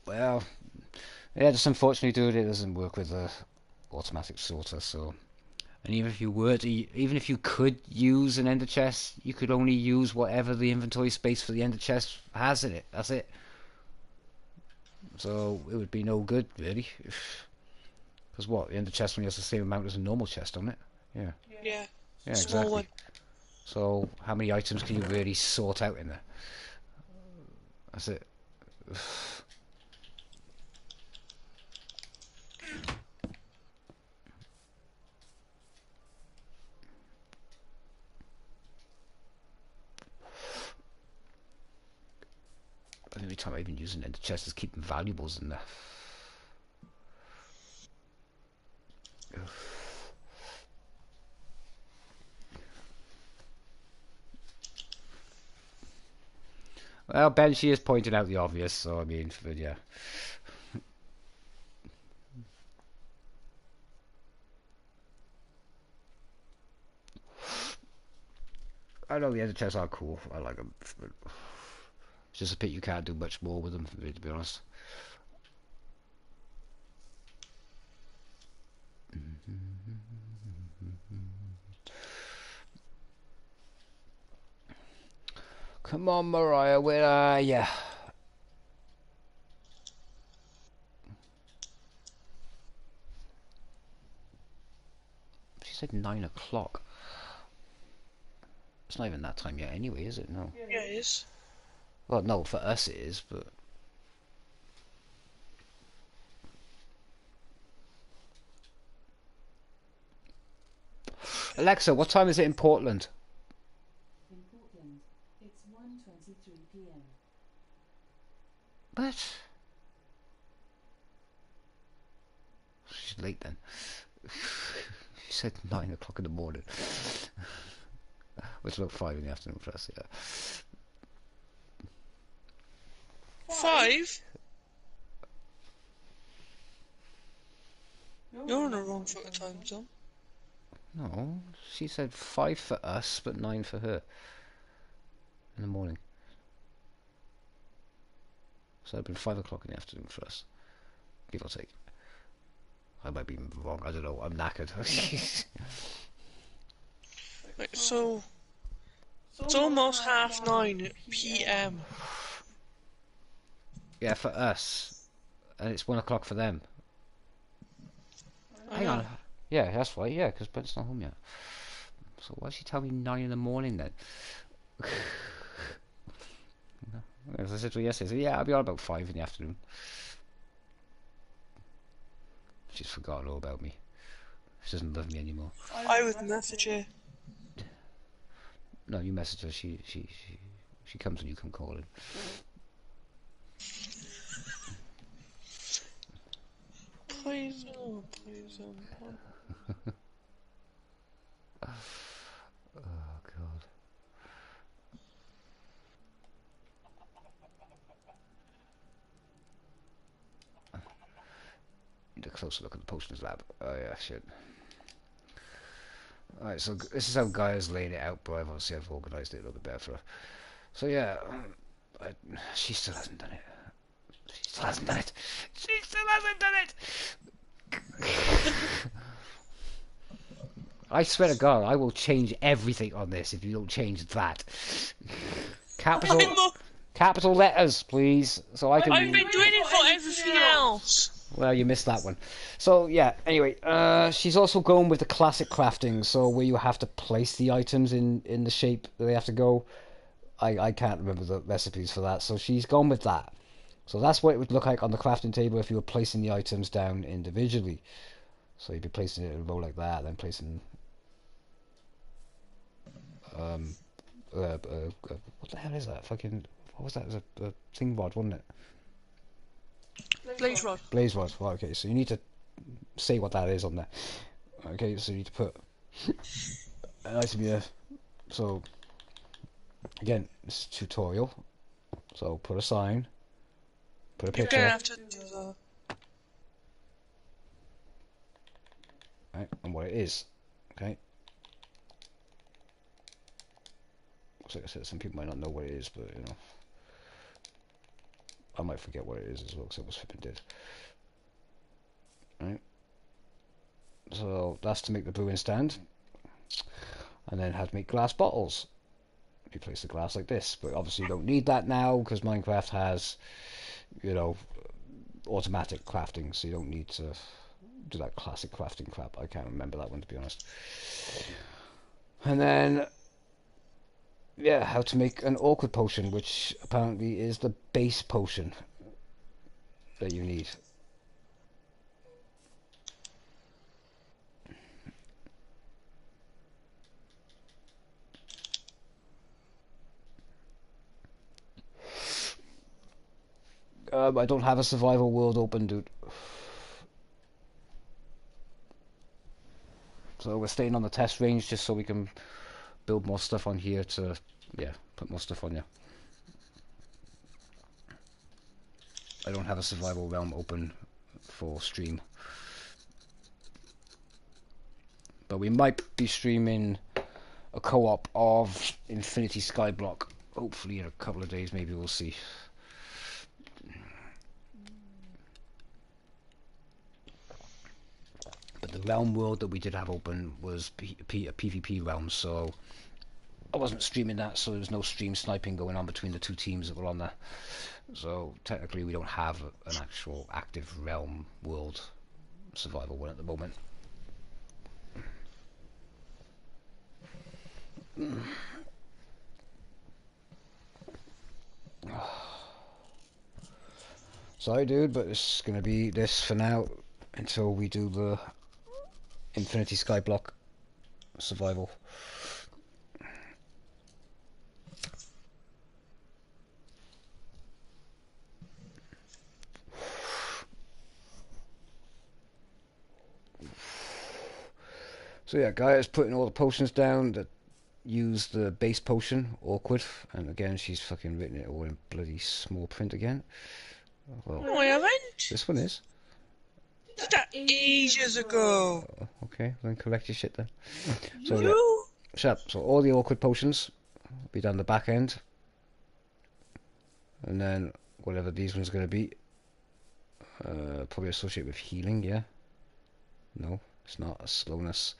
Well, yeah, just unfortunately, dude, it doesn't work with the automatic sorter. So, and even if you were to, even if you could use an ender chest, you could only use whatever the inventory space for the ender chest has in it. That's it. So it would be no good, really. Because what, the ender chest only has the same amount as a normal chest on it. Yeah. Yeah. Yeah, Small exactly. one. So how many items can you really sort out in there? That's it. The only time I even use an ender chest is keeping valuables in there. Well, Ben, she is pointing out the obvious, so I mean, but yeah. I know the ender chests are cool. I like them. But it's just a pity you can't do much more with them, to be honest. Come on, Mariah, where are ya? She said 9 o'clock. It's not even that time yet anyway, is it? No. Yeah, it is. Well, no, for us it is, but... Alexa, what time is it in Portland? In Portland, it's 1:23 p.m. What? She's late then. She said 9 o'clock in the morning. It's about 5 in the afternoon for us, yeah. 5? You're on the wrong foot of time zone. No, she said 5 for us, but 9 for her. In the morning. So it'd been 5 o'clock in the afternoon for us, give or take. I might be wrong. I don't know. I'm knackered. Right, so it's almost 9:30 p.m. Yeah, for us, and it's 1 o'clock for them. I Hang know. on. Yeah, that's right. Yeah, because Brent's not home yet. So why did she tell me 9 in the morning then? As I said to her yesterday, I said, yeah, I'll be on about 5 in the afternoon. She's forgotten all about me. She doesn't love me anymore. I would message her. No, you message her. She comes when you come calling. Poison. Oh God. Need a closer look at the potions lab. Oh yeah, shit. Alright, so this is how Gaia's laying it out, but I've organised it a little bit better for her. So yeah, she still hasn't done it. She still hasn't done it. She still hasn't done it. I swear to God, I will change everything on this if you don't change that. Capital letters, please, so I can. I've been doing it for everything else. Well, you missed that one. So yeah. Anyway, she's also going with the classic crafting, so where you have to place the items in the shape that they have to go. I can't remember the recipes for that, so she's gone with that. So that's what it would look like on the crafting table if you were placing the items down individually. So you'd be placing it in a row like that, then placing what the hell is that? Fucking, what was that? It was a thing rod, wasn't it? Blaze rod. Blaze rod. Well, okay, so you need to say what that is on there. Okay, so you need to put an item here. So again, this is a tutorial. So put a sign, put a You're picture. gonna have to do the. Right, and what it is. Okay. So like I said, some people might not know what it is, but you know, I might forget what it is as well, because I was flipping did. Right. So that's to make the brewing stand, and then how to make glass bottles. You place the glass like this, but obviously you don't need that now because Minecraft has, you know, automatic crafting, so you don't need to do that classic crafting crap. I can't remember that one, to be honest. And then, yeah, how to make an awkward potion, which apparently is the base potion that you need. I don't have a survival world open, dude. So we're staying on the test range just so we can build more stuff on here to, yeah, put more stuff on you. I don't have a survival realm open for stream. But we might be streaming a co-op of Infinity Skyblock. Hopefully in a couple of days, maybe we'll see. But the realm world that we did have open was a PvP realm, so I wasn't streaming that, so there was no stream sniping going on between the two teams that were on there. So technically we don't have an actual active realm world survival one at the moment. Sorry dude, but it's going to be this for now until we do the Infinity Skyblock survival. So yeah, Gaia is putting all the potions down that use the base potion, awkward, and again she's fucking written it all in bloody small print again. Well, No, I haven't. this one is. Did that ages ago. Okay, then collect your shit then. So yeah, You. shut up. So all the awkward potions will be down the back end, and then whatever these ones are going to be. Probably associated with healing, yeah? No, it's not. A slowness.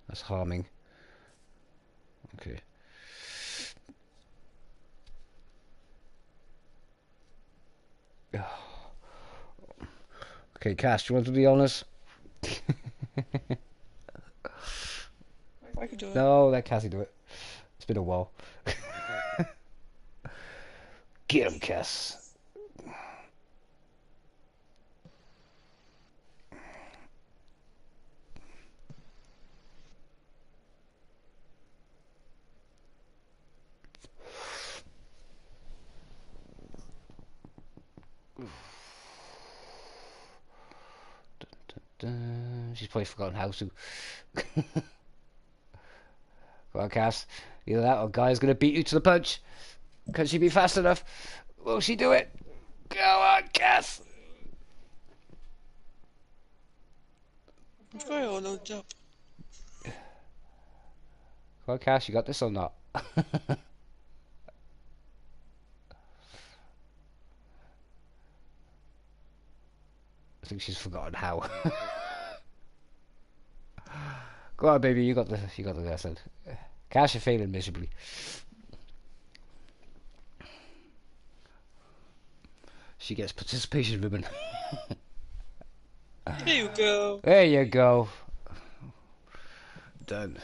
That's harming. Okay. Okay, Cass, do you want to be honest? I could do it. No, let Cassie do it. It's been a while. Get him, Cass. She's probably forgotten how to. Go on, Cass. Either that or Guy's gonna beat you to the punch. Can she be fast enough? Will she do it? Go on, Cass. I've got it all loaded up. Go on, Cass. You got this or not? I think she's forgotten how. Go on, baby. You got the lesson. Cass, you're failing miserably. She gets participation ribbon. There you go. There you go. Done.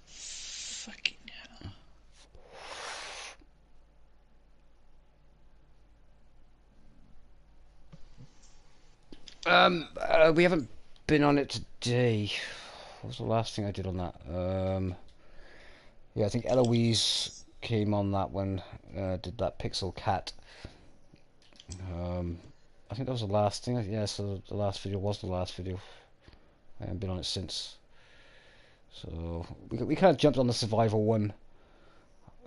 Fucking hell. We haven't been on it today. What was the last thing I did on that? Yeah, I think Eloise came on that one, did that Pixel Cat. I think that was the last thing. Yeah, so the last video was the last video. I haven't been on it since. So we kind of jumped on the survival one.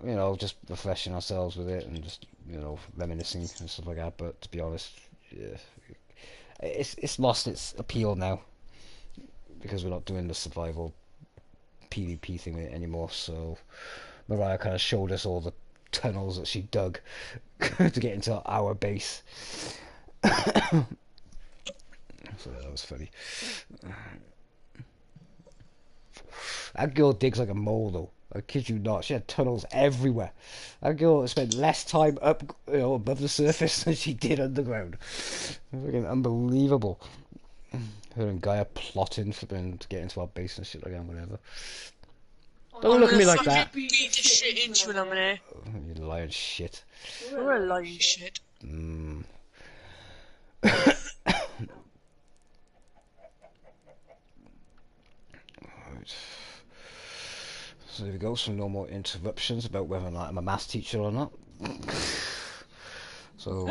You know, just refreshing ourselves with it and just, you know, reminiscing and stuff like that. But to be honest, yeah, it's lost its appeal now because we're not doing the survival PvP thing with it anymore. So Mariah kind of showed us all the tunnels that she dug to get into our base. So that was funny. That girl digs like a mole, though. I kid you not. She had tunnels everywhere. That girl spent less time up, you know, above the surface than she did underground. It was fucking unbelievable. Her and Gaia plotting for them to get into our base and shit like that, whatever. Don't look at me like that. Beat the shit into an M&A. You lying shit. We're a lying shit. Right. So there we go, so no more interruptions about whether or not I'm a maths teacher or not. So,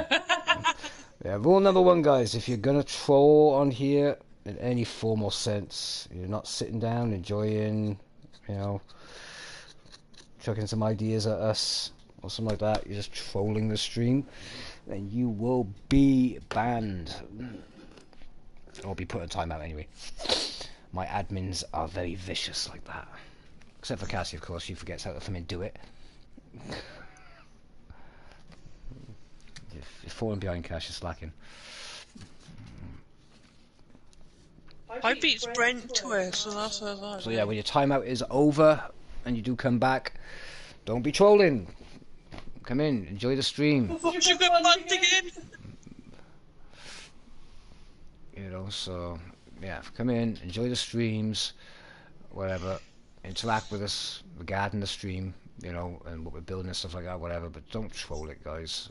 yeah, rule number one, guys, if you're gonna troll on here in any formal sense, you're not sitting down, enjoying, you know, chucking some ideas at us, or something like that, you're just trolling the stream, then you will be banned. Or be put in timeout anyway. My admins are very vicious like that. Except for Cassie, of course, she forgets how to come and do it. You're falling behind, Cash, you're slacking. I beat Brent to it, so that's what I So yeah, when your timeout is over and you do come back, don't be trolling. Come in, enjoy the stream. What you got banned again? You know, so yeah, come in, enjoy the streams, whatever. Interact with us regarding the stream, you know, and what we're building and stuff like that, whatever. But don't troll it, guys.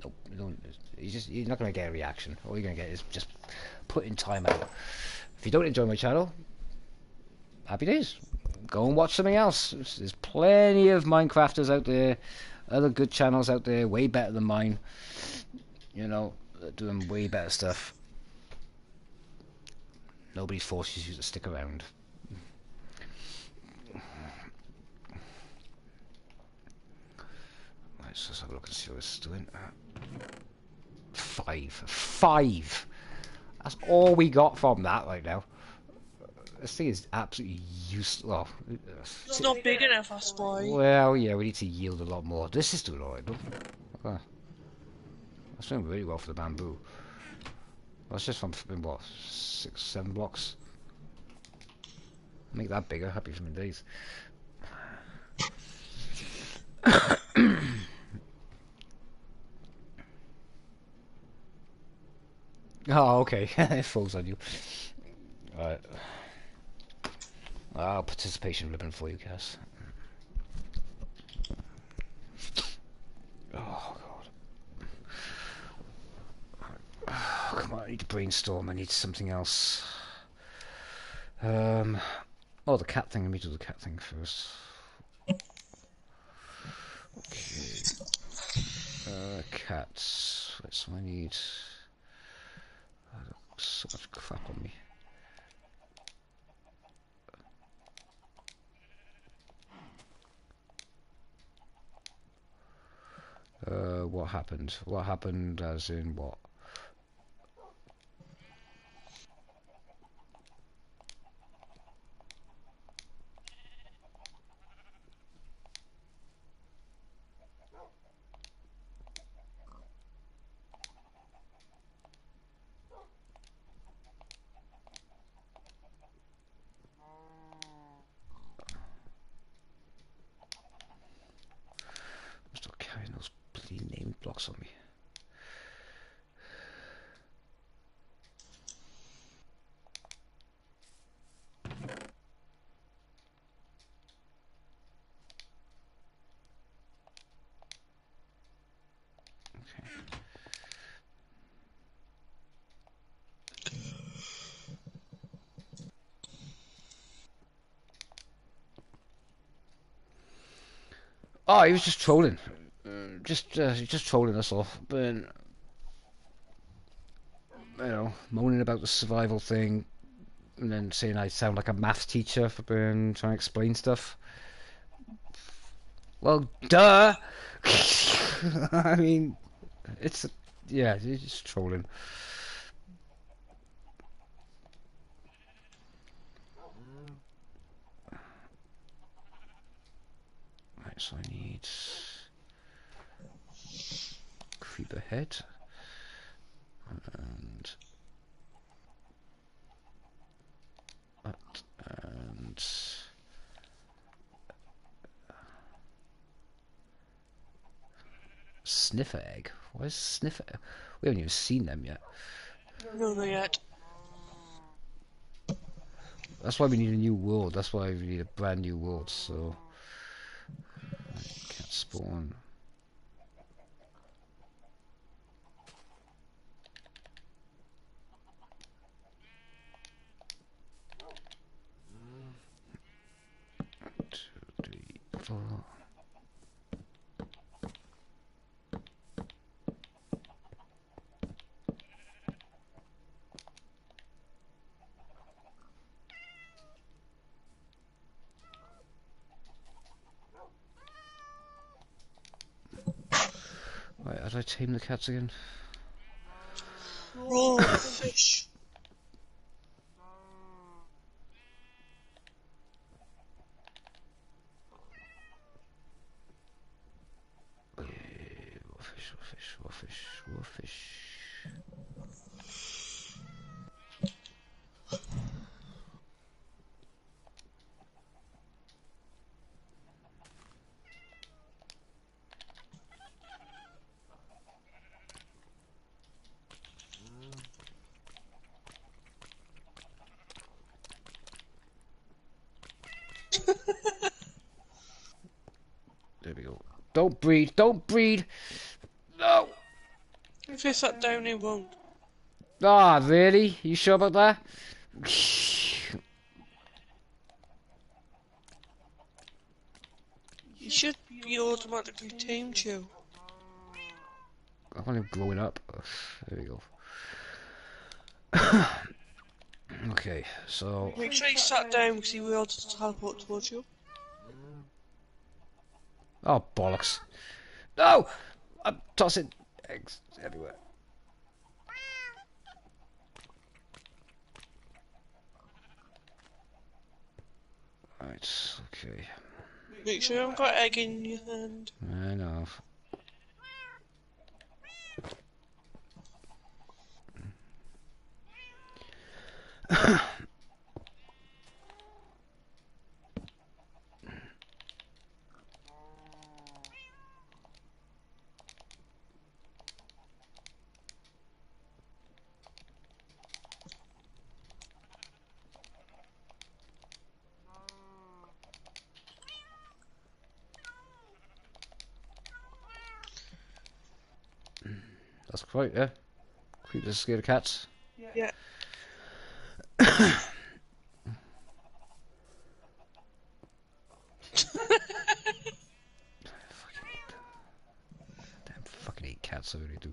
Nope, don't. You're not gonna get a reaction. All you're gonna get is just putting time out. If you don't enjoy my channel, happy days. Go and watch something else. There's plenty of Minecrafters out there, other good channels out there, way better than mine. You know, doing way better stuff. Nobody forces you to stick around. Let's just have a look and see what it's doing. 5. That's all we got from that right now. This thing is absolutely useless. Well, It's not big enough, that's why. well, yeah, we need to yield a lot more. This is doing alright, though. Okay. That's doing really well for the bamboo. That's just from what, 6, 7 blocks. Make that bigger. Happy for me days. Oh, okay. It falls on you. Alright. Participation ribbon for you, Cass. Oh, God. Oh, come on, I need to brainstorm. I need something else. Oh, the cat thing. Let me do the cat thing first. Okay. Cats. Right, so I need... so much crap on me. What happened? What happened as in what? I'm still carrying those bloody name blocks on me. Oh, he was just trolling. He's just trolling us off. But, moaning about the survival thing, and then saying I sound like a maths teacher for being trying to explain stuff. Well, duh. I mean, yeah, he's just trolling. Right, so I need creeper head and that and sniffer egg. Why is sniffer? We haven't even seen them yet. No, not yet. That's why we need a new world. That's why we need a brand new world. So can't spawn. Two, three, four. Right, how do I tame the cats again? Raw fish. Raw fish, raw fish, raw fish, raw fish. There we go. Don't breed, don't breed. No. If you sat down, it won't. Ah, really? You sure about that? You should be automatically tamed, you. I'm only growing up. There we go. Okay, so Make sure you sat down because he will teleport towards you. oh bollocks! No, I'm tossing eggs everywhere. Right, okay. Make sure you haven't got egg in your hand. I know. That's quite, yeah. Creepers are scared of cats. Yeah. Damn fucking hate cats, I really do.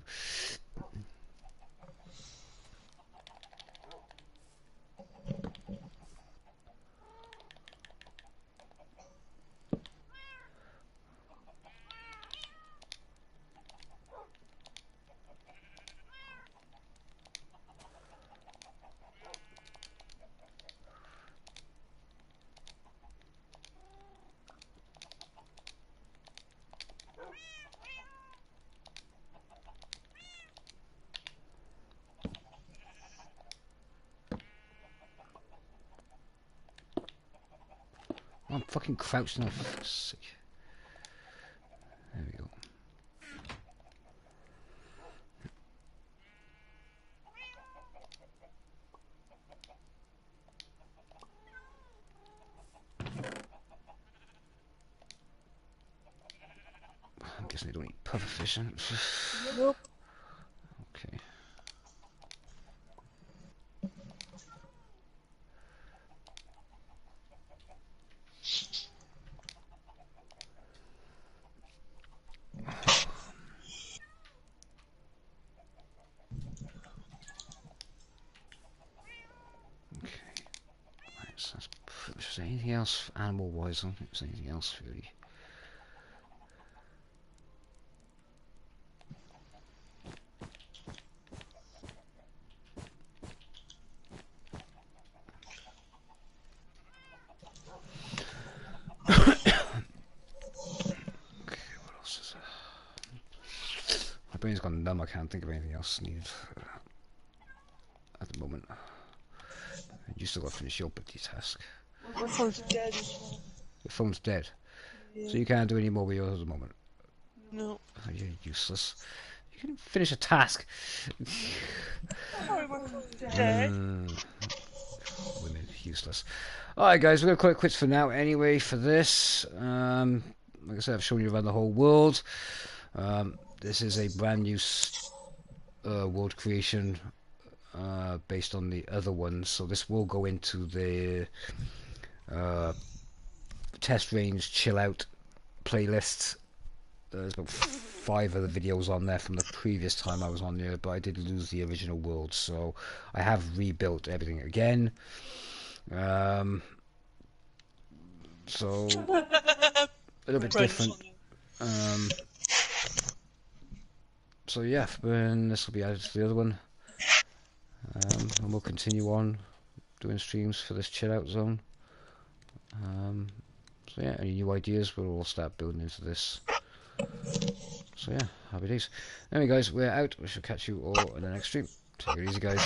I'm fucking crouched now, for fuck's sake. There we go. I'm guessing they don't eat pufferfish, then. Nope. Okay. Okay. Right, so that's is there anything else animal-wise? I don't think there's anything else really. Okay, what else is there? My brain's gone numb. I can't think of anything else needed at the moment. You still got to finish your bloody task. My phone's dead as well. Your phone's dead, Yeah. so you can't do any more with yours at the moment. No. Oh, you're useless. You can finish a task. Sorry, my phone's dead. Women, useless. Alright guys, we're going to call it quits for now anyway for this. Like I said, I've shown you around the whole world. This is a brand new world creation based on the other ones, so this will go into the test range chill out playlist. There's about 5 other videos on there from the previous time I was on there, but I did lose the original world, so I have rebuilt everything again. So a little bit different. So yeah, and this will be added to the other one, and we'll continue on doing streams for this chill out zone. So yeah, any new ideas we'll all start building into this. So yeah, happy days. Anyway guys, we're out. We shall catch you all in the next stream. Take it easy guys.